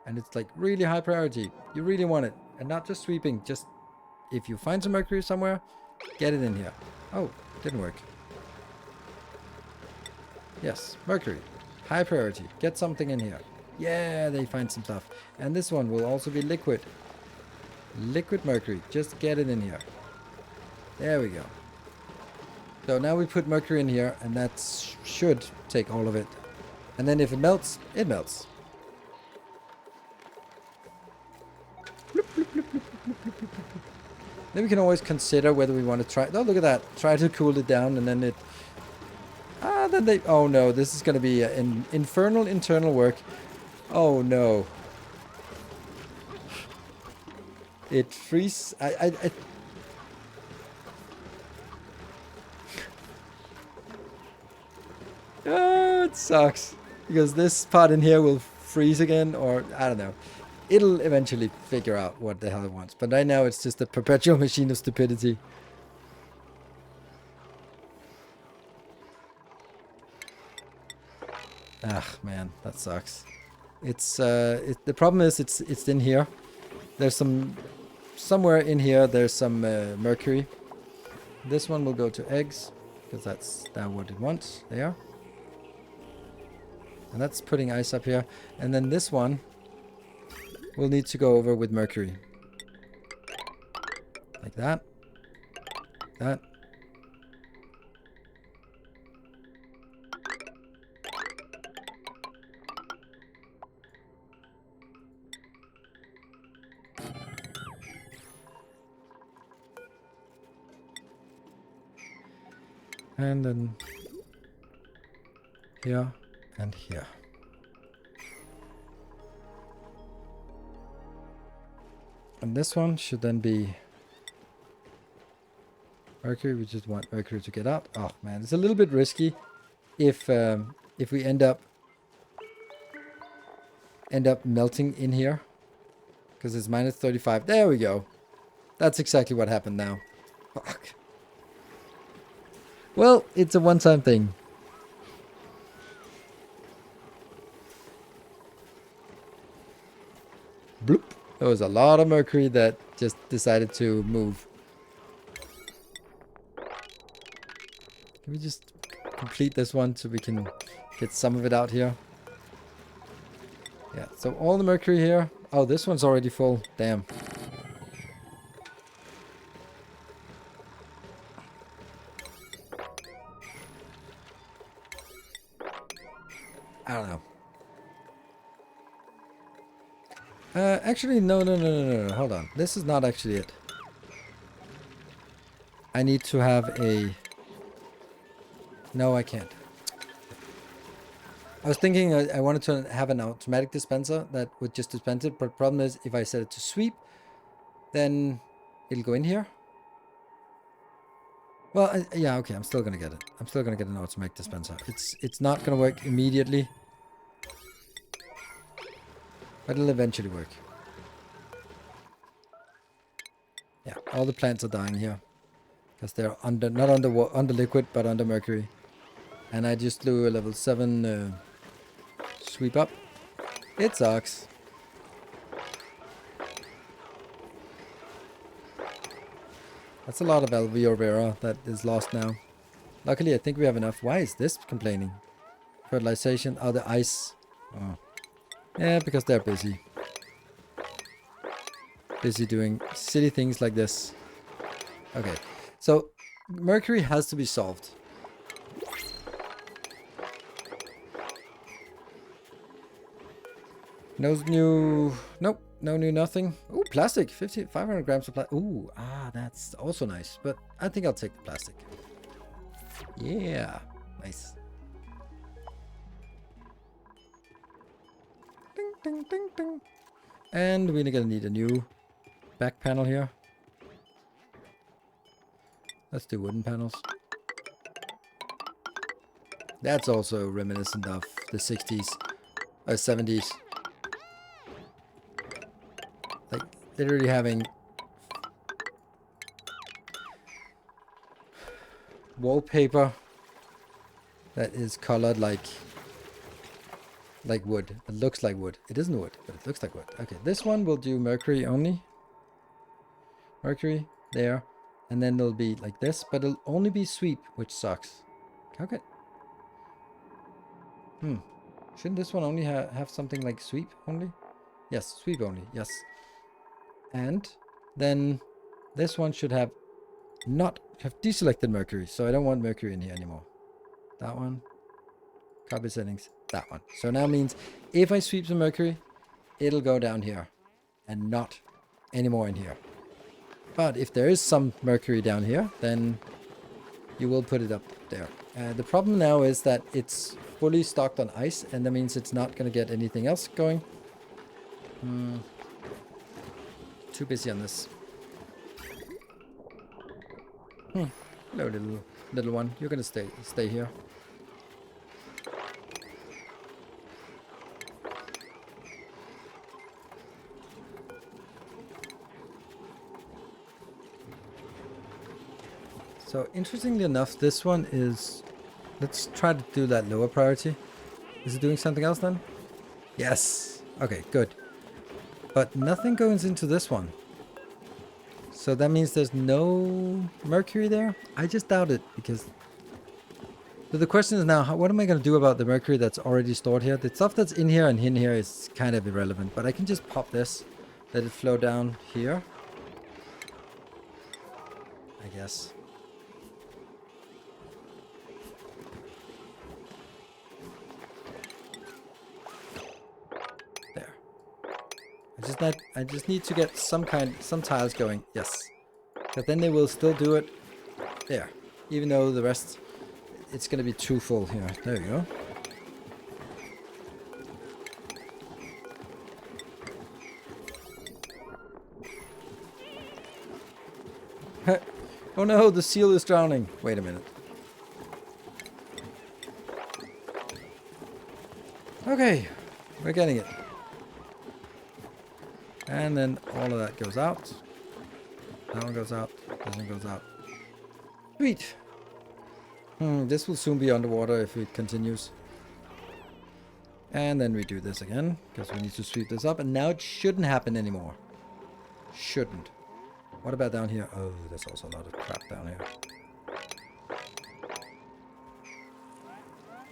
And it's like really high priority. You really want it. And not just sweeping, just if you find some mercury somewhere, get it in here. Oh, didn't work. Yes, mercury. High priority. Get something in here. Yeah, they find some stuff. And this one will also be liquid. Liquid mercury. Just get it in here. There we go. So now we put mercury in here, and that should take all of it. And then if it melts, it melts. Then we can always consider whether we want to try. Oh, look at that. Try to cool it down, and then it... then they... Oh, no. This is going to be an infernal internal work. Oh, no. It freezes... Oh, it sucks. Because this part in here will freeze again, or... I don't know. It'll eventually figure out what the hell it wants. But right now it's just a perpetual machine of stupidity. Ah, man, that sucks. It's the problem is it's in here. There's somewhere in here there's some mercury. This one will go to eggs because that's now what it wants. There. And that's putting ice up here. And then this one we'll need to go over with mercury. Like that. That. And then here and here. And this one should then be mercury. We just want mercury to get out. Oh man, it's a little bit risky if we end up melting in here because it's minus 35. There we go. That's exactly what happened now. Fuck. Well, it's a one-time thing. Bloop. There was a lot of mercury that just decided to move. Can we just complete this one so we can get some of it out here? Yeah, so all the mercury here. Oh, this one's already full. Damn. I don't know. Actually, no. Hold on. This is not actually it. I need to have a... No, I can't. I was thinking I wanted to have an automatic dispenser that would just dispense it, but the problem is if I set it to sweep, then it'll go in here. Well, yeah, okay, I'm still gonna get it. I'm still gonna get an automatic dispenser. It's not gonna work immediately, but it'll eventually work. Yeah, all the plants are dying here because they're not under liquid, but under mercury. And I just blew a level 7 sweep up. It sucks. That's a lot of alveolar vera that is lost now. Luckily, I think we have enough. Why is this complaining? Fertilization. Oh, the ice. Oh. Yeah, because they're busy. Busy doing silly things like this. Okay, so mercury has to be solved. No new... Nope, no new nothing. Ooh, plastic. 500 grams of plastic. Ooh, that's also nice. But I think I'll take the plastic. Yeah, nice. Ding, ding, ding, ding. And we're gonna need a new back panel here. Let's do wooden panels. That's also reminiscent of the 60s or 70s. Like literally having wallpaper that is colored like wood. It looks like wood. It isn't wood, but it looks like wood. Okay, this one will do mercury only. Mercury there. And then it'll be like this, but it'll only be sweep, which sucks. Okay. Shouldn't this one only have something like sweep only? Yes, sweep only. Yes. And then this one should have deselected mercury, so I don't want mercury in here anymore. That one. Copy settings. That one. So now means if I sweep some mercury, it'll go down here and not anymore in here. But if there is some mercury down here, then you will put it up there. The problem now is that it's fully stocked on ice, and that means it's not going to get anything else going. Too busy on this. Hello, little one. You're going to stay here. So interestingly enough, this one is... Let's try to do that lower priority. Is it doing something else then? Yes. Okay, good. But nothing goes into this one. So that means there's no mercury there? I just doubt it because... So the question is now, what am I going to do about the mercury that's already stored here? The stuff that's in here and in here is kind of irrelevant. But I can just pop this, let it flow down here. I guess. I just need to get some tiles going. Yes. But then they will still do it there. Even though the rest, it's going to be too full here. There you go. Oh no, the seal is drowning. Wait a minute. Okay, we're getting it. And then all of that goes out. That one goes out. This one goes out. Sweet. This will soon be underwater if it continues. And then we do this again, because we need to sweep this up. And now it shouldn't happen anymore. Shouldn't. What about down here? Oh, there's also a lot of crap down here.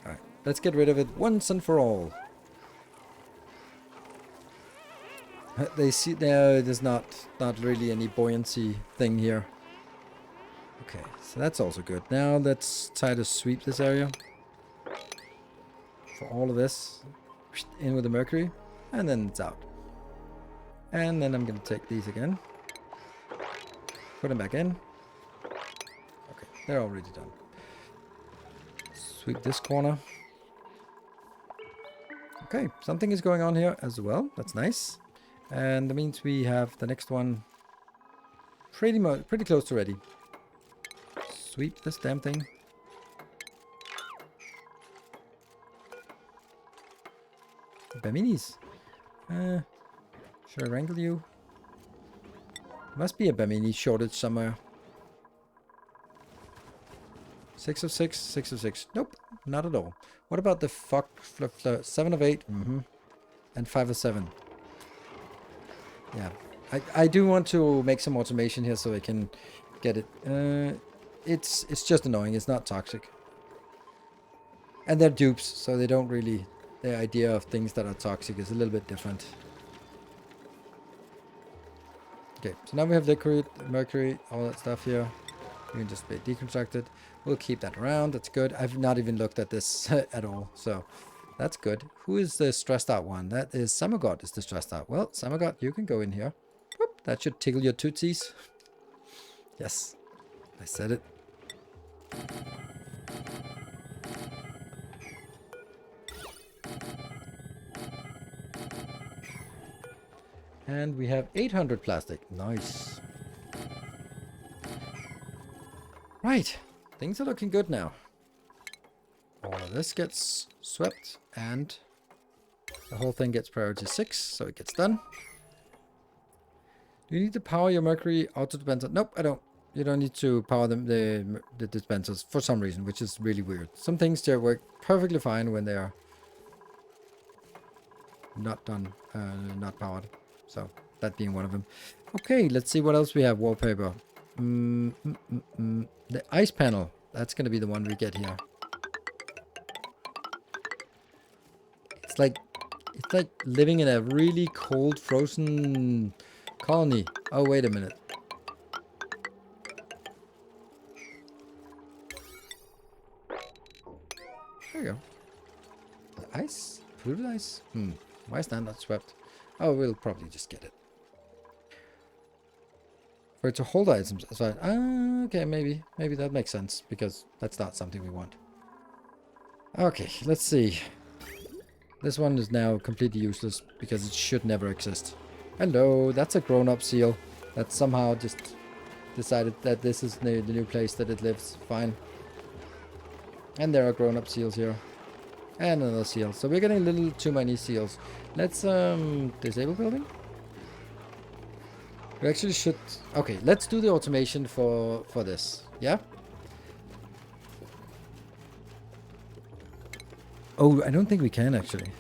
Alright, let's get rid of it once and for all. They see there. There's not really any buoyancy thing here. Okay, so that's also good. Now let's try to sweep this area for all of this. In with the mercury, and then it's out. And then I'm gonna take these again. Put them back in. Okay, they're already done. Sweep this corner. Okay, something is going on here as well. That's nice. And that means we have the next one pretty close to ready. Sweep this damn thing. Baminis. Should I wrangle you? Must be a Bamini shortage somewhere. 6 of 6, 6 of 6. Nope, not at all. What about the 7 of 8? And 5 of 7. Yeah, I do want to make some automation here so I can get it. It's just annoying. It's not toxic. And they're dupes, so they don't really the idea of things that are toxic is a little bit different. Okay, so now we have liquid, mercury, all that stuff here. You can just be deconstructed. We'll keep that around. That's good. I've not even looked at this at all, so that's good. Who is the stressed out one? That is Samagot is the stressed out. Well, Samagot, you can go in here. Whoop, that should tickle your tootsies. Yes, I said it. And we have 800 plastic. Nice. Right. Things are looking good now. All of this gets swept and the whole thing gets priority 6, so it gets done. Do you need to power your mercury auto dispenser? Nope, I don't. You don't need to power the dispensers for some reason, which is really weird. Some things just work perfectly fine when they are not done, not powered. So that being one of them. Okay, let's see what else we have. Wallpaper. The ice panel. That's going to be the one we get here. It's like living in a really cold, frozen colony. Oh, wait a minute. There you go. The ice? Fluted ice? Why is that not swept? Oh, we'll probably just get it. For it to hold items. So, okay, maybe that makes sense, because that's not something we want. Okay, let's see. This one is now completely useless, because it should never exist. Hello, that's a grown-up seal that somehow just decided that this is the new place that it lives. Fine. And there are grown-up seals here. And another seal. So we're getting a little too many seals. Let's disable building. We actually should... Okay, let's do the automation for this. Yeah? Oh, I don't think we can actually.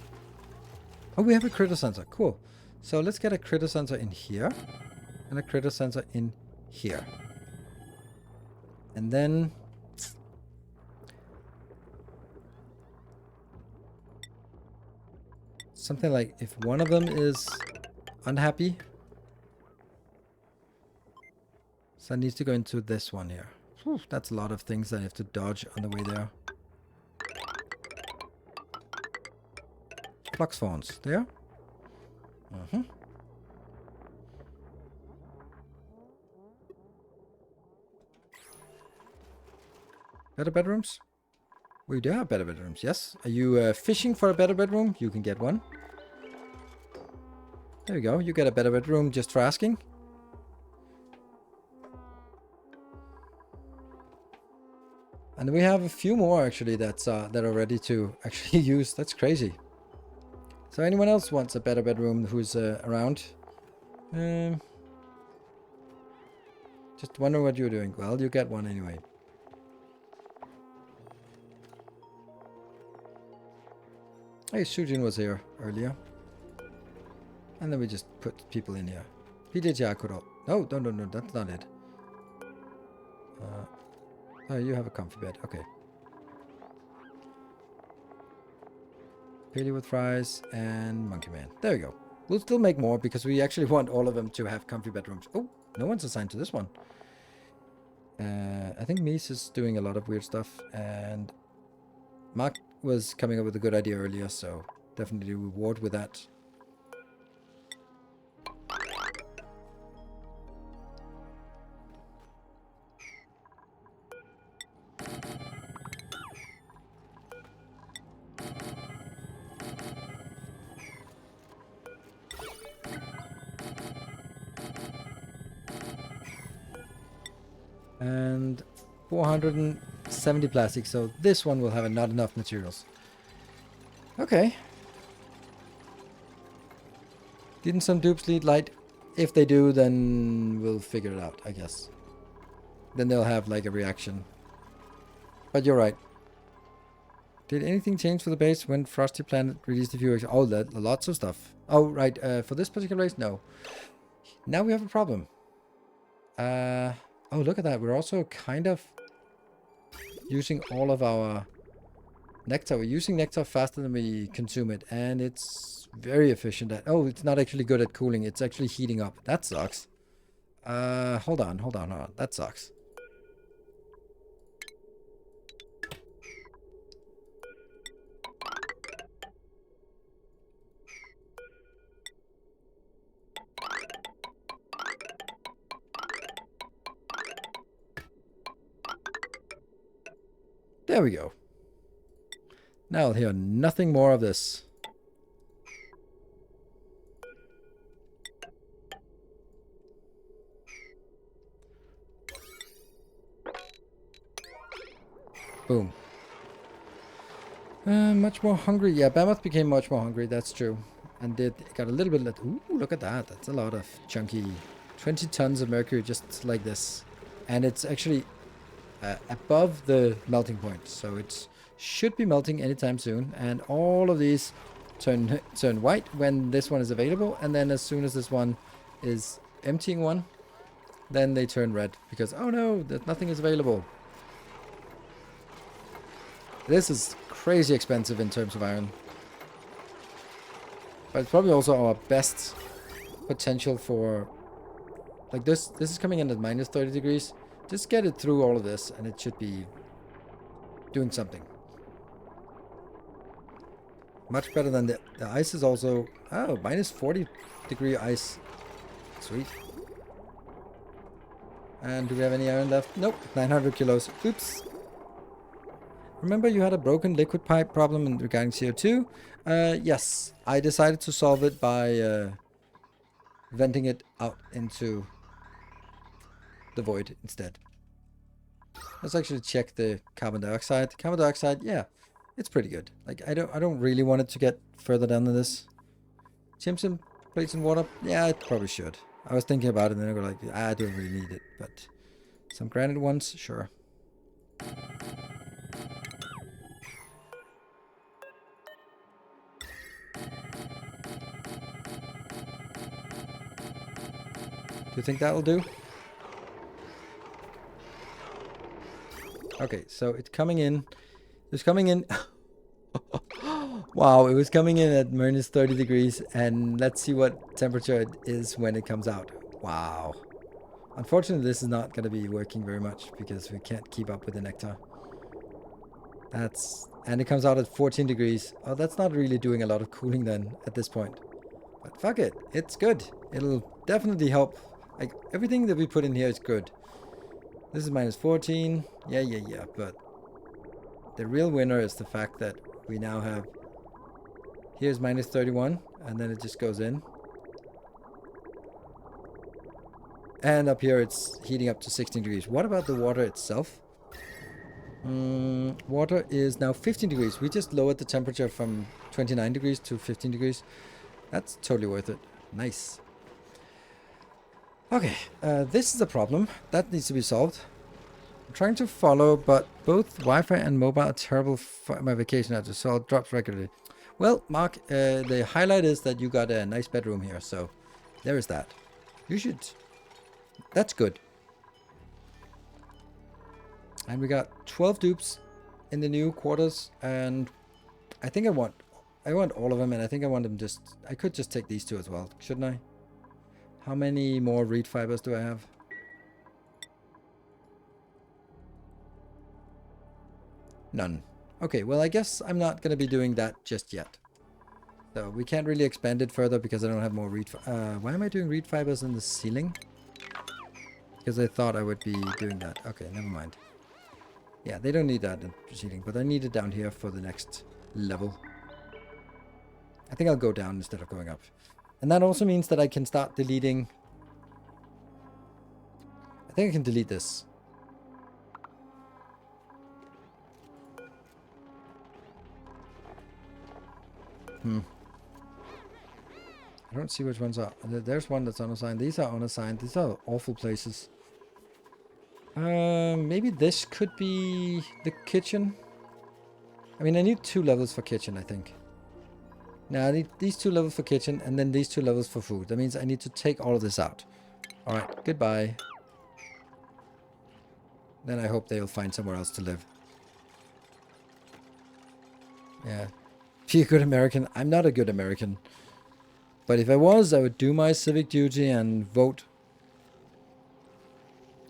Oh, we have a critter sensor. Cool. So let's get a critter sensor in here. And a critter sensor in here. And then... something like if one of them is unhappy, so it needs to go into this one here. Whew, that's a lot of things that I have to dodge on the way there. Flux phones there. Better bedrooms? We do have better bedrooms, yes. Are you fishing for a better bedroom? You can get one. There we go. You get a better bedroom just for asking. And we have a few more actually that are ready to actually use. That's crazy. So anyone else wants a better bedroom who's around? Just wondering what you're doing. Well, you get one anyway. Hey, Sujin was here earlier. And then we just put people in here. PJ Kuro. No, that's not it. Oh, you have a comfy bed. Okay. Paley with fries and Monkey Man. There we go. We'll still make more because we actually want all of them to have comfy bedrooms. Oh, no one's assigned to this one. I think Mies is doing a lot of weird stuff. And Mark was coming up with a good idea earlier, so definitely reward with that. And 470 plastic, so this one will have not enough materials. Okay. Didn't some dupes lead light? If they do, then we'll figure it out, I guess. Then they'll have like a reaction. But you're right. Did anything change for the base when Frosty Planet released a few... Oh, lots of stuff. Oh, right. For this particular race, no. Now we have a problem. Oh, look at that. We're also kind of using all of our nectar. We're using nectar faster than we consume it, and it's very efficient at... Oh, it's not actually good at cooling. It's actually heating up. That sucks. Hold on. That sucks. There we go. Now I'll hear nothing more of this. Boom. Much more hungry. Yeah, Behemoth became much more hungry. That's true. And it got a little bit... Ooh, look at that. That's a lot of chunky... 20 tons of mercury just like this. And it's actually above the melting point. So it should be melting anytime soon. And all of these turn white when this one is available. And then as soon as this one is emptying one, then they turn red. Because, oh no, that nothing is available. This is crazy expensive in terms of iron. But it's probably also our best potential for... Like this is coming in at minus 30 degrees. Just get it through all of this and it should be doing something. Much better than the ice is also... Oh, minus 40 degree ice. Sweet. And do we have any iron left? Nope, 900 kilos. Oops. Remember you had a broken liquid pipe problem in regarding CO2? Yes, I decided to solve it by venting it out into the void instead. Let's actually check the carbon dioxide. Carbon dioxide, yeah, it's pretty good. Like I don't really want it to get further down than this. Chimson plates and water, yeah, it probably should. I was thinking about it and then I go like, I don't really need it, but some granite ones, sure. Do you think that'll do? Okay, so it's coming in. It's coming in. Wow, it was coming in at minus 30 degrees. And let's see what temperature it is when it comes out. Wow. Unfortunately, this is not going to be working very much because we can't keep up with the nectar. And it comes out at 14 degrees. Oh, that's not really doing a lot of cooling then at this point. But fuck it. It's good. It'll definitely help. Like, everything that we put in here is good. This is minus 14. Yeah. But the real winner is the fact that we now have... Here's minus 31. And then it just goes in. And up here it's heating up to 16 degrees. What about the water itself? Water is now 15 degrees. We just lowered the temperature from 29 degrees to 15 degrees. That's totally worth it. Nice. Okay, this is a problem. That needs to be solved. I'm trying to follow, but both Wi-Fi and mobile are terrible for my vacation address, so it drops regularly. Well, Mark, the highlight is that you got a nice bedroom here, so there is that. You should... That's good. And we got 12 dupes in the new quarters, and I think I want all of them, and I think I want them just... I could just take these two as well, shouldn't I? How many more reed fibers do I have? None. Okay, well, I guess I'm not going to be doing that just yet. So we can't really expand it further because I don't have more reed... why am I doing reed fibers in the ceiling? Because I thought I would be doing that. Okay, never mind. Yeah, they don't need that in proceeding, but I need it down here for the next level. I think I'll go down instead of going up. And that also means that I can start deleting... I think I can delete this. I don't see which ones are. There's one that's unassigned. These are unassigned. These are awful places. Maybe this could be the kitchen. I mean, I need 2 levels for kitchen, I think. Now I need these 2 levels for kitchen and then these 2 levels for food. That means I need to take all of this out. Alright, goodbye. Then I hope they'll find somewhere else to live. Yeah. Be a good American. I'm not a good American. But if I was, I would do my civic duty and vote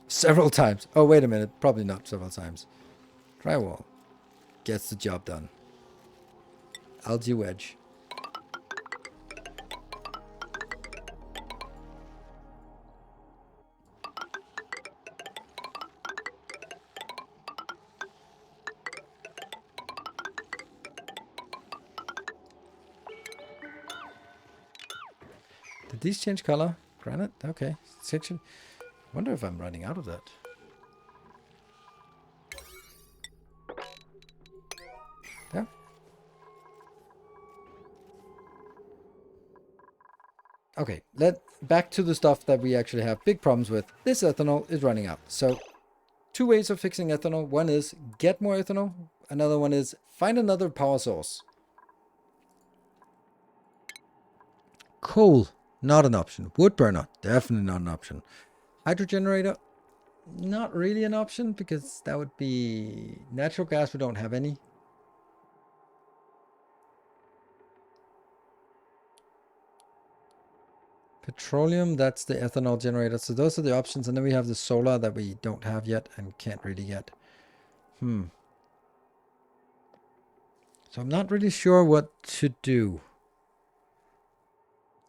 several times. Oh, wait a minute. Probably not several times. Drywall gets the job done. Algae wedge. Did these change color? Granite? Okay. Section. Wonder if I'm running out of that. Yeah. Okay, back to the stuff that we actually have big problems with. This ethanol is running out. So, two ways of fixing ethanol. One is get more ethanol. Another one is find another power source. Coal, not an option. Wood burner, definitely not an option. Hydro generator, not really an option because that would be natural gas. We don't have any. Petroleum, that's the ethanol generator. So those are the options. And then we have the solar that we don't have yet and can't really get. So I'm not really sure what to do.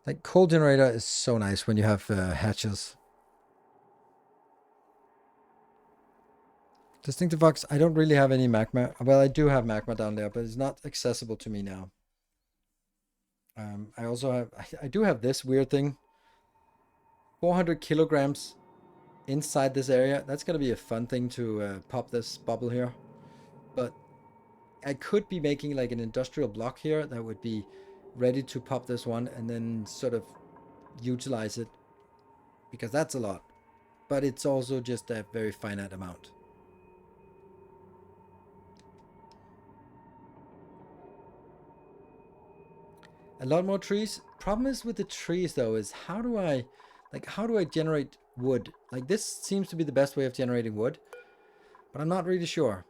Like coal generator is so nice when you have hatches. Distinctive Vox, I don't really have any magma. Well, I do have magma down there, but it's not accessible to me now. I also have, I do have this weird thing. 400 kilograms inside this area. That's going to be a fun thing to pop this bubble here. But I could be making like an industrial block here that would be ready to pop this one and then sort of utilize it. Because that's a lot. But it's also just a very finite amount. A lot more trees. Problem is with the trees though is how do I generate wood? Like this seems to be the best way of generating wood, but I'm not really sure.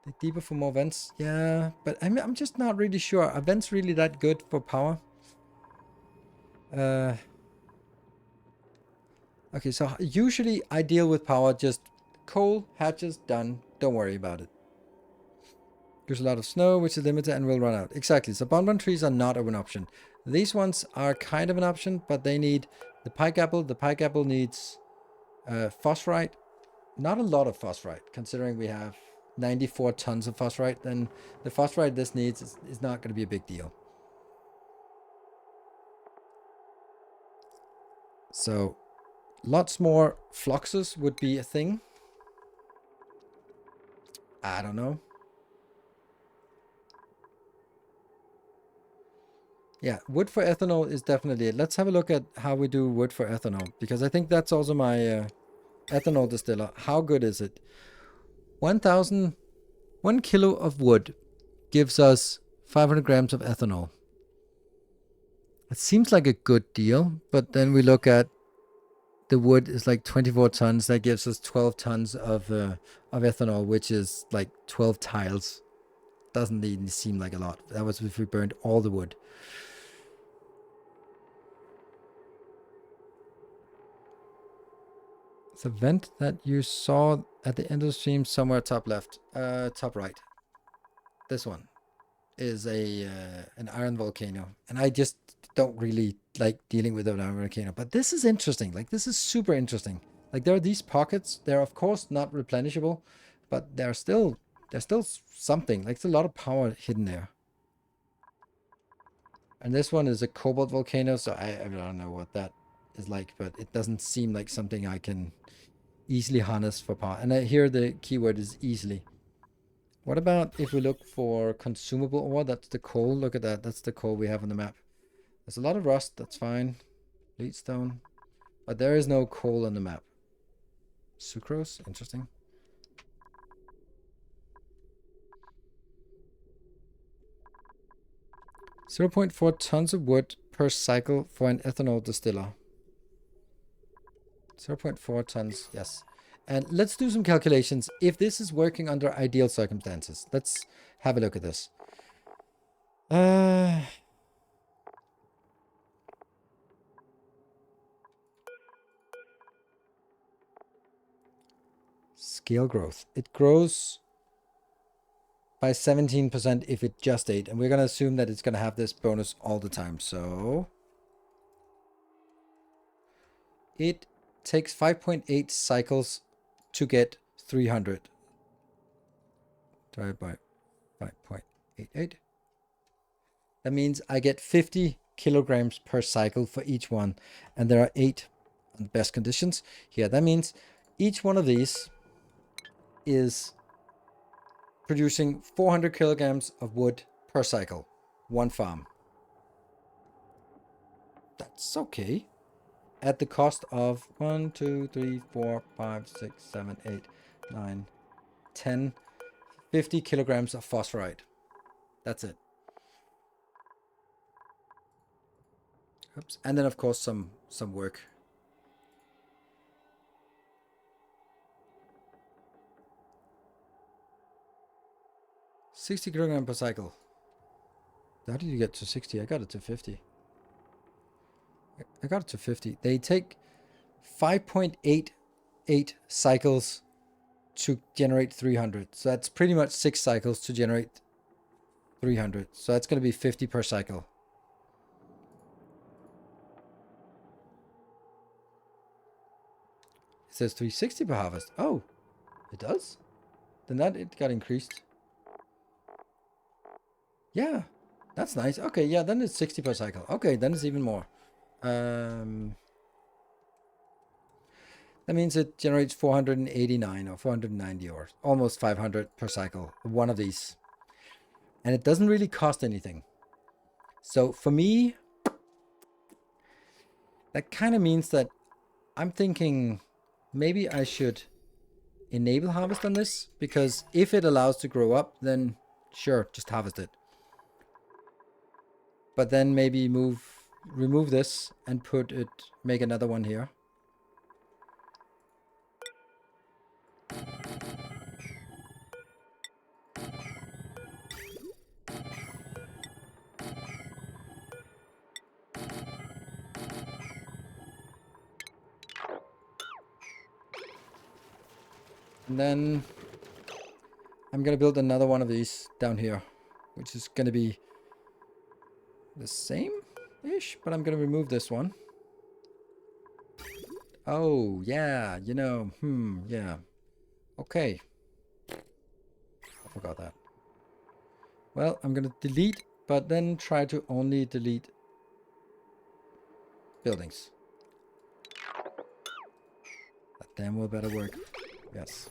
Dig deeper for more vents. Yeah, but I'm just not really sure. Are vents really that good for power? Okay, so usually I deal with power just coal, hatches, done. Don't worry about it. There's a lot of snow, which is limited and will run out. Exactly. So bonbon trees are not an option. These ones are kind of an option, but they need the pike apple. The pike apple needs phosphorite. Not a lot of phosphorite, considering we have 94 tons of phosphorite. Then the phosphorite this needs is not going to be a big deal. So lots more fluxes would be a thing. I don't know. Yeah, wood for ethanol is definitely it. Let's have a look at how we do wood for ethanol, because I think that's also my ethanol distiller. How good is it? 1 kilo of wood gives us 500 grams of ethanol. It seems like a good deal, but then we look at the wood is like 24 tons. That gives us 12 tons of ethanol, which is like 12 tiles. Doesn't even seem like a lot. That was if we burned all the wood. The vent that you saw at the end of the stream, somewhere top left, top right. This one is an iron volcano, and I just don't really like dealing with an iron volcano. But this is interesting. Like this is super interesting. Like there are these pockets. They're of course not replenishable, but there's still something. Like there's a lot of power hidden there. And this one is a cobalt volcano, so I don't know what that is like, but it doesn't seem like something I can easily harness for power. And here the keyword is easily. What about if we look for consumable ore? That's the coal. Look at that. That's the coal we have on the map. There's a lot of rust. That's fine. Leadstone. But there is no coal on the map. Sucrose. Interesting. .4 tons of wood per cycle for an ethanol distiller. 0.4 tons, yes. And let's do some calculations. If this is working under ideal circumstances, let's have a look at this. Scale growth. It grows by 17% if it just ate. And we're going to assume that it's going to have this bonus all the time. So it takes 5.8 cycles to get 300. Divided by 5.88. That means I get 50 kilograms per cycle for each one. And there are 8 on the best conditions here. That means each one of these is producing 400 kilograms of wood per cycle. One farm. That's okay. At the cost of 1, 2, 3, 4, 5, 6, 7, 8, 9, 10, 50 kilograms of phosphorite. That's it. Oops. And then of course some work. $60 kilograms per cycle. How did you get to 60? I got it to 50. I got it to 50. They take 5.88 cycles to generate 300. So that's pretty much 6 cycles to generate 300. So that's going to be 50 per cycle. It says 360 per harvest. Oh, it does? Then that it got increased. Yeah, that's nice. Okay, yeah, then it's 60 per cycle. Okay, then it's even more. That means it generates 489 or 490 or almost 500 per cycle. One of these. And it doesn't really cost anything. So for me, that kind of means that I'm thinking maybe I should enable harvest on this. Because if it allows to grow up, then sure, just harvest it. But then maybe remove this and make another one here. And then I'm going to build another one of these down here, which is going to be the same-ish, but I'm going to remove this one. Oh, yeah, yeah. Okay. I forgot that. Well, I'm going to delete, but then try to only delete buildings. That damn well better work. Yes.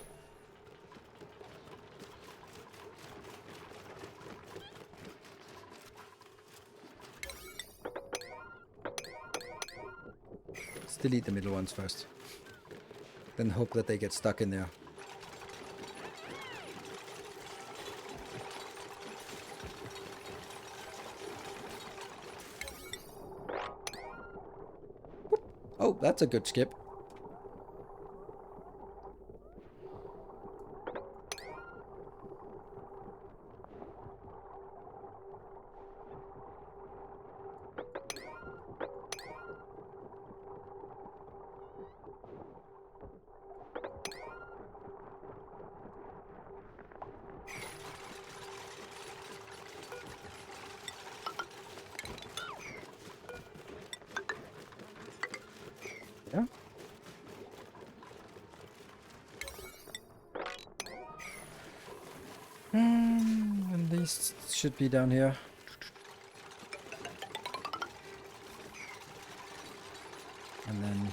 Let's delete the middle ones first. Then hope that they get stuck in there. Oh, that's a good skip. Yeah. And these should be down here. And then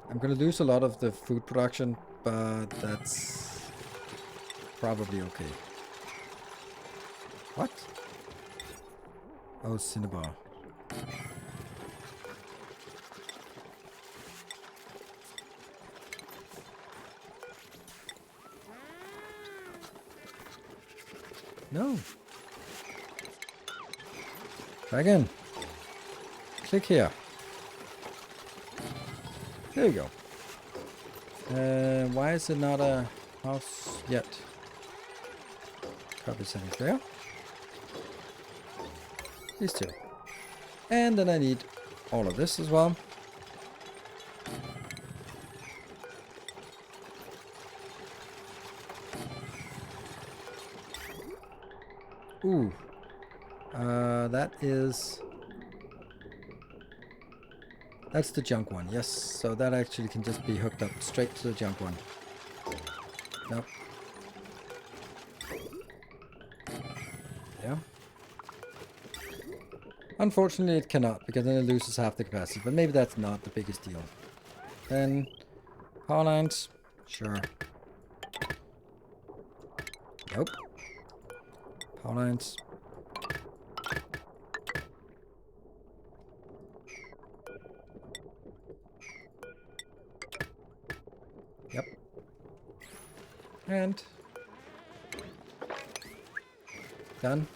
I'm gonna lose a lot of the food production, but that's probably okay. What? Oh, Cinnabar. No. Try again. Click here. There you go. Why is it not a house yet? Copy settings there. These two. And then I need all of this as well. Ooh. That's the junk one. Yes, so that actually can just be hooked up straight to the junk one. Nope. Yeah. Unfortunately, it cannot, because then it loses half the capacity. But maybe that's not the biggest deal. Then, power lines. Sure. Nope. Power lines. Yep. And done.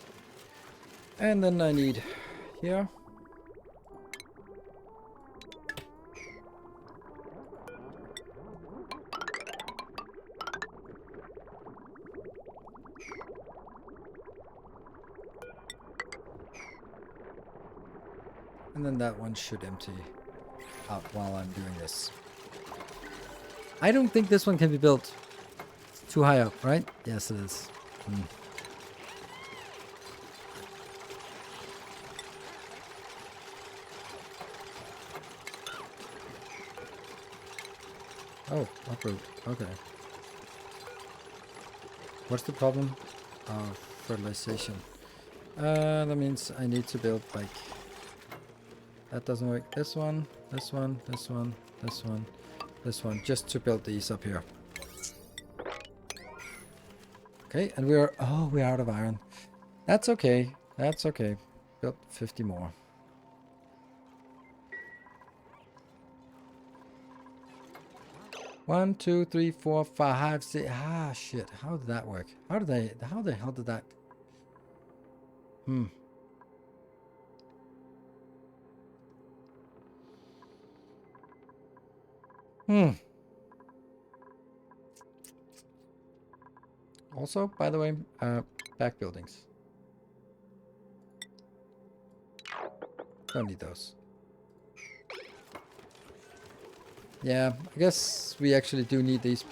And then I need here. And then that one should empty out while I'm doing this. I don't think this one can be built too high up, right? Yes, it is. Oh, uproot. Okay. What's the problem? Oh, fertilization. That means I need to build like... That doesn't work. This one, this one, this one, this one, this one. Just to build these up here. Okay, and we're... Oh, we're out of iron. That's okay. That's okay. Built 50 more. One, two, three, four, five, six. Ah, shit. How did that work? How the hell did that? Also, by the way, back buildings. Don't need those. Yeah, I guess we actually do need these.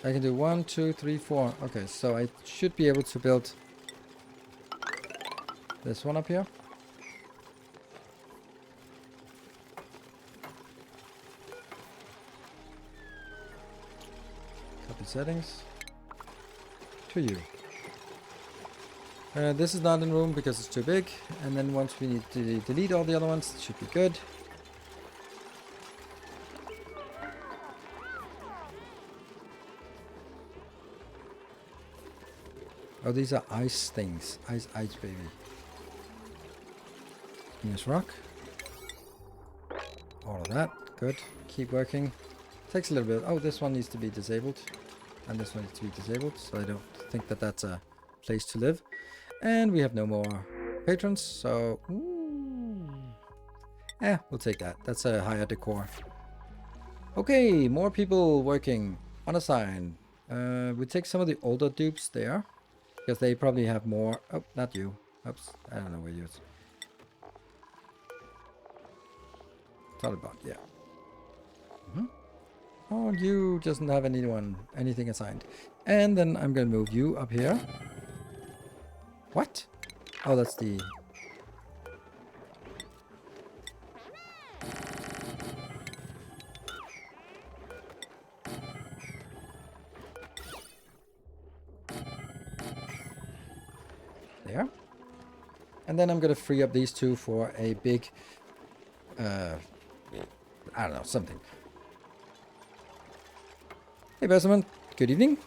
I can do 1, 2, 3, 4. Okay, so I should be able to build this one up here. Copy settings. To you. This is not in room because it's too big. And then once we need to delete all the other ones, it should be good. Oh, these are ice things. Ice, baby. Here's rock. All of that. Good. Keep working. Takes a little bit. Oh, this one needs to be disabled. And this one needs to be disabled. So I don't think that that's a place to live. And we have no more patrons. So, we'll take that. That's a higher decor. Okay, more people working on a sign. We take some of the older dupes there. Because they probably have more... Oh, not you. Oops. I don't know where you is. Talibot, yeah. Oh, you doesn't have anything assigned. And then I'm going to move you up here. What? Oh, that's the... There. And then I'm going to free up these two for a big... I don't know, something. Hey, Besserman. Good evening.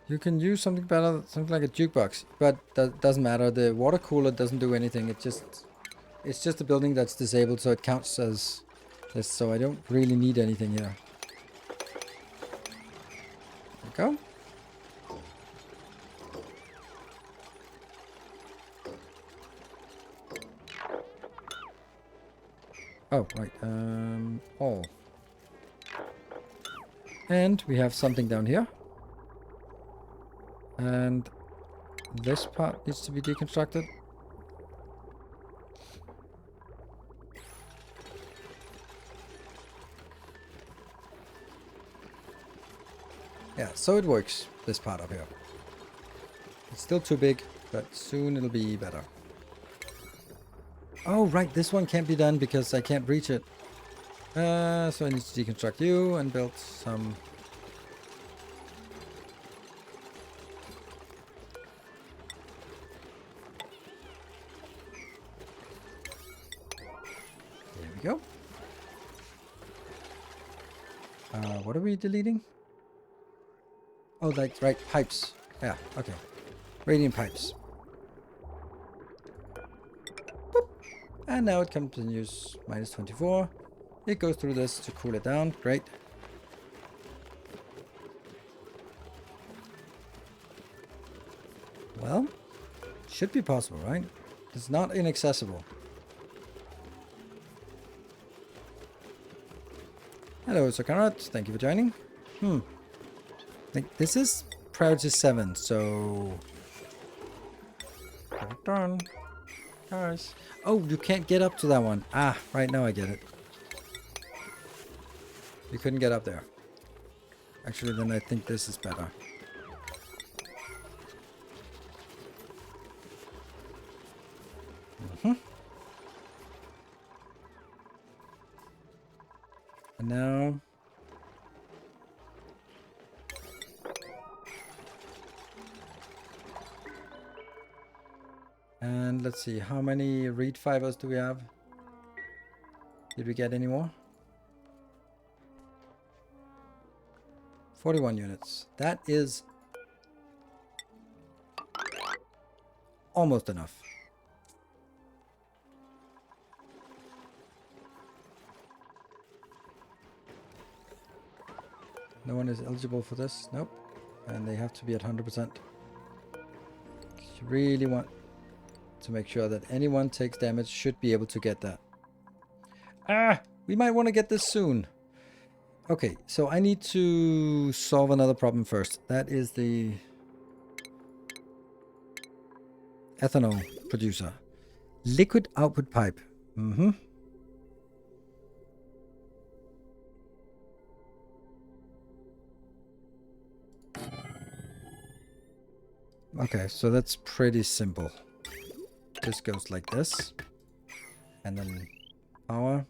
You can use something better, something like a jukebox, but that doesn't matter. The water cooler doesn't do anything. It's just a building that's disabled, so it counts as this. So I don't really need anything here. There we go. Oh, right. All. And we have something down here. And this part needs to be deconstructed. Yeah, so it works, this part up here. It's still too big, but soon it'll be better. Oh, right, this one can't be done because I can't reach it. So I need to deconstruct you and build some... There we go. What are we deleting? Oh, that's right, pipes. Yeah, okay. Radiant pipes. Boop. And now it continues minus 24. It goes through this to cool it down. Great. Well, should be possible, right? It's not inaccessible. Hello, Sokarat. Thank you for joining. This is priority 7, so... Get it done. Guys. Oh, you can't get up to that one. Ah, right now I get it. You couldn't get up there. Actually, then I think this is better. And now... And let's see, how many reed fibers do we have? Did we get any more? 41 units. That is almost enough. No one is eligible for this. Nope. And they have to be at 100%. You really want to make sure that anyone takes damage should be able to get that. Ah! We might want to get this soon. Okay, so I need to solve another problem first. That is the ethanol producer. Liquid output pipe. Okay, so that's pretty simple. This goes like this. And then power.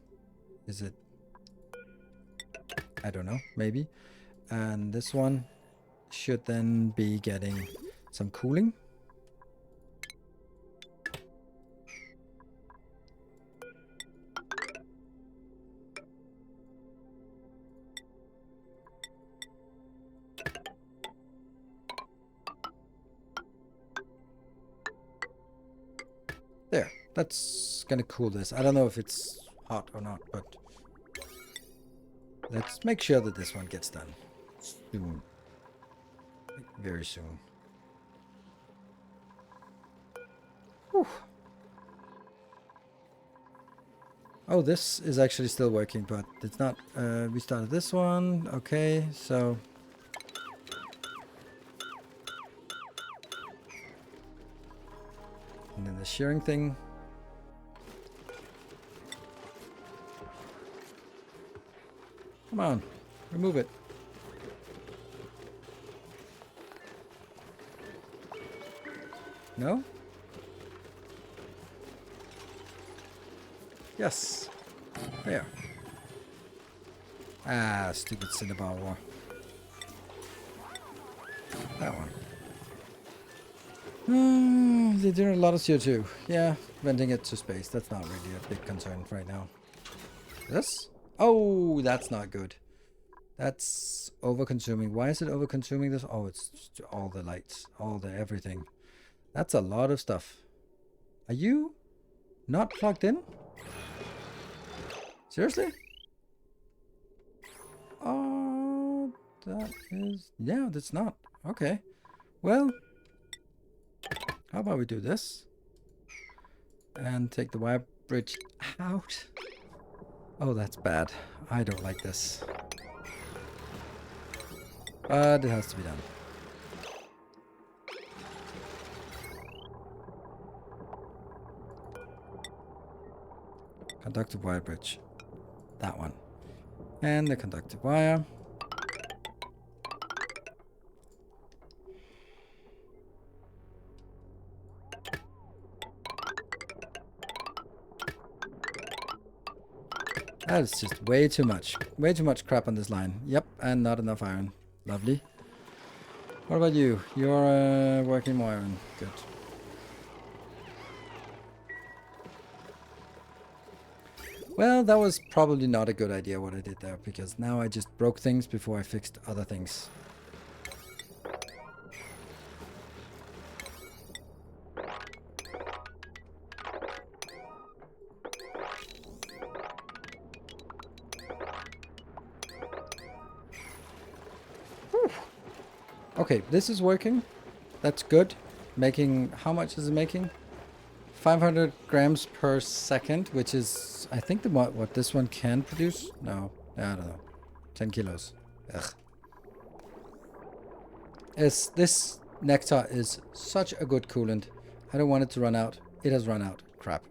Is it? I don't know, maybe. And this one should then be getting some cooling. There, that's gonna cool this. I don't know if it's hot or not, but let's make sure that this one gets done soon. Very soon. Whew. Oh, this is actually still working, but it's not. We started this one. Okay, so... And then the shearing thing. Come on, remove it. No? Yes. There. Ah, stupid cinnabar war. That one. They do a lot of CO2. Yeah, venting it to space. That's not really a big concern right now. This? Oh, that's not good. That's over-consuming. Why is it over-consuming this? Oh, it's all the lights, all the everything. That's a lot of stuff. Are you not plugged in? Seriously? Oh, that is... Yeah, that's not. Okay. Well, how about we do this? And take the wire bridge out. Oh, that's bad. I don't like this. But it has to be done. Conductive wire bridge. That one. And the conductive wire. That is just way too much. Way too much crap on this line. Yep, and not enough iron. Lovely. What about you? You're working more iron. Good. Well, that was probably not a good idea what I did there, because now I just broke things before I fixed other things. Whew. Okay, this is working. That's good. Making, how much is it making? 500 grams per second, which is, I think, what this one can produce. No, I don't know. 10 kilos. Ugh. This nectar is such a good coolant. I don't want it to run out. It has run out. Crap.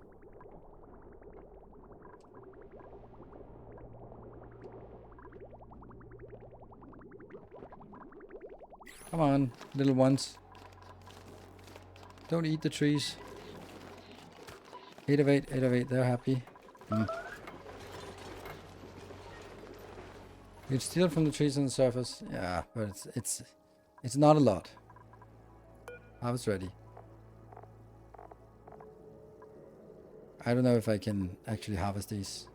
Come on, little ones. Don't eat the trees. 8 of 8, 8 of 8, they're happy. You steal from the trees on the surface. Yeah, but it's not a lot. Harvest ready. I don't know if I can actually harvest these.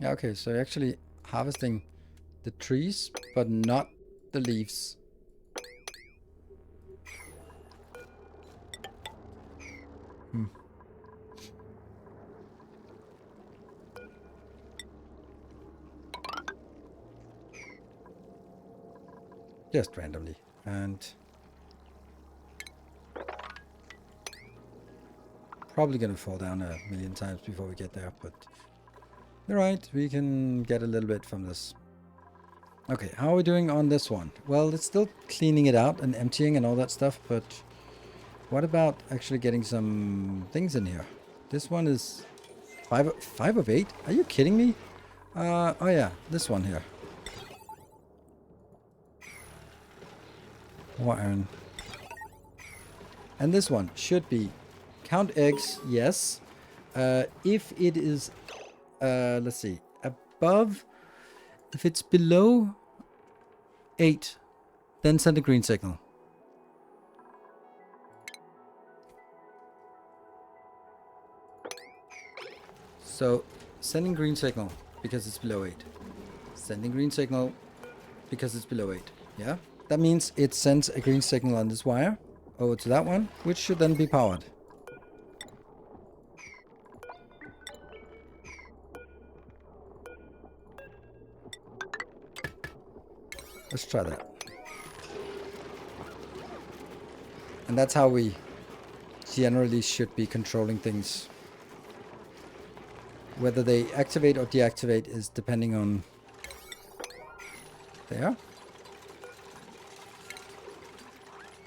Yeah, okay, so actually harvesting the trees, but not the leaves. Just randomly. And probably gonna fall down a million times before we get there, but alright, we can get a little bit from this. Okay, how are we doing on this one? Well, it's still cleaning it out and emptying and all that stuff, but what about actually getting some things in here? This one is 5 of 8? Are you kidding me? Oh yeah, this one here. More iron. And this one should be count eggs, yes. If it is, let's see, above, if it's below 8, then send a green signal. So, sending green signal because it's below 8. Sending green signal because it's below 8. Yeah? That means it sends a green signal on this wire over to that one, which should then be powered. Let's try that. And that's how we generally should be controlling things. Whether they activate or deactivate is depending on... There.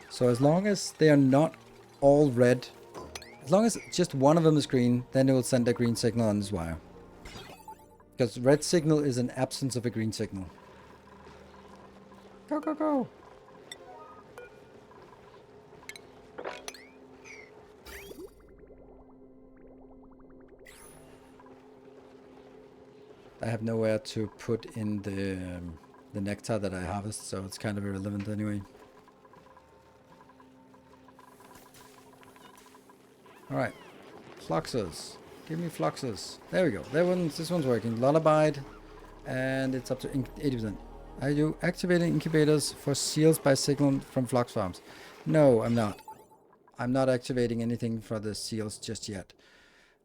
So as long as they are not all red, as long as just one of them is green, then it will send a green signal on this wire. Because red signal is an absence of a green signal. Go, go, go! I have nowhere to put in the nectar that I harvest, so it's kind of irrelevant anyway. Alright, Fluxes. Give me fluxes. There we go. This one's working. Lullaby. And it's up to 80%. Are you activating incubators for seals by signal from flux farms? No, I'm not. I'm not activating anything for the seals just yet.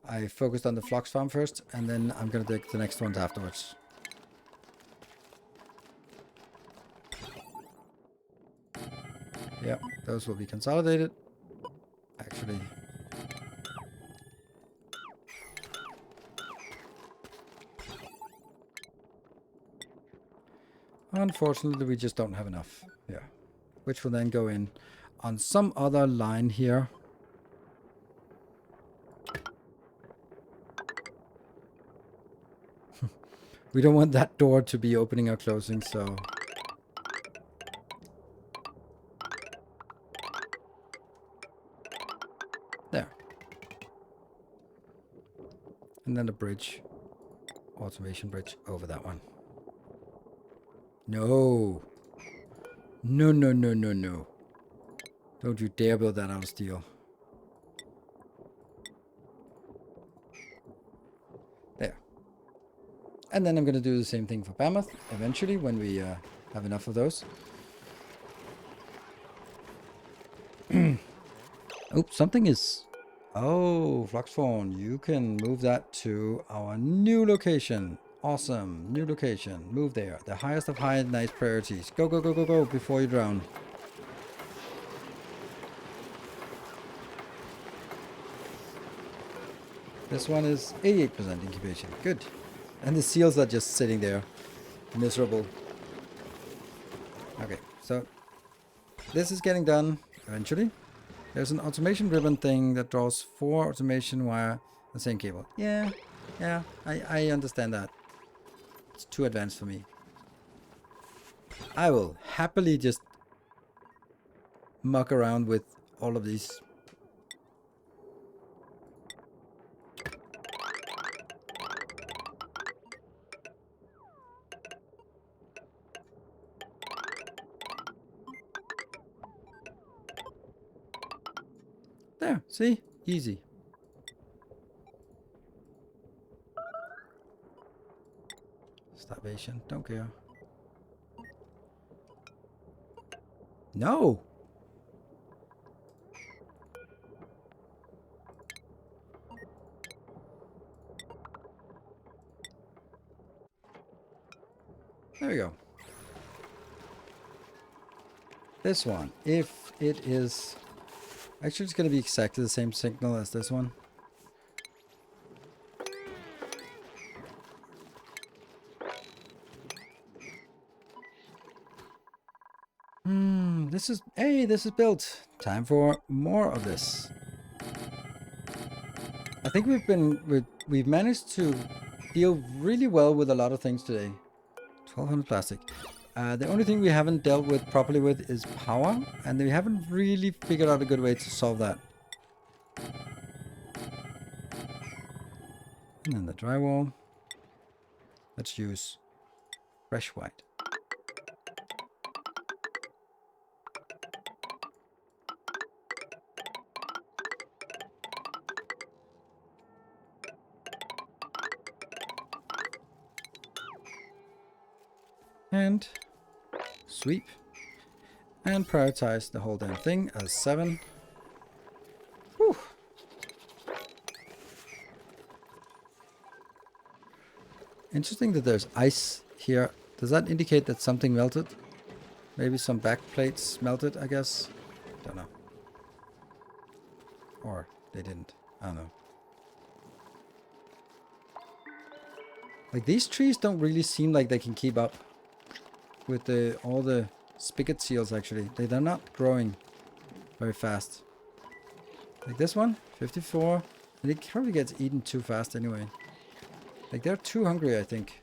I focused on the flux farm first, and then I'm going to take the next ones afterwards. Yep, those will be consolidated. Actually, unfortunately, we just don't have enough. Yeah, which will then go in on some other line here. We don't want that door to be opening or closing, so... There. And then a bridge. Automation bridge over that one. No. No, no, no, no, no. Don't you dare build that out of steel. There. And then I'm going to do the same thing for Mammoth eventually when we have enough of those. Oops, something is... Oh, Fluxphone, you can move that to our new location. Awesome. New location. Move there. The highest of high and nice priorities. Go, go, go, go, go before you drown. This one is 88% incubation. Good. And the seals are just sitting there. Miserable. Okay, so this is getting done eventually. There's an automation ribbon thing that draws 4 automation wire the same cable. Yeah, I understand that. It's too advanced for me. I will happily just muck around with all of these. There, see? Easy. Starvation, don't care. No! There we go. This one, if it is... Actually, it's going to be exactly the same signal as this one. This is... Hey, this is built. Time for more of this. I think we've managed to deal really well with a lot of things today. 1200 plastic. The only thing we haven't dealt with properly with is power, and we haven't really figured out a good way to solve that. And then the drywall. Let's use fresh white. And sweep. And prioritize the whole damn thing as 7. Whew. Interesting that there's ice here. Does that indicate that something melted? Maybe some back plates melted, I guess. Don't know. Or they didn't. I don't know. Like, these trees don't really seem like they can keep up with all the spigot seals, actually. They're not growing very fast. Like this one, 54. And it probably gets eaten too fast anyway. Like, they're too hungry, I think.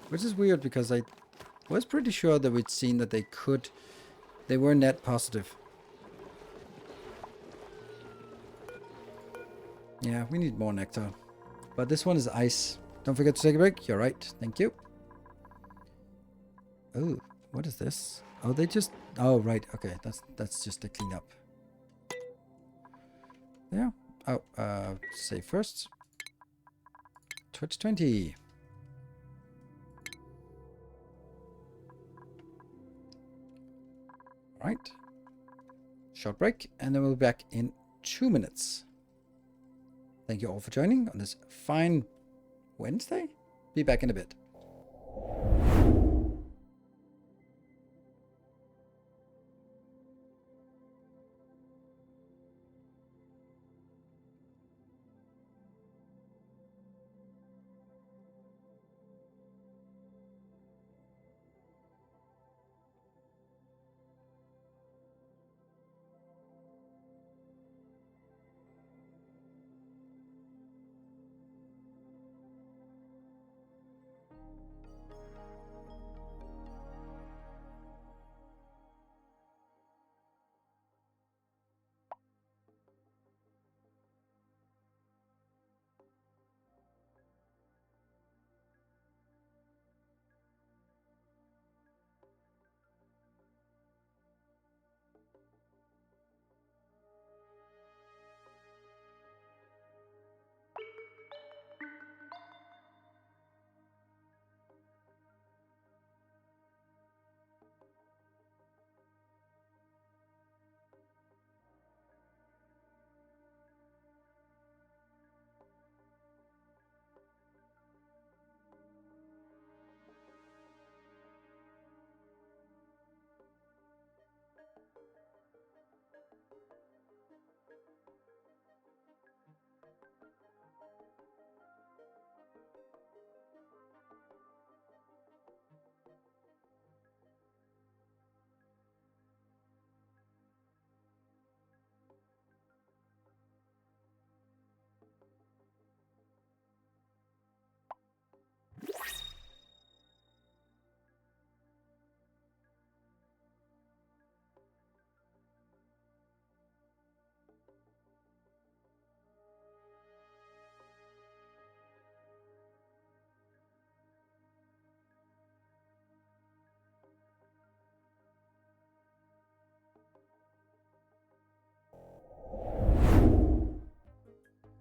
Which is weird, because I was pretty sure that we'd seen that they were net positive. Yeah, we need more nectar. But this one is ice. Don't forget to take a break. You're right. Thank you. Oh, what is this? Oh, they just... Oh, right. Okay, that's just a cleanup. Yeah, Oh, save first. Twitch 20. Right. Short break, and then we'll be back in 2 minutes. Thank you all for joining on this fine Wednesday. Be back in a bit.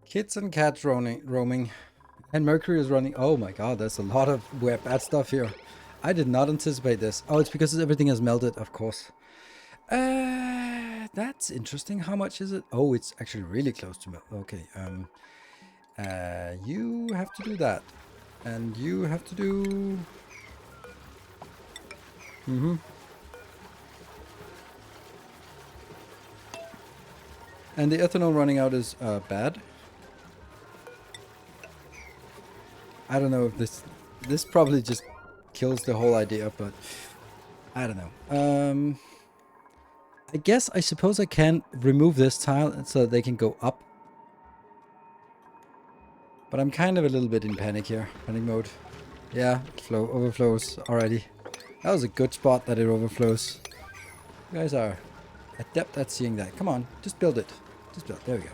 Kids and cats roaming. And Mercury is running. Oh my god, there's a lot of bad stuff here. I did not anticipate this. Oh, it's because everything has melted, of course. That's interesting. How much is it? Oh, it's actually really close to melt. Okay, you have to do that. And you have to do... And the ethanol running out is bad. I don't know if this probably just kills the whole idea, but I don't know. I suppose I can remove this tile so that they can go up. But I'm kind of a little bit in panic here. Panic mode. Yeah, overflows already. That was a good spot that it overflows. You guys are adept at seeing that. Come on, just build it. Just build. There we go.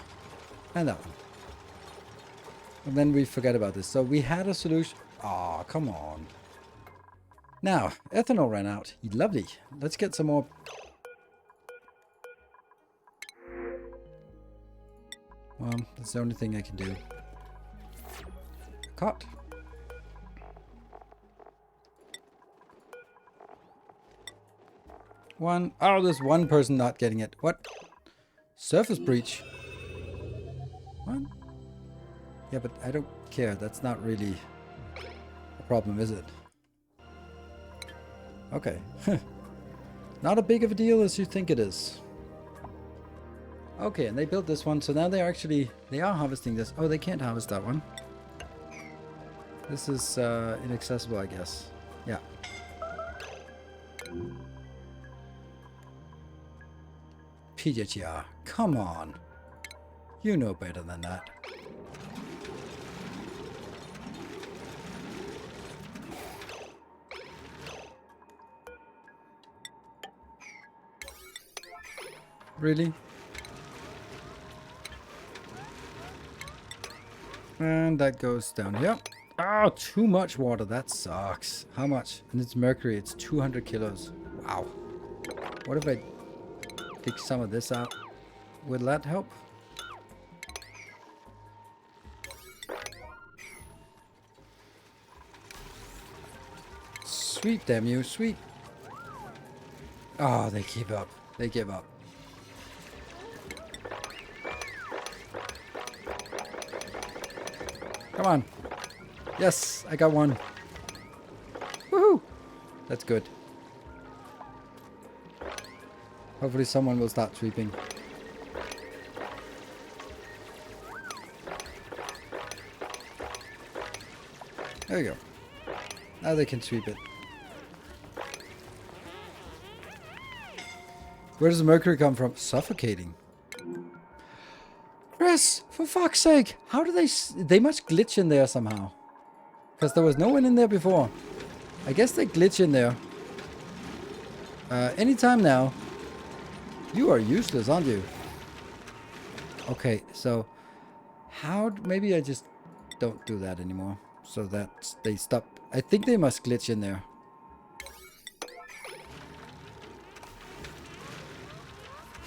And that one. And then we forget about this. So we had a solution. Aw, come on. Now, ethanol ran out. Lovely. Let's get some more. Well, that's the only thing I can do. Caught. One. Oh, there's one person not getting it. What? Surface breach. What? Yeah, but I don't care. That's not really a problem, is it? Okay. Not a big of a deal as you think it is. Okay, and they built this one, so now they are harvesting this. Oh, they can't harvest that one. This is inaccessible, I guess. Yeah. PJTR, come on. You know better than that. Really? And that goes down here. Oh, too much water. That sucks. How much? And it's mercury. It's 200 kilos. Wow. What if I dig some of this out? Will that help? Sweep, damn you, sweep. Oh, they keep up. They give up. Come on. Yes, I got one. Woohoo! That's good. Hopefully someone will start sweeping. There we go. Now they can sweep it. Where does the mercury come from? Suffocating. Chris, for fuck's sake, how do they must glitch in there somehow. Because there was no one in there before. I guess they glitch in there. Anytime now. You are useless, aren't you? Okay, so how... Maybe I just don't do that anymore. So that they stop. I think they must glitch in there.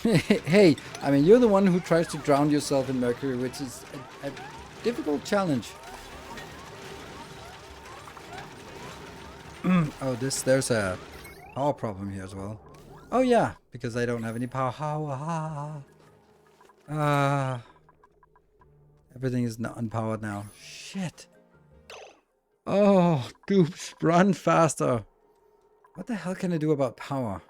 Hey, I mean, you're the one who tries to drown yourself in mercury, which is a difficult challenge. Oh, there's a power problem here as well. Oh yeah, because I don't have any power. Everything is not unpowered now. Shit. Oh, dupes, run faster. What the hell can I do about power?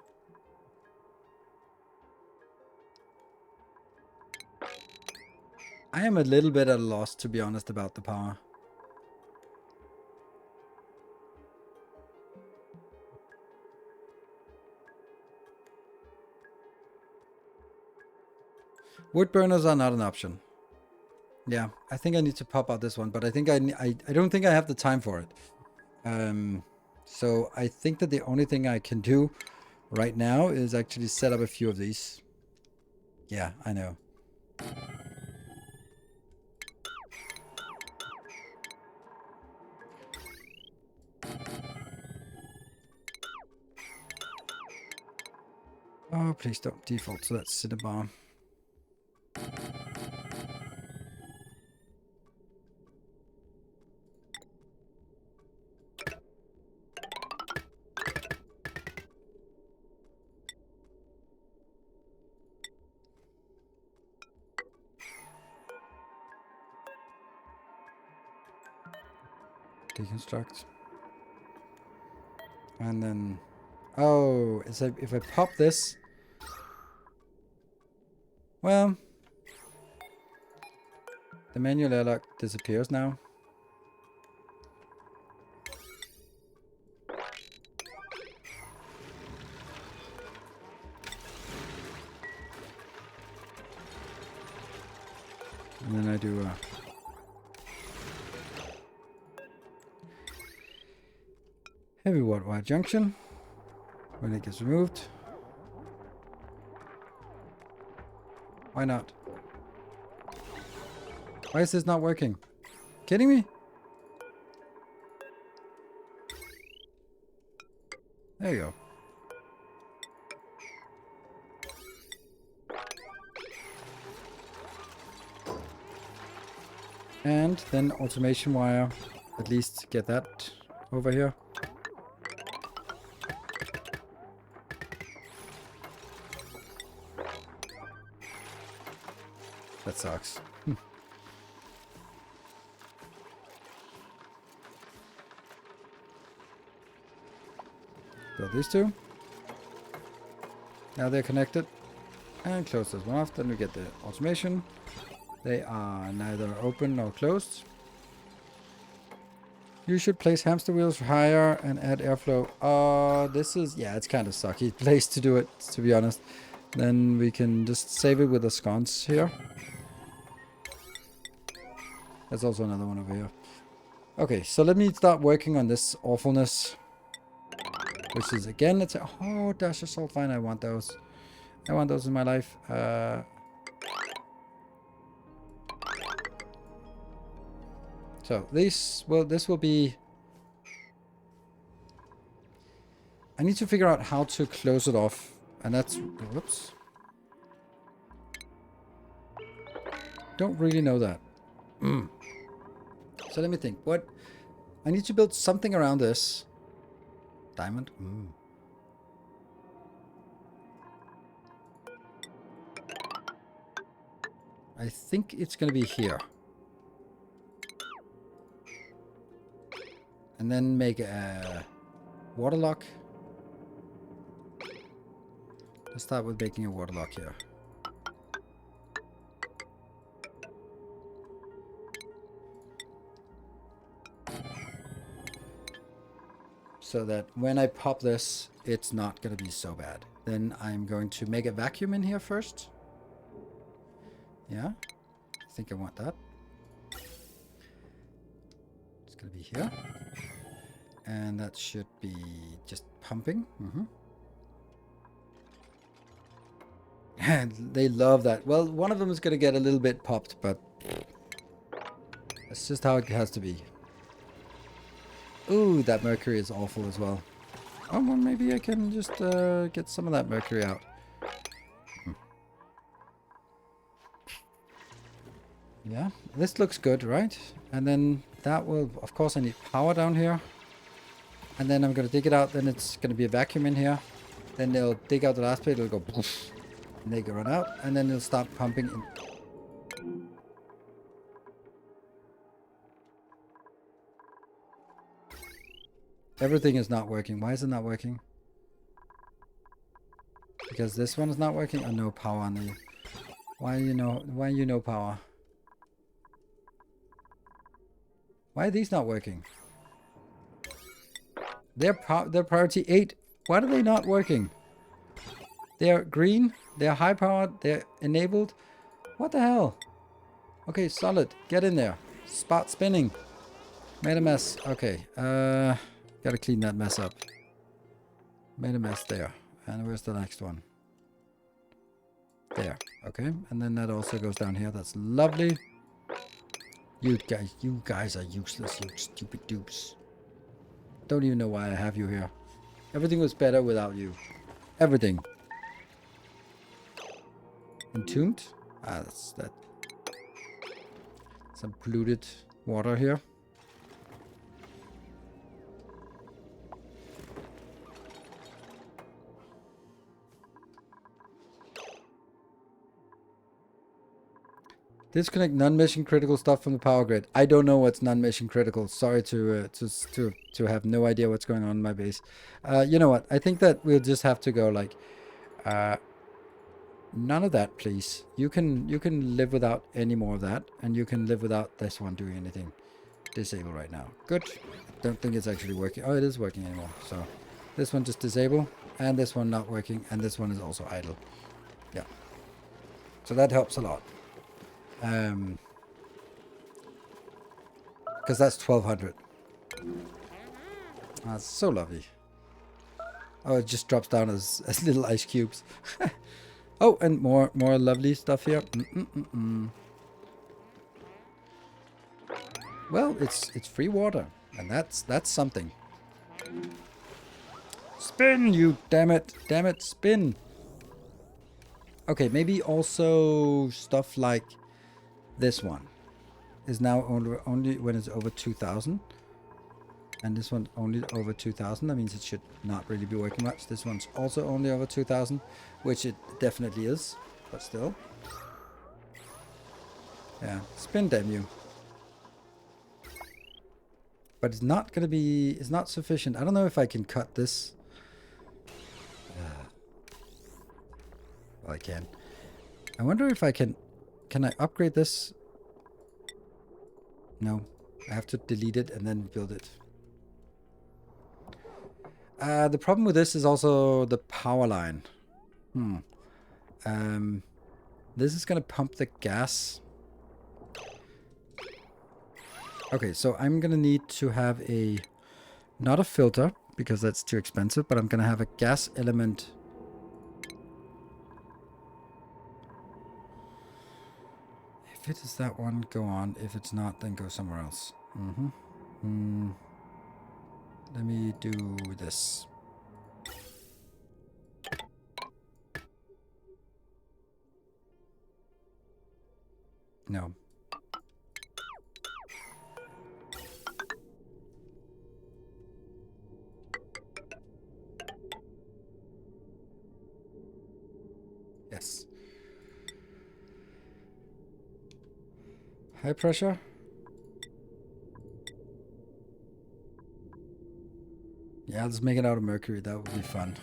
I am a little bit at a loss, to be honest, about the power. Wood burners are not an option. Yeah, I think I need to pop out this one, but I think I don't think I have the time for it. So I think that the only thing I can do right now is actually set up a few of these. Yeah, I know. Oh, please don't default to that cinnabar. Deconstruct. And then... Oh, if I pop this... Well... The manual airlock disappears now. And then I do heavy watt wire junction. When it gets removed. Why not? Why is this not working? Kidding me? There you go. And then automation wire. At least get that over here. That sucks. Build these two. Now they're connected. And close this one off. Then we get the automation. They are neither open nor closed. You should place hamster wheels higher and add airflow. This is... Yeah, it's kind of sucky place to do it, to be honest. Then we can just save it with a sconce here. There's also another one over here. Okay, so let me start working on this awfulness. Which is, again, it's a... Oh, dash of salt. Fine, I want those. I want those in my life. So, this will be... I need to figure out how to close it off. And that's... Whoops. Don't really know that. So let me think. What... I need to build something around this. Diamond? Mm. I think it's gonna be here. And then make a waterlock. Let's start with making a waterlock here. So that when I pop this, it's not going to be so bad. Then I'm going to make a vacuum in here first. Yeah, I think I want that. It's going to be here. And that should be just pumping. And they love that. Well, one of them is going to get a little bit popped, but that's just how it has to be. Ooh, that mercury is awful as well. Oh, well, maybe I can just get some of that mercury out. Yeah, this looks good, right? And then that will, of course, I need power down here. And then I'm going to dig it out. Then it's going to be a vacuum in here. Then they'll dig out the last plate. It'll go poof. And they can run out. And then it'll start pumping in. Everything is not working. Why is it not working? Because this one is not working. Oh, no power on the... Why you no power? Why are these not working? They're priority 8. Why are they not working? They're green. They're high powered. They're enabled. What the hell? Okay, solid. Get in there. Spot spinning. Made a mess. Okay. Gotta clean that mess up. Made a mess there. And where's the next one? There. Okay. And then that also goes down here. That's lovely. You guys are useless, you stupid dupes. Don't even know why I have you here. Everything was better without you. Everything. Entombed? Ah, that's that. Some polluted water here. Disconnect non-mission critical stuff from the power grid. I don't know what's non-mission critical. Sorry to have no idea what's going on in my base. You know what? I think that we'll just have to go like, none of that, please. You can live without any more of that, and you can live without this one doing anything. Disable right now. Good. Don't think it's actually working. Oh, it is working anymore. So this one just disable, and this one not working, and this one is also idle. Yeah. So that helps a lot. Because that's 1200. That's so lovely. Oh, it just drops down as little ice cubes. Oh, and more lovely stuff here. Well, it's free water, and that's something. Spin, you damn it, spin. Okay, maybe also stuff like this one is now only when it's over 2000, and this one only over 2000. That means it should not really be working much. This one's also only over 2000, which it definitely is, but still. Yeah, spin, damn you. But it's not gonna be, it's not sufficient. I don't know if I can cut this. Well, I can. I wonder if I can I upgrade this? No, I have to delete it and then build it. The problem with this is also the power line. This is gonna pump the gas. Okay, so I'm gonna need to have not a filter, because that's too expensive, but I'm gonna have a gas element. If it is that one, go on. If it's not, then go somewhere else. Let me do this. No. Yes. High pressure. Yeah, let's make it out of mercury. That would be fun.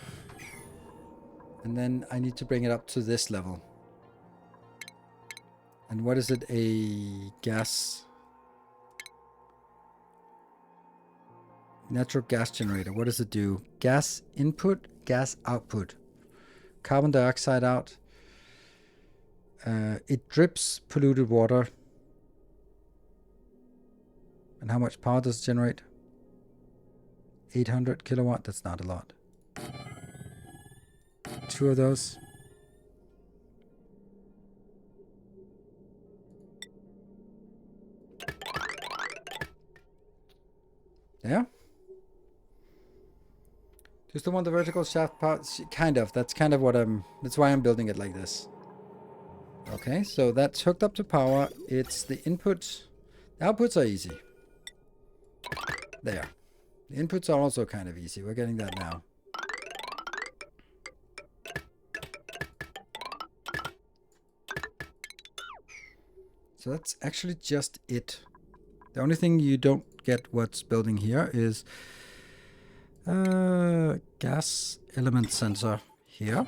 And then I need to bring it up to this level. And what is it? A gas... natural gas generator. What does it do? Gas input, gas output. Carbon dioxide out. It drips polluted water. And how much power does it generate? 800 kilowatt. That's not a lot. 2 of those. Yeah. Just don't want the vertical shaft part. Kind of. That's kind of what I'm... that's why I'm building it like this. Okay, so that's hooked up to power. It's the inputs. The outputs are easy. There. The inputs are also kind of easy. We're getting that now. So that's actually just it. The only thing you don't get what's building here is gas element sensor here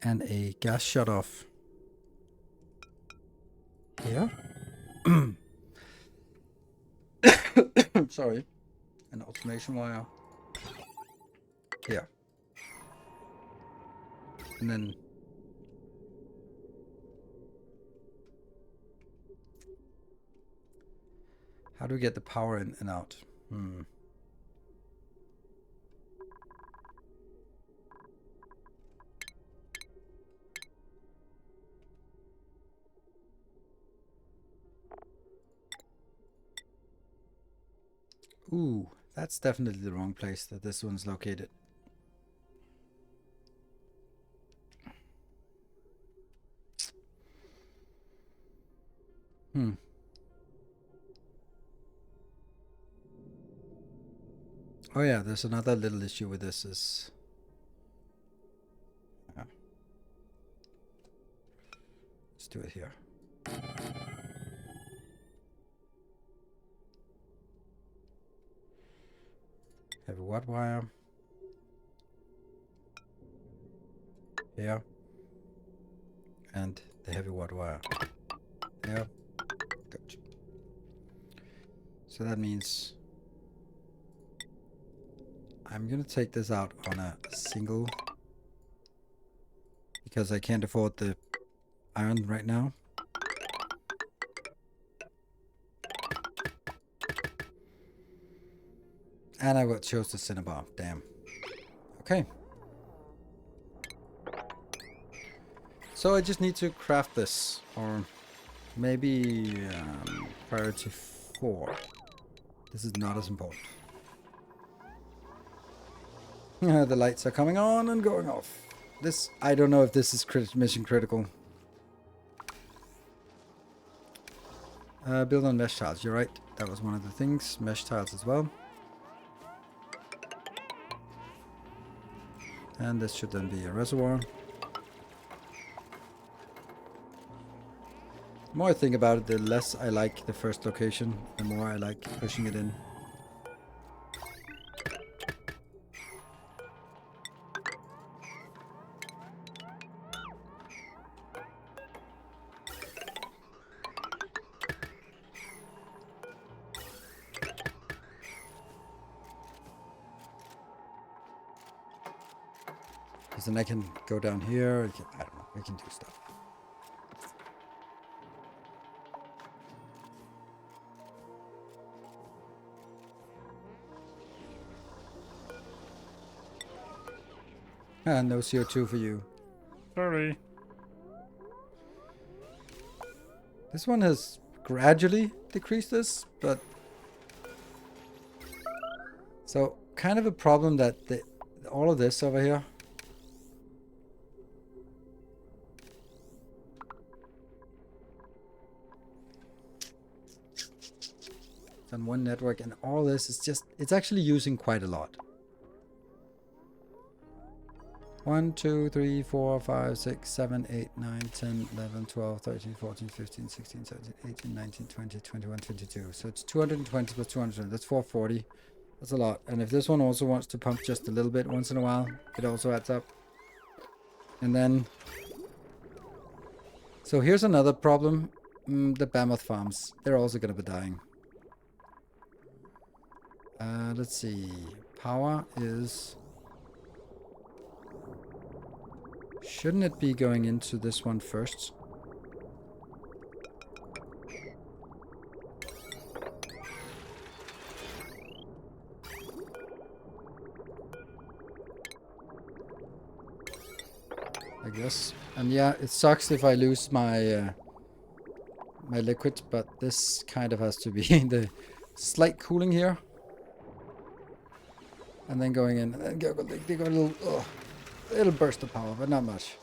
and a gas shutoff here. Sorry. An automation wire here. And then how do we get the power in and out? Ooh, that's definitely the wrong place that this one's located. Oh yeah, there's another little issue with this is... let's do it here. Heavy watt wire. Here. And the heavy watt wire. There. Good. So that means I'm gonna take this out on a single because I can't afford the iron right now. And I chose the cinnabar. Damn. Okay. So I just need to craft this, or maybe priority 4. This is not as important. The lights are coming on and going off. This, I don't know if this is mission critical. Build on mesh tiles. You're right. That was one of the things. Mesh tiles as well. And this should then be a reservoir. The more I think about it, the less I like the first location, the more I like pushing it in. Because then I can go down here. I don't know. We can do stuff. Ah, no CO2 for you. Sorry. This one has gradually decreased this, but... so, kind of a problem that all of this over here... it's on one network, and all this is just... it's actually using quite a lot. 1, 2, 3, 4, 5, 6, 7, 8, 9, 10, 11, 12, 13, 14, 15, 16, 17, 18, 19, 20, 21, 22. So it's 220 plus 220. That's 440. That's a lot. And if this one also wants to pump just a little bit once in a while, it also adds up. And then... So here's another problem. The Mammoth farms. They're also going to be dying. Let's see. Power is... Shouldn't it be going into this one first? I guess. And yeah, it sucks if I lose my my liquid, but this kind of has to be the slight cooling here. And then going in, and then they go a little burst of power, but not much.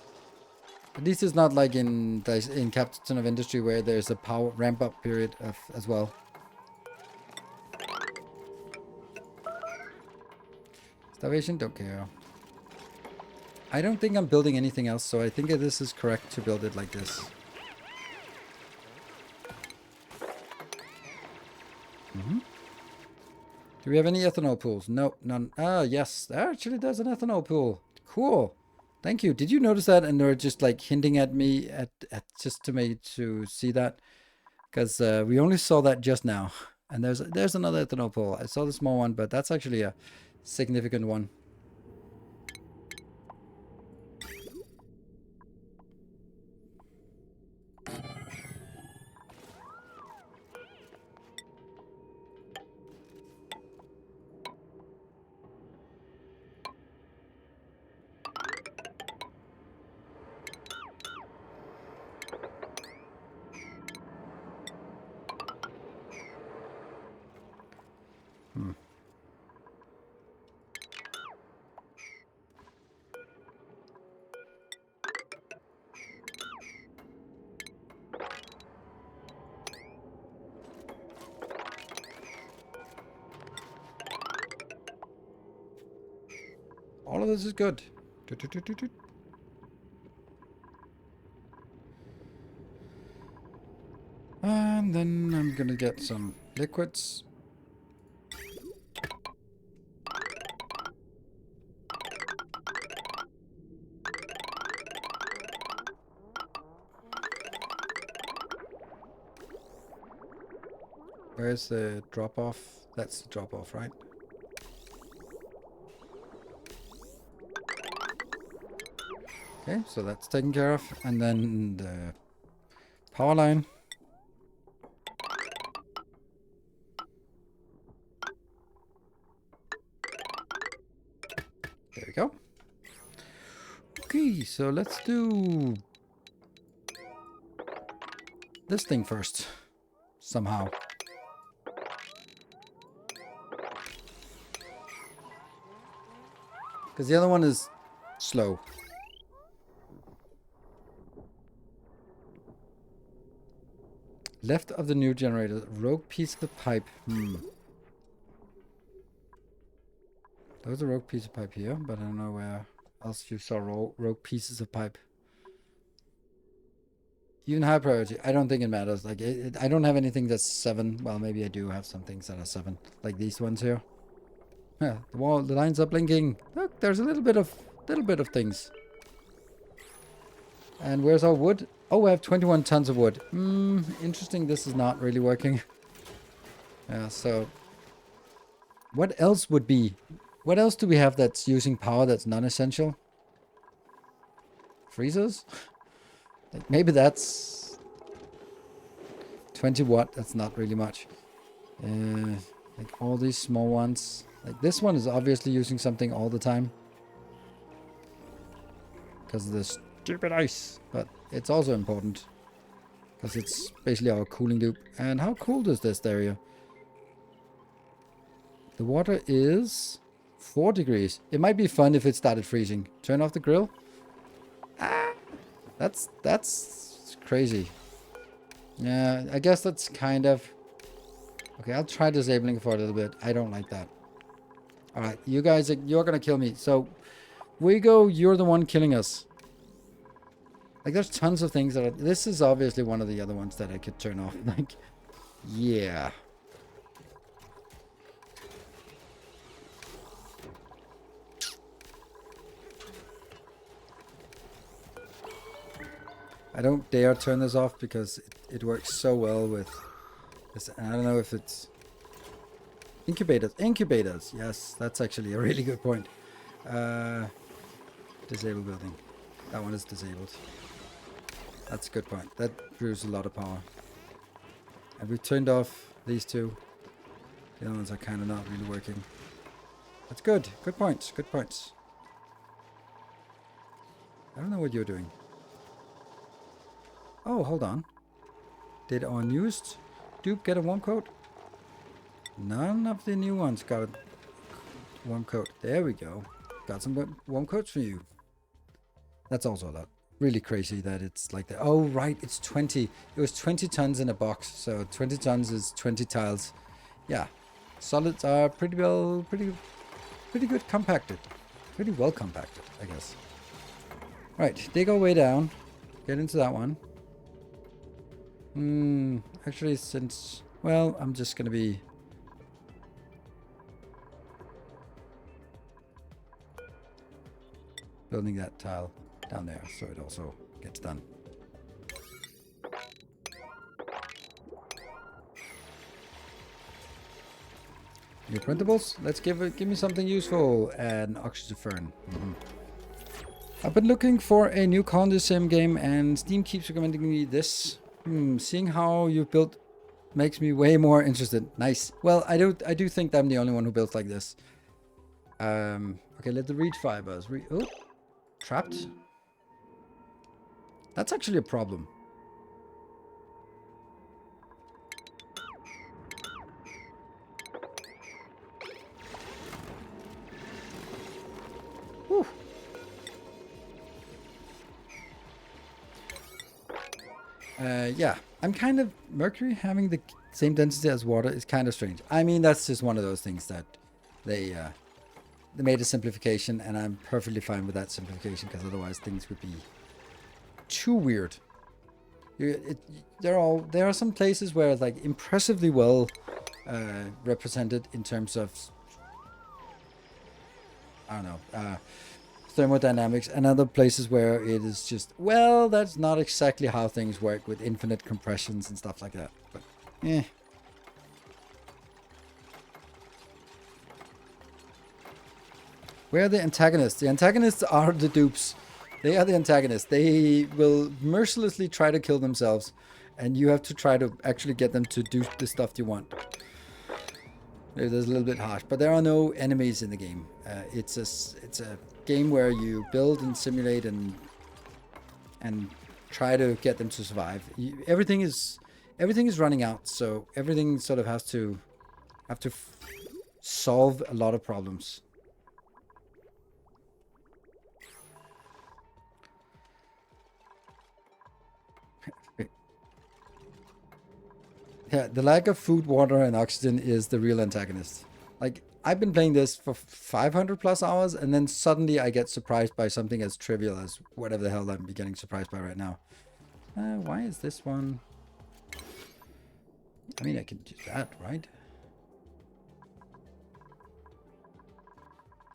At least it's not like in Captain of Industry where there's a power ramp up period as well. Starvation, don't care. I don't think I'm building anything else, so I think that this is correct to build it like this. Do we have any ethanol pools? Nope, none. Ah, yes, actually there's an ethanol pool. Cool. Thank you. Did you notice that? And they're just like hinting at me at just to me to see that, because we only saw that just now. And there's another ethanol pool. I saw the small one, but that's actually a significant one. All of this is good. And then I'm gonna get some liquids. Where's the drop off? That's the drop off, right? Okay, so that's taken care of. And then the power line. There we go. Okay, so let's do this thing first, somehow. Because the other one is slow. Left of the new generator, rogue piece of the pipe. There's a rogue piece of pipe here, but I don't know where else you saw rogue pieces of pipe. Even high priority, I don't think it matters. Like, I don't have anything that's 7. Well, maybe I do have some things that are 7, like these ones here. Yeah, the lines are blinking. Look, there's a little bit of things. And where's our wood? Oh, I have 21 tons of wood. Interesting. This is not really working. Yeah, so what else would be? What else do we have that's using power that's non-essential? Freezers? Like maybe that's 20 watt. That's not really much. Like all these small ones. Like this one is obviously using something all the time because of this stupid ice, but it's also important because it's basically our cooling loop. And how cold is this area? The water is 4 degrees. It might be fun if it started freezing. Turn off the grill. That's crazy. Yeah, I guess that's kind of okay. I'll try disabling for a little bit. I don't like that. All right, you guys, you're gonna kill me. So Wigo, you're the one killing us. Like, there's tons of things that are... This is obviously one of the other ones that I could turn off. Like, yeah. I don't dare turn this off because it works so well with this. I don't know if it's... Incubators. Incubators. Yes, that's actually a really good point. Disable building. That one is disabled. That's a good point. That proves a lot of power. And we've turned off these two. The other ones are kind of not really working. That's good. Good points. Good points. I don't know what you're doing. Oh, hold on. Did our newest dupe get a warm coat? None of the new ones got a warm coat. There we go. Got some warm coats for you. That's also that. Really crazy that it's like that. Oh, right. It's 20. It was 20 tons in a box. So 20 tons is 20 tiles. Yeah. Solids are pretty good compacted. Pretty well compacted, I guess. Right. Dig our way down. Get into that one. Actually, since... Well, I'm just going to be... building that tile down there, so it also gets done. New printables. Let's give me something useful. An oxygen fern. I've been looking for a new colony sim game, and Steam keeps recommending me this. Seeing how you built makes me way more interested. Nice. Well, I do think I'm the only one who built like this. Okay, let the reed fibers. Oh, trapped. That's actually a problem. Whew. Yeah, I'm kind of... Mercury having the same density as water is kind of strange. I mean, that's just one of those things that they made a simplification, and I'm perfectly fine with that simplification, because otherwise things would be too weird. There are some places where it's like impressively well represented in terms of, I don't know, thermodynamics, and other places where it is just, well, that's not exactly how things work with infinite compressions and stuff like that. But where are the antagonists? The antagonists are the dupes. They are the antagonists. They will mercilessly try to kill themselves, and you have to try to actually get them to do the stuff you want. Maybe that's a little bit harsh, but there are no enemies in the game. It's a game where you build and simulate and try to get them to survive. Everything is running out, so everything sort of have to solve a lot of problems. Yeah, the lack of food, water, and oxygen is the real antagonist. Like, I've been playing this for 500 plus hours, and then suddenly I get surprised by something as trivial as whatever the hell I'm getting surprised by right now. Why is this one? I mean, I can do that, right?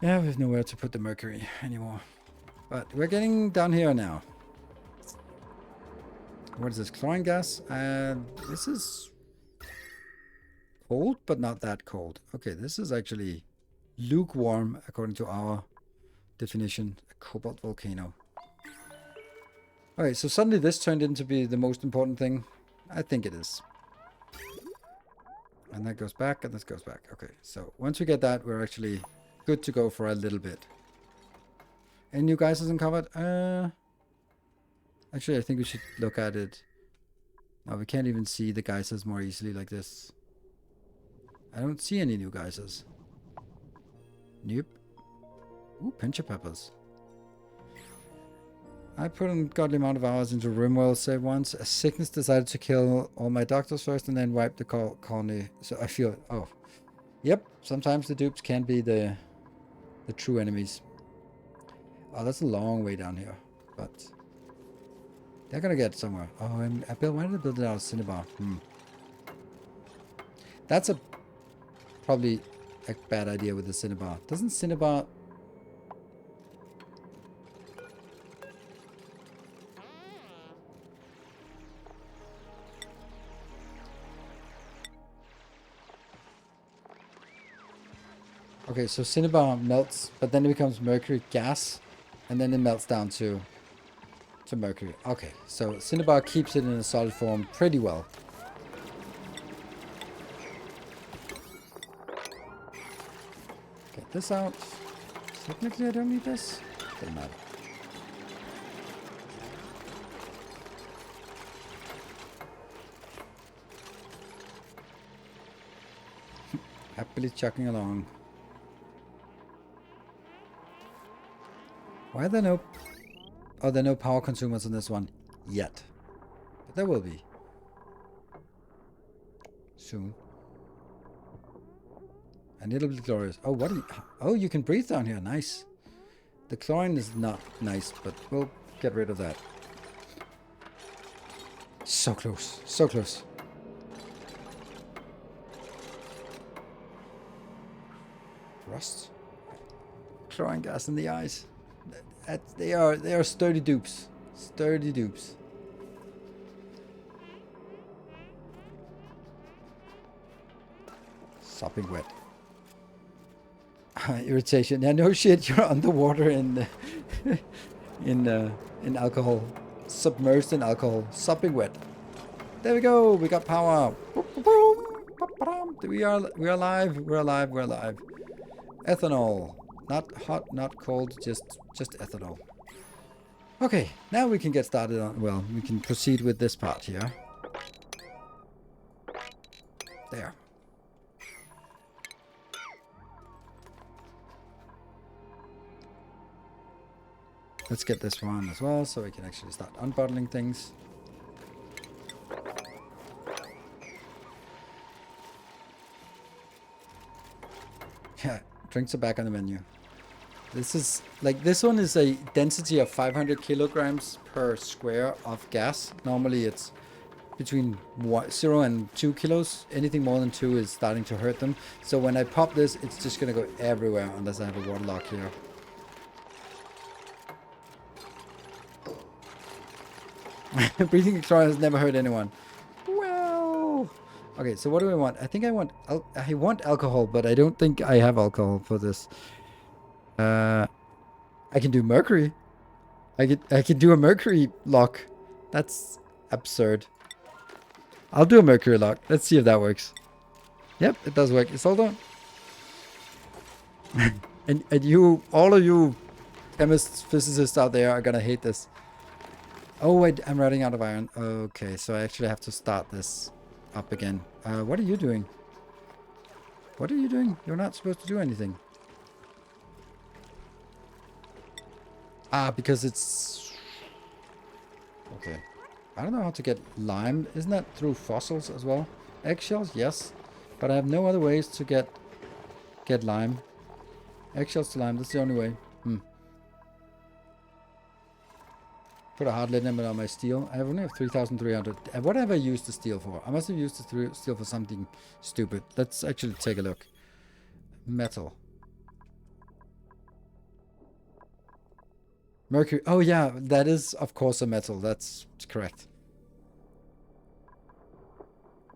Yeah, we have nowhere to put the mercury anymore. But we're getting down here now. What is this? Chlorine gas? This is cold, but not that cold. Okay, this is actually lukewarm according to our definition. A cobalt volcano. Alright, so suddenly this turned into be the most important thing. I think it is. And that goes back, and this goes back. Okay, so once we get that, we're actually good to go for a little bit. Any new geysers uncovered? Actually, I think we should look at it. Now, we can't even see the geysers more easily like this. I don't see any new geysers. Nope. Ooh, pincher peppers. I put an godly amount of hours into RimWorld save once. A sickness decided to kill all my doctors first and then wipe the colony. So I feel... Oh. Yep. Sometimes the dupes can be the true enemies. Oh, that's a long way down here. But they're gonna get somewhere. Oh, why did I build it out of cinnabar? That's probably a bad idea with the cinnabar. Doesn't cinnabar... Okay, so cinnabar melts, but then it becomes mercury gas, and then it melts down to mercury. Okay, so cinnabar keeps it in a solid form pretty well. Get this out. Technically, I don't need this. Doesn't matter. Happily chugging along. Why are there no... Oh, there are no power consumers on this one yet. But there will be. Soon. And it'll be glorious. Oh, what are you... Oh, you can breathe down here. Nice. The chlorine is not nice, but we'll get rid of that. So close. So close. Rust. Chlorine gas in the eyes. They are sturdy dupes. Sturdy dupes. Sopping wet. Irritation. Yeah, no shit. You're underwater in in alcohol, submerged in alcohol, sopping wet. There we go. We got power. We are alive. We're alive. We're alive. Ethanol. Not hot, not cold, just ethanol. Okay, now we can get started on, well, we can proceed with this part here. There. Let's get this one as well, so we can actually start unbottling things. Yeah, drinks are back on the menu. This is, like, this one is a density of 500 kilograms per square of gas. Normally it's between 0 and 2 kilos. Anything more than 2 is starting to hurt them. So when I pop this, it's just going to go everywhere unless I have a water lock here. Breathing extra has never hurt anyone. Well... Okay, so what do I want? I think I want alcohol, but I don't think I have alcohol for this. I can do mercury. I can do a mercury lock. That's absurd. I'll do a mercury lock. Let's see if that works. Yep, it does work. It's all done. and you, all of you chemists, physicists out there are gonna hate this. Oh wait, I'm running out of iron. Okay, so I actually have to start this up again. What are you doing? What are you doing? You're not supposed to do anything. Ah, because it's... Okay. I don't know how to get lime. Isn't that through fossils as well? Eggshells, yes. But I have no other ways to get lime. Eggshells to lime, that's the only way. Put a hard limit on my steel. I only have 3,300. What have I used the steel for? I must have used the steel for something stupid. Let's actually take a look. Metal. Mercury. Oh yeah, that is of course a metal. That's correct.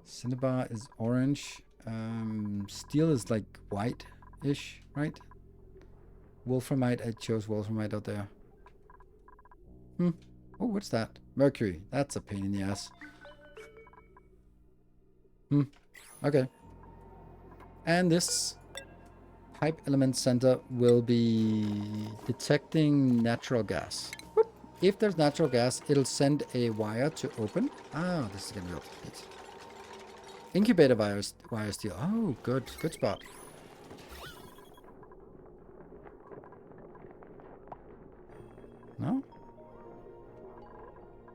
Cinnabar is orange. Steel is like white-ish, right? Wolframite. I chose wolframite out there. Oh, what's that? Mercury. That's a pain in the ass. Okay. And this pipe element center will be detecting natural gas. Whoop. If there's natural gas, it'll send a wire to open. Ah, this is gonna be good. Incubator wire steel. Oh, good spot. No?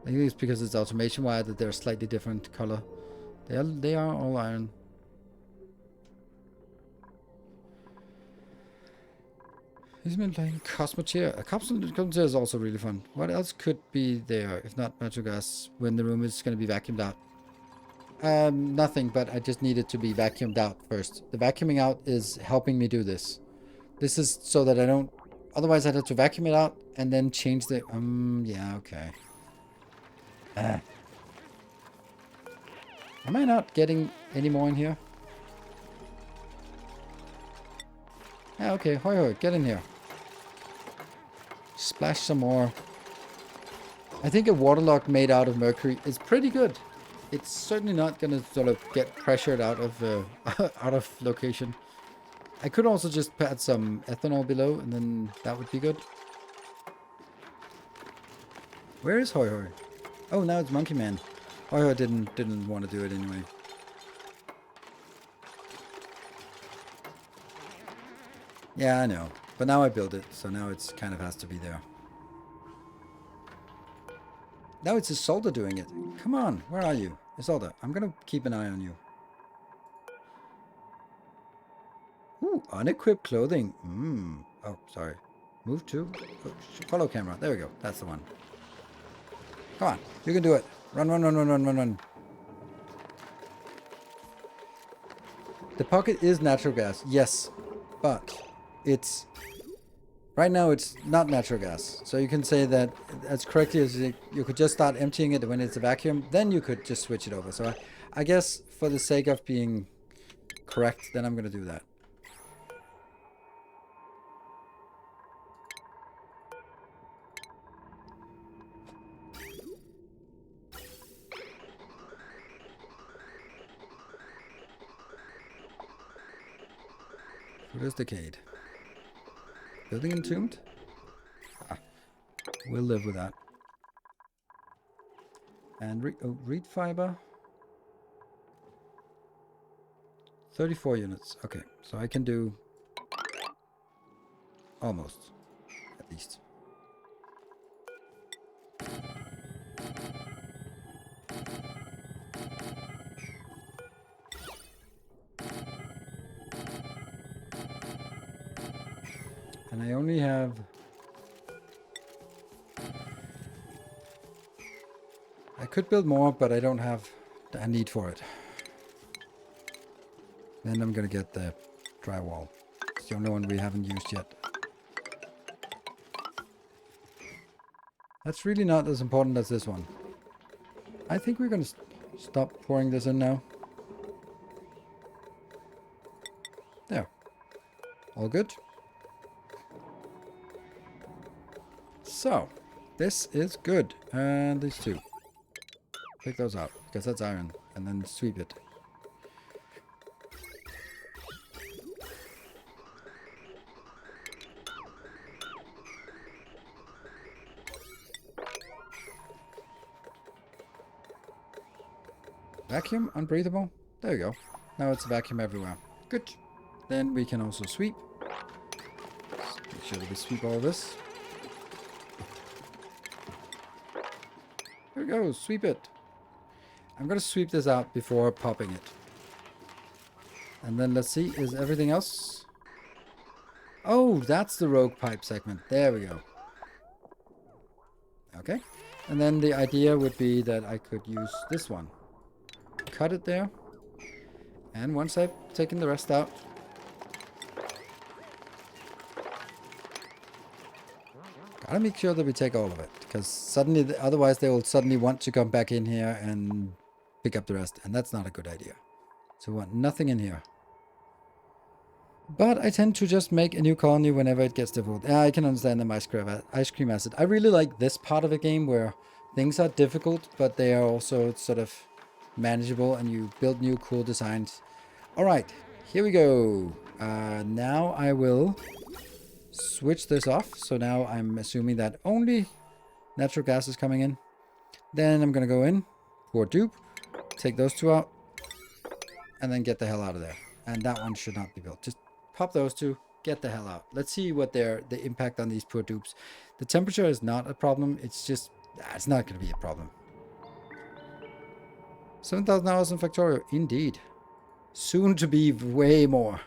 I think it's because it's automation wire that they're slightly different color. They are all iron. He's been playing Cosmoteer. Cosmoteer is also really fun. What else could be there if not natural gas when the room is going to be vacuumed out? Nothing, but I just need it to be vacuumed out first. The vacuuming out is helping me do this. This is so that I don't... Otherwise, I'd have to vacuum it out and then change the... yeah, okay. Am I not getting any more in here? Yeah, okay. Hoi hoi, get in here. Splash some more. I think a waterlock made out of mercury is pretty good. It's certainly not going to sort of get pressured out of out of location. I could also just add some ethanol below, and then that would be good. Where is Hoi Hoi? Oh, now it's Monkey Man. Hoi Hoi didn't want to do it anyway. Yeah, I know. But now I built it, so now it's kind of has to be there. Now it's Isolde doing it. Come on, where are you? Isolde, I'm gonna keep an eye on you. Ooh, unequipped clothing. Oh, sorry. Move to... Oh, follow camera. There we go. That's the one. Come on, you can do it. Run, run, run, run, run, run, run. The pocket is natural gas, yes. But it's... Right now it's not natural gas. So you can say that as correctly as you could just start emptying it when it's a vacuum. Then you could just switch it over. So I guess for the sake of being correct, then I'm going to do that. Food is decayed. Building entombed? Ah, we'll live with that. And reed fiber. 34 units. Okay, so I can do almost, at least. And I only have... I could build more, but I don't have a need for it. Then I'm gonna get the drywall. It's the only one we haven't used yet. That's really not as important as this one. I think we're gonna stop pouring this in now. There. All good? So, this is good. And these two. Take those out, because that's iron. And then sweep it. Vacuum, unbreathable. There we go. Now it's vacuum everywhere. Good. Then we can also sweep. Make sure that we sweep all this. There we go, sweep it. I'm gonna sweep this out before popping it. And then let's see, is everything else? Oh, that's the rogue pipe segment. There we go. Okay. And then the idea would be that I could use this one. Cut it there. And once I've taken the rest out, gotta make sure that we take all of it, because suddenly, otherwise they will suddenly want to come back in here and pick up the rest, and that's not a good idea. So we want nothing in here. But I tend to just make a new colony whenever it gets difficult. Yeah, I can understand the ice cream acid. I really like this part of the game where things are difficult, but they are also sort of manageable, and you build new cool designs. All right, here we go. Now I will switch this off. So now I'm assuming that only natural gas is coming in. Then I'm gonna go in, pour dupe, take those two out, and then get the hell out of there. And that one should not be built. Just pop those two, get the hell out. Let's see what the impact on these poor dupes. The temperature is not a problem. It's just, it's not going to be a problem. 7,000 hours in Factorio, indeed. Soon to be way more.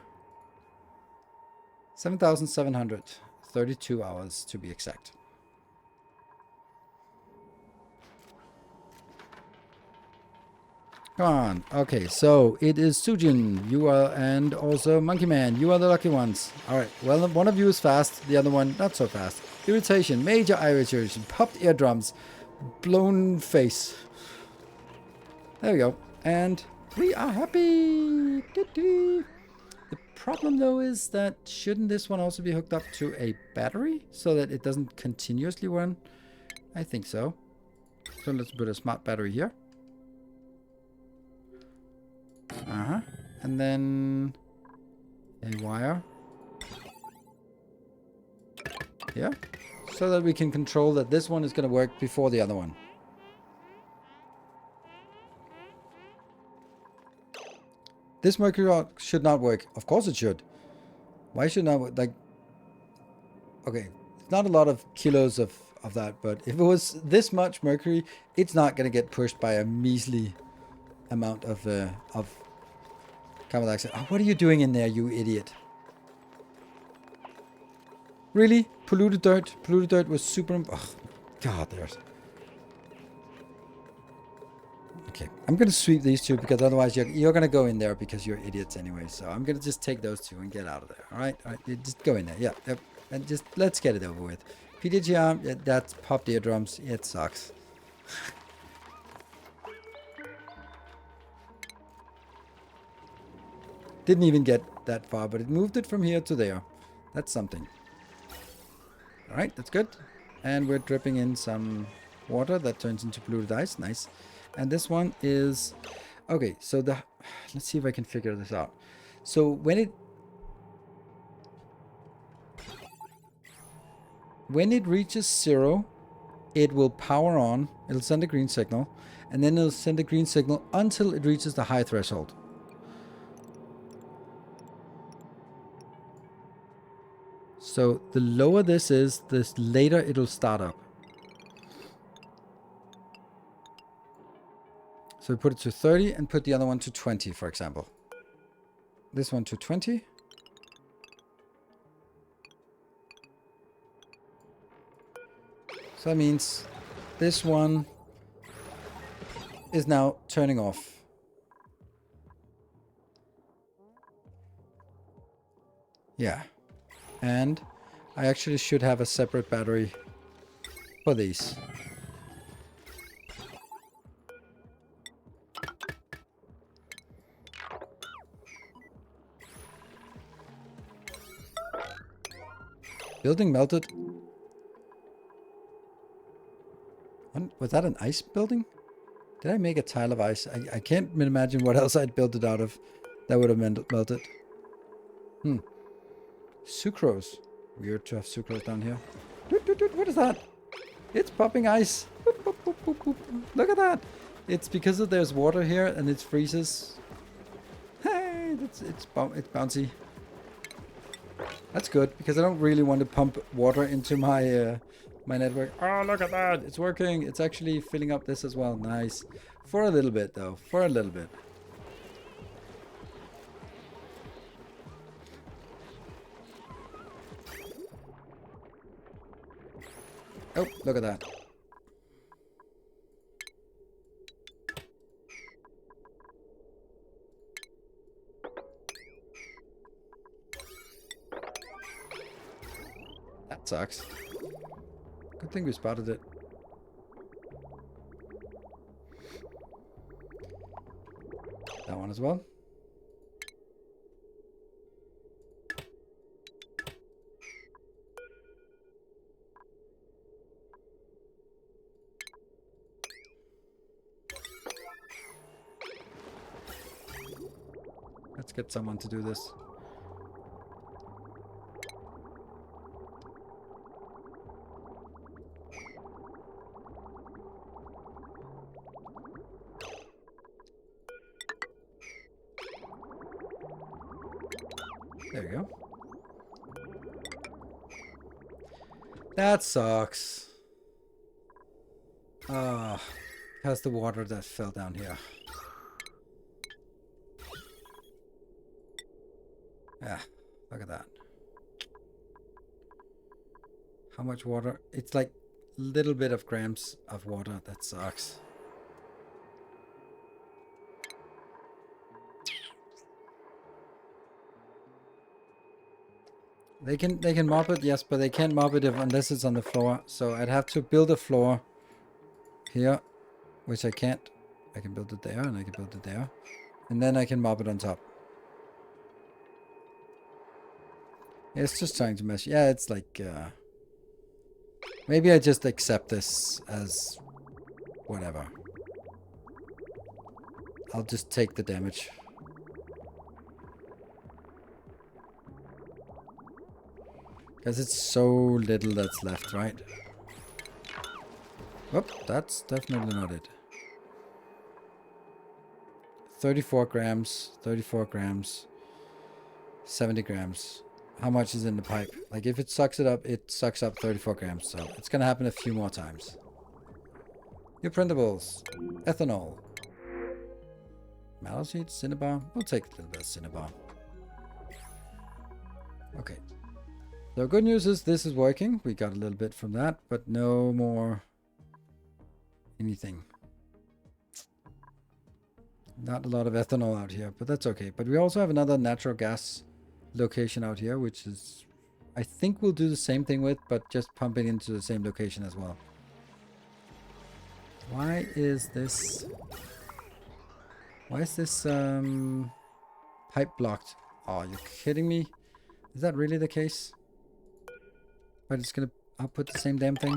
7,700. 32 hours to be exact. Come on. Okay, so it is Sujin, you are, and also Monkey Man. You are the lucky ones. Alright, well, one of you is fast, the other one not so fast. Irritation, major eye irritation, popped eardrums, blown face. There we go. And we are happy. The problem though is that shouldn't this one also be hooked up to a battery so that it doesn't continuously run? I think so. So let's put a smart battery here. And then a wire here, so that we can control that this one is going to work before the other one. This mercury rod should not work. Of course it should. Why should not work? Like, okay, it's not a lot of kilos of that, but if it was this much mercury, it's not going to get pushed by a measly amount of carbon dioxide. Oh, what are you doing in there, you idiot? Really? Polluted dirt? Polluted dirt was super... Oh, God, there's... Okay, I'm going to sweep these two because otherwise you're going to go in there because you're idiots anyway. So I'm going to just take those two and get out of there. All right? All right, you just go in there. Yeah, yep. And just let's get it over with. PDG, yeah, that's popped eardrums. Yeah, it sucks. Didn't even get that far, but it moved it from here to there. That's something. All right, that's good. And we're dripping in some water that turns into polluted ice. Nice. And this one is... Okay, so let's see if I can figure this out. So when it reaches 0, it will power on. It'll send a green signal. And then it'll send a green signal until it reaches the high threshold. So the lower this is, the later it'll start up. So we put it to 30 and put the other one to 20, for example. This one to 20. So that means this one is now turning off. Yeah. And I actually should have a separate battery for these. Building melted. Was that an ice building? Did I make a tile of ice? I can't imagine what else I'd built it out of that would have melted. Sucrose. Weird to have sucrose down here. What is that? It's popping ice. Boop, boop, boop, boop, boop. Look at that. It's because there's water here and it freezes. Hey, it's bouncy. That's good because I don't really want to pump water into my my network. Oh, look at that. It's working. It's actually filling up this as well. Nice. For a little bit though. For a little bit. Oh, look at that. That sucks. Good thing we spotted it. That one as well. Let's get someone to do this. There you go. That sucks. Has the water that fell down here. Yeah, look at that. How much water? It's like little bit of grams of water. That sucks. They can mop it, yes, but they can't mop it unless it's on the floor. So I'd have to build a floor here, which I can't. I can build it there, and I can build it there, and then I can mop it on top. It's just trying to mess. Yeah, it's like maybe I just accept this as whatever. I'll just take the damage. Because it's so little that's left, right? Whoop, that's definitely not it. 34 grams, 34 grams, 70 grams. How much is in the pipe? Like, if it sucks up 34 grams. So it's going to happen a few more times. New printables. Ethanol. Mallow seeds, cinnabar. We'll take a little bit of cinnabar. Okay. So good news is this is working. We got a little bit from that, but no more anything. Not a lot of ethanol out here, but that's okay. But we also have another natural gas location out here, which is, I think we'll do the same thing with, but just pump it into the same location as well. Why is this pipe blocked? Oh, you're kidding me? Is that really the case? But it's gonna output the same damn thing.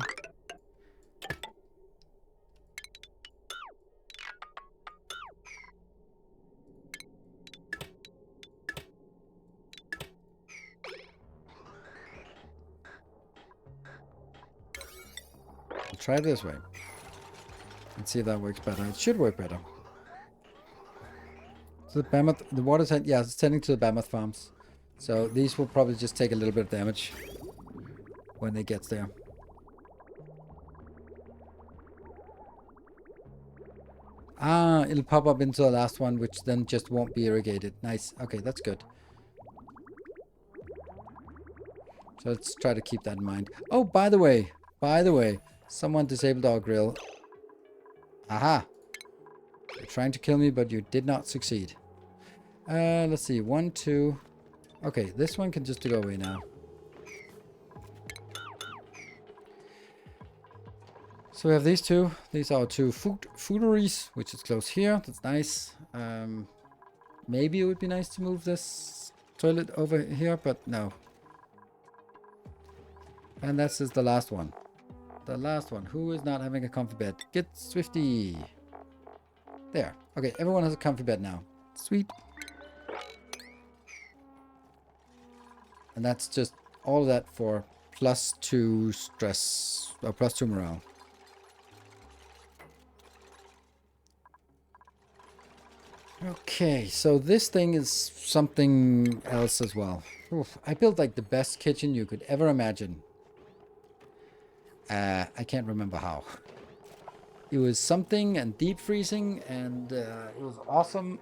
I'll try it this way. Let's see if that works better. It should work better. So the water's head, yeah, it's tending to the Mammoth farms. So these will probably just take a little bit of damage when it gets there. Ah, it'll pop up into the last one, which then just won't be irrigated. Nice. Okay, that's good. So let's try to keep that in mind. Oh, by the way, someone disabled our grill. Aha. You're trying to kill me, but you did not succeed. Let's see. 1, 2. Okay, this one can just go away now. So we have these two. These are our two fooderies, which is close here. That's nice. Maybe it would be nice to move this toilet over here, but no. And this is the last one. The last one. Who is not having a comfy bed? Get Swifty. There. Okay, everyone has a comfy bed now. Sweet. And that's just all of that for +2 stress, or +2 morale. Okay, so this thing is something else as well. Oof, I built like the best kitchen you could ever imagine. I can't remember how. It was something and deep freezing, and it was awesome.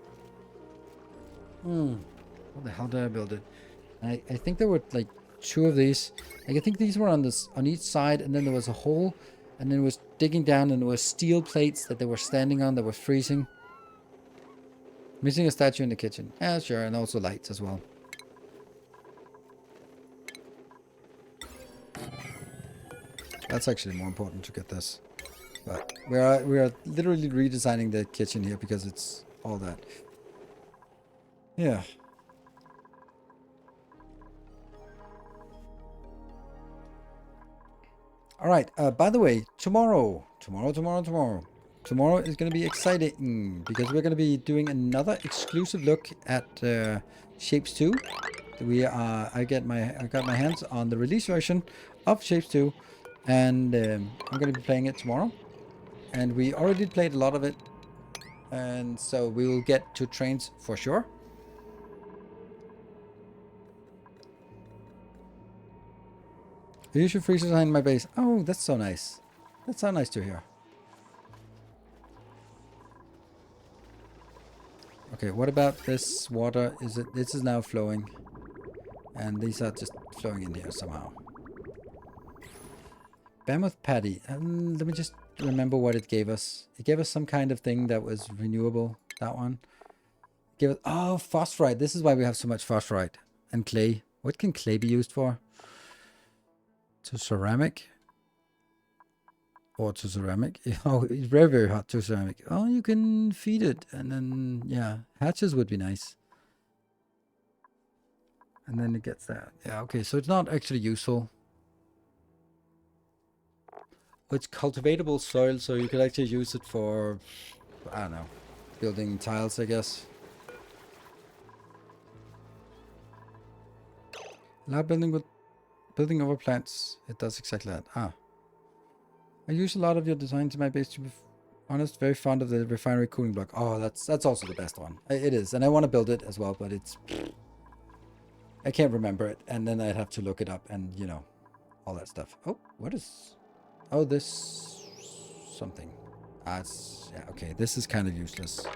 How the hell did I build it? And I think there were like 2 of these. Like, I think these were on each side, and then there was a hole, and then it was digging down, and there were steel plates that they were standing on that were freezing. Missing a statue in the kitchen. Yeah, sure, and also lights as well. That's actually more important to get this. But we are literally redesigning the kitchen here because it's all that. Yeah. All right. By the way, tomorrow is going to be exciting because we're going to be doing another exclusive look at Shapes 2. I got my hands on the release version of Shapes 2, and I'm going to be playing it tomorrow. And we already played a lot of it, and so we will get to trains for sure. You should freeze behind my base. Oh, that's so nice. That's so nice to hear. Okay, what about this water? This is now flowing, and these are just flowing in here somehow. Mammoth patty. Let me just remember what it gave us. It gave us some kind of thing that was renewable. That one. Give it. Oh, phosphorite. This is why we have so much phosphorite and clay. What can clay be used for? To ceramic. Or to ceramic. Oh, it's very, very hot to ceramic. Oh, you can feed it. And then, yeah, hatches would be nice. And then it gets that. Yeah, okay, so it's not actually useful. It's cultivatable soil, so you could actually use it for, I don't know, building tiles, I guess. Allow building over plants. It does exactly that. Ah. I use a lot of your designs in my base, to be honest. Very fond of the refinery cooling block. Oh, that's also the best one. It is, and I want to build it as well, but it's... I can't remember it, and then I'd have to look it up, and, you know, all that stuff. Oh, what is... Oh, this... something. Ah, it's... Yeah, okay, this is kind of useless.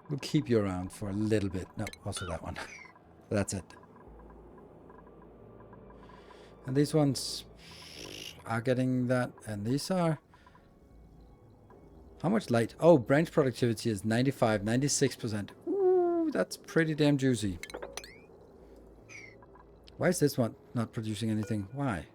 We'll keep you around for a little bit. No, also that one. That's it. And these ones are getting that. And these are... How much light? Oh, branch productivity is 95, 96%. Ooh, that's pretty damn juicy. Why is this one not producing anything? Why?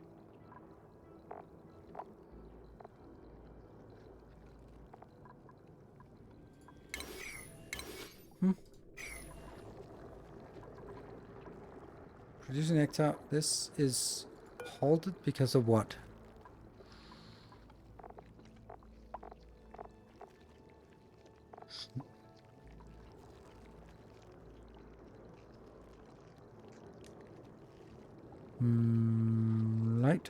Producing nectar. This is halted because of what? Light.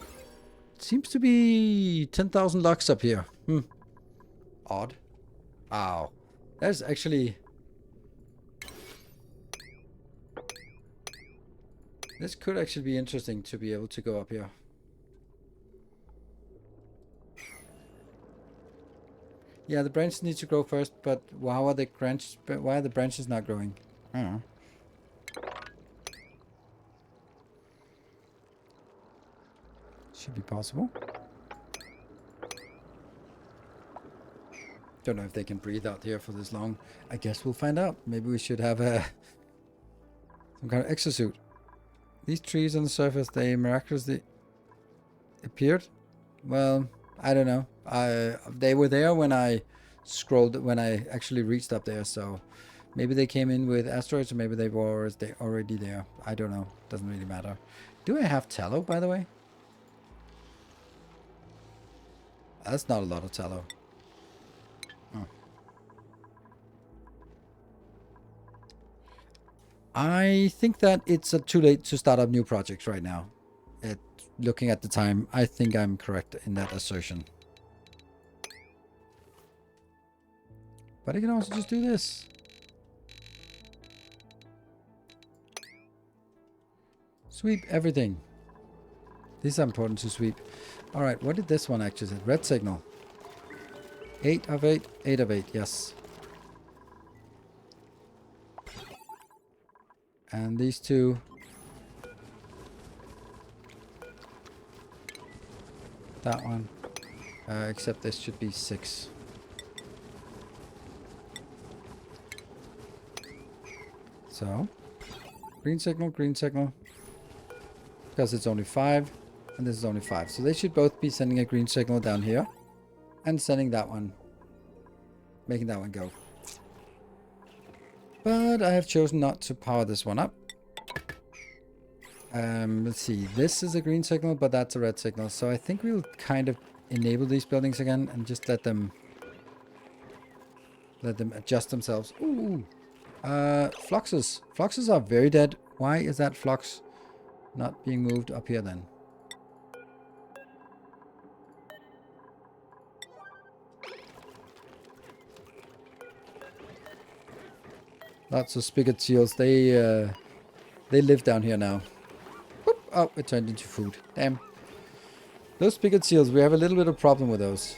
Seems to be 10,000 lux up here. Odd. Ow. That's actually... This could actually be interesting to be able to go up here. Yeah, the branches need to grow first, but how are the branches? Why are the branches not growing? I don't know. Should be possible. Don't know if they can breathe out here for this long. I guess we'll find out. Maybe we should have some kind of exosuit. These trees on the surface, they miraculously appeared. Well, I don't know. They were there when I when I actually reached up there. So maybe they came in with asteroids, or maybe they were already there. I don't know. Doesn't really matter. Do I have tallow, by the way? That's not a lot of tallow. Oh. I think that it's too late to start up new projects right now. Looking at the time, I think I'm correct in that assertion. But I can also just do this. Sweep everything. These are important to sweep. Alright, what did this one actually say? Red signal. 8 of 8. 8 of 8, yes. And these two. That one. Except this should be 6. So. Green signal, because it's only 5. And this is only 5. So they should both be sending a green signal down here. And sending that one. Making that one go. But I have chosen not to power this one up. Let's see. This is a green signal, but that's a red signal. So I think we'll kind of enable these buildings again and just let them adjust themselves. Ooh. Fluxes. Fluxes are very dead. Why is that flux not being moved up here then? Lots of spigot seals. They live down here now. Oh, it turned into food. Damn. Those spigot seals, we have a little bit of problem with those.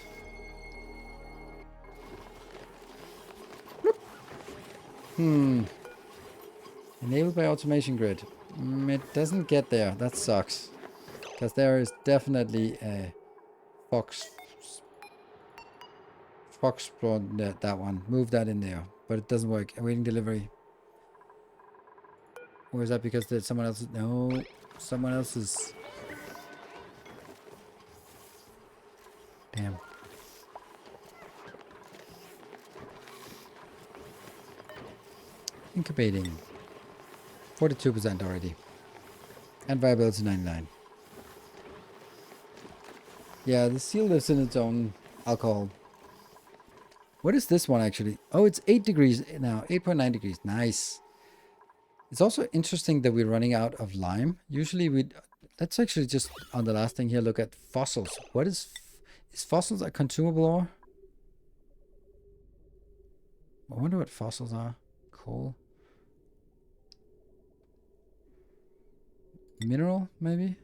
Enabled by automation grid. It doesn't get there. That sucks. Because there is definitely a fox spawn, that one. Move that in there. But it doesn't work. Awaiting delivery. Or is that because there's someone else? No. Someone else's. Damn. Incubating. 42% already. And viability 99. Yeah, the seal lives in its own alcohol. What is this one actually? Oh, it's 8 degrees now. 8.9 degrees. Nice. It's also interesting that we're running out of lime. Usually let's actually just on the last thing here look at fossils. What is fossils a consumable ore? I wonder what fossils are. Coal. Mineral, maybe?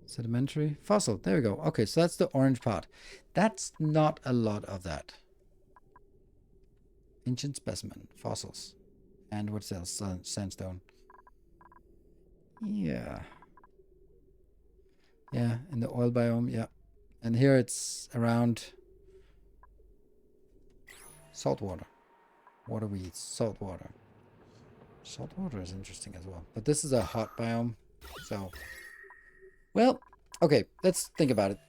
Sedimentary. Fossil. There we go. Okay, so that's the orange part. That's not a lot of that. Ancient specimen. Fossils. And what's else? Sandstone. Yeah. Yeah, in the oil biome, yeah. And here it's around salt water. Water weeds. Salt water. Salt water is interesting as well. But this is a hot biome. So, well, okay, let's think about it.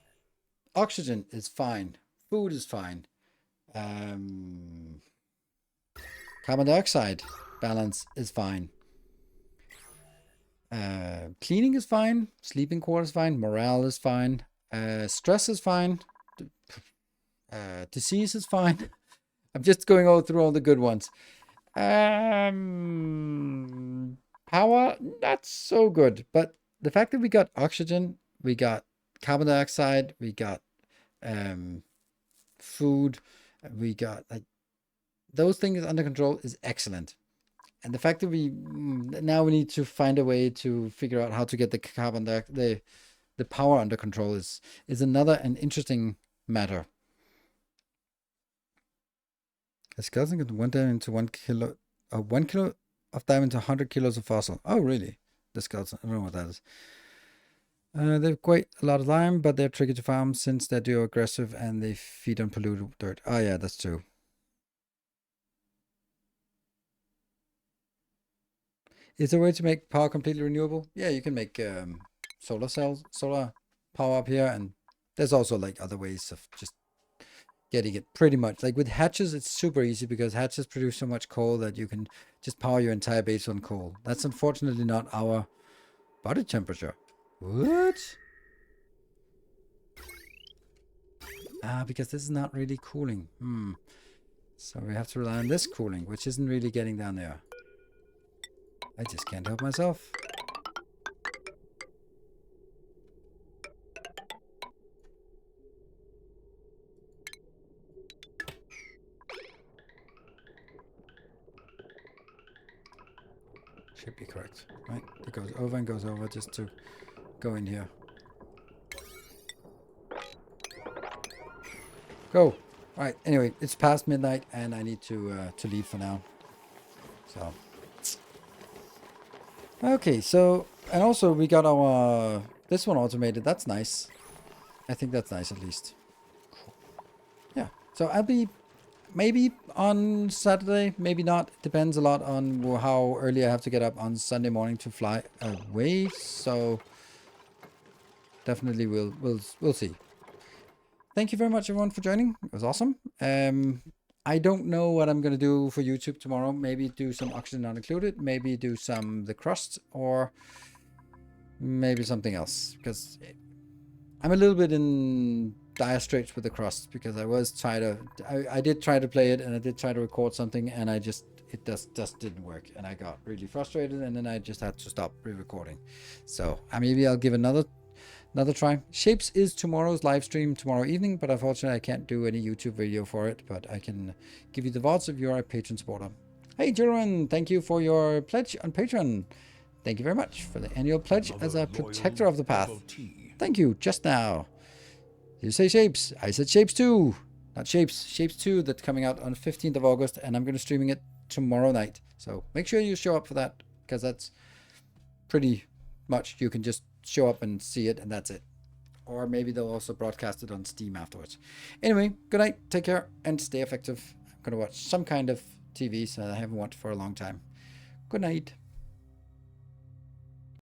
Oxygen is fine. Food is fine. Carbon dioxide balance is fine. Cleaning is fine. Sleeping quarters is fine. Morale is fine. Stress is fine. Disease is fine. I'm just going through all the good ones. Power, not so good. But the fact that we got oxygen, we got carbon dioxide, we got food, we got like those things under control is excellent. And the fact that now we need to find a way to figure out how to get the carbon dioxide, the power under control is another and interesting matter. A skeleton can 1 diamond into 1 kilo, 1 kilo of diamond to 100 kilos of fossil. Oh, really? The skeleton. I don't know what that is. They've quite a lot of lime, but they're tricky to farm since they're too aggressive and they feed on polluted dirt. Oh, yeah, that's true. Is there a way to make power completely renewable? Yeah, you can make solar cells, solar power up here, and there's also like other ways of just getting it pretty much. Like with hatches, it's super easy because hatches produce so much coal that you can just power your entire base on coal. That's unfortunately not our body temperature. What? Because this is not really cooling. So we have to rely on this cooling, which isn't really getting down there. I just can't help myself. Should be correct, right? It goes over and goes over just to go in here. Go! Alright, anyway, it's past midnight and I need to leave for now. So. Okay, so, and also we got our, this one automated. That's nice. I think that's nice at least. Cool. Yeah, so I'll be maybe on Saturday, maybe not. Depends a lot on how early I have to get up on Sunday morning to fly away. So definitely we'll see. Thank you very much everyone for joining. It was awesome. I don't know what I'm gonna do for YouTube tomorrow. Maybe do some oxygen not included. Maybe do some the crust, or maybe something else. Because I'm a little bit in dire straits with the crust because I did try to play it and I did try to record something and it just didn't work and I got really frustrated and then I just had to stop re-recording. So maybe I'll give another try. Shapes is tomorrow's live stream tomorrow evening, but unfortunately I can't do any YouTube video for it, but I can give you the VODs if you're a patron supporter. Hey Jiren, thank you for your pledge on Patreon. Thank you very much for the annual pledge as a Another protector loyal of the path. devotee. Thank you, just now. You say Shapes. I said Shapes 2. Not Shapes. Shapes 2 that's coming out on 15th of August, and I'm going to be streaming it tomorrow night. So make sure you show up for that, because that's pretty much, you can just show up and see it, and that's it. Or maybe they'll also broadcast it on Steam afterwards. Anyway, good night, take care, and stay effective. I'm going to watch some kind of TV, so I haven't watched for a long time. Good night.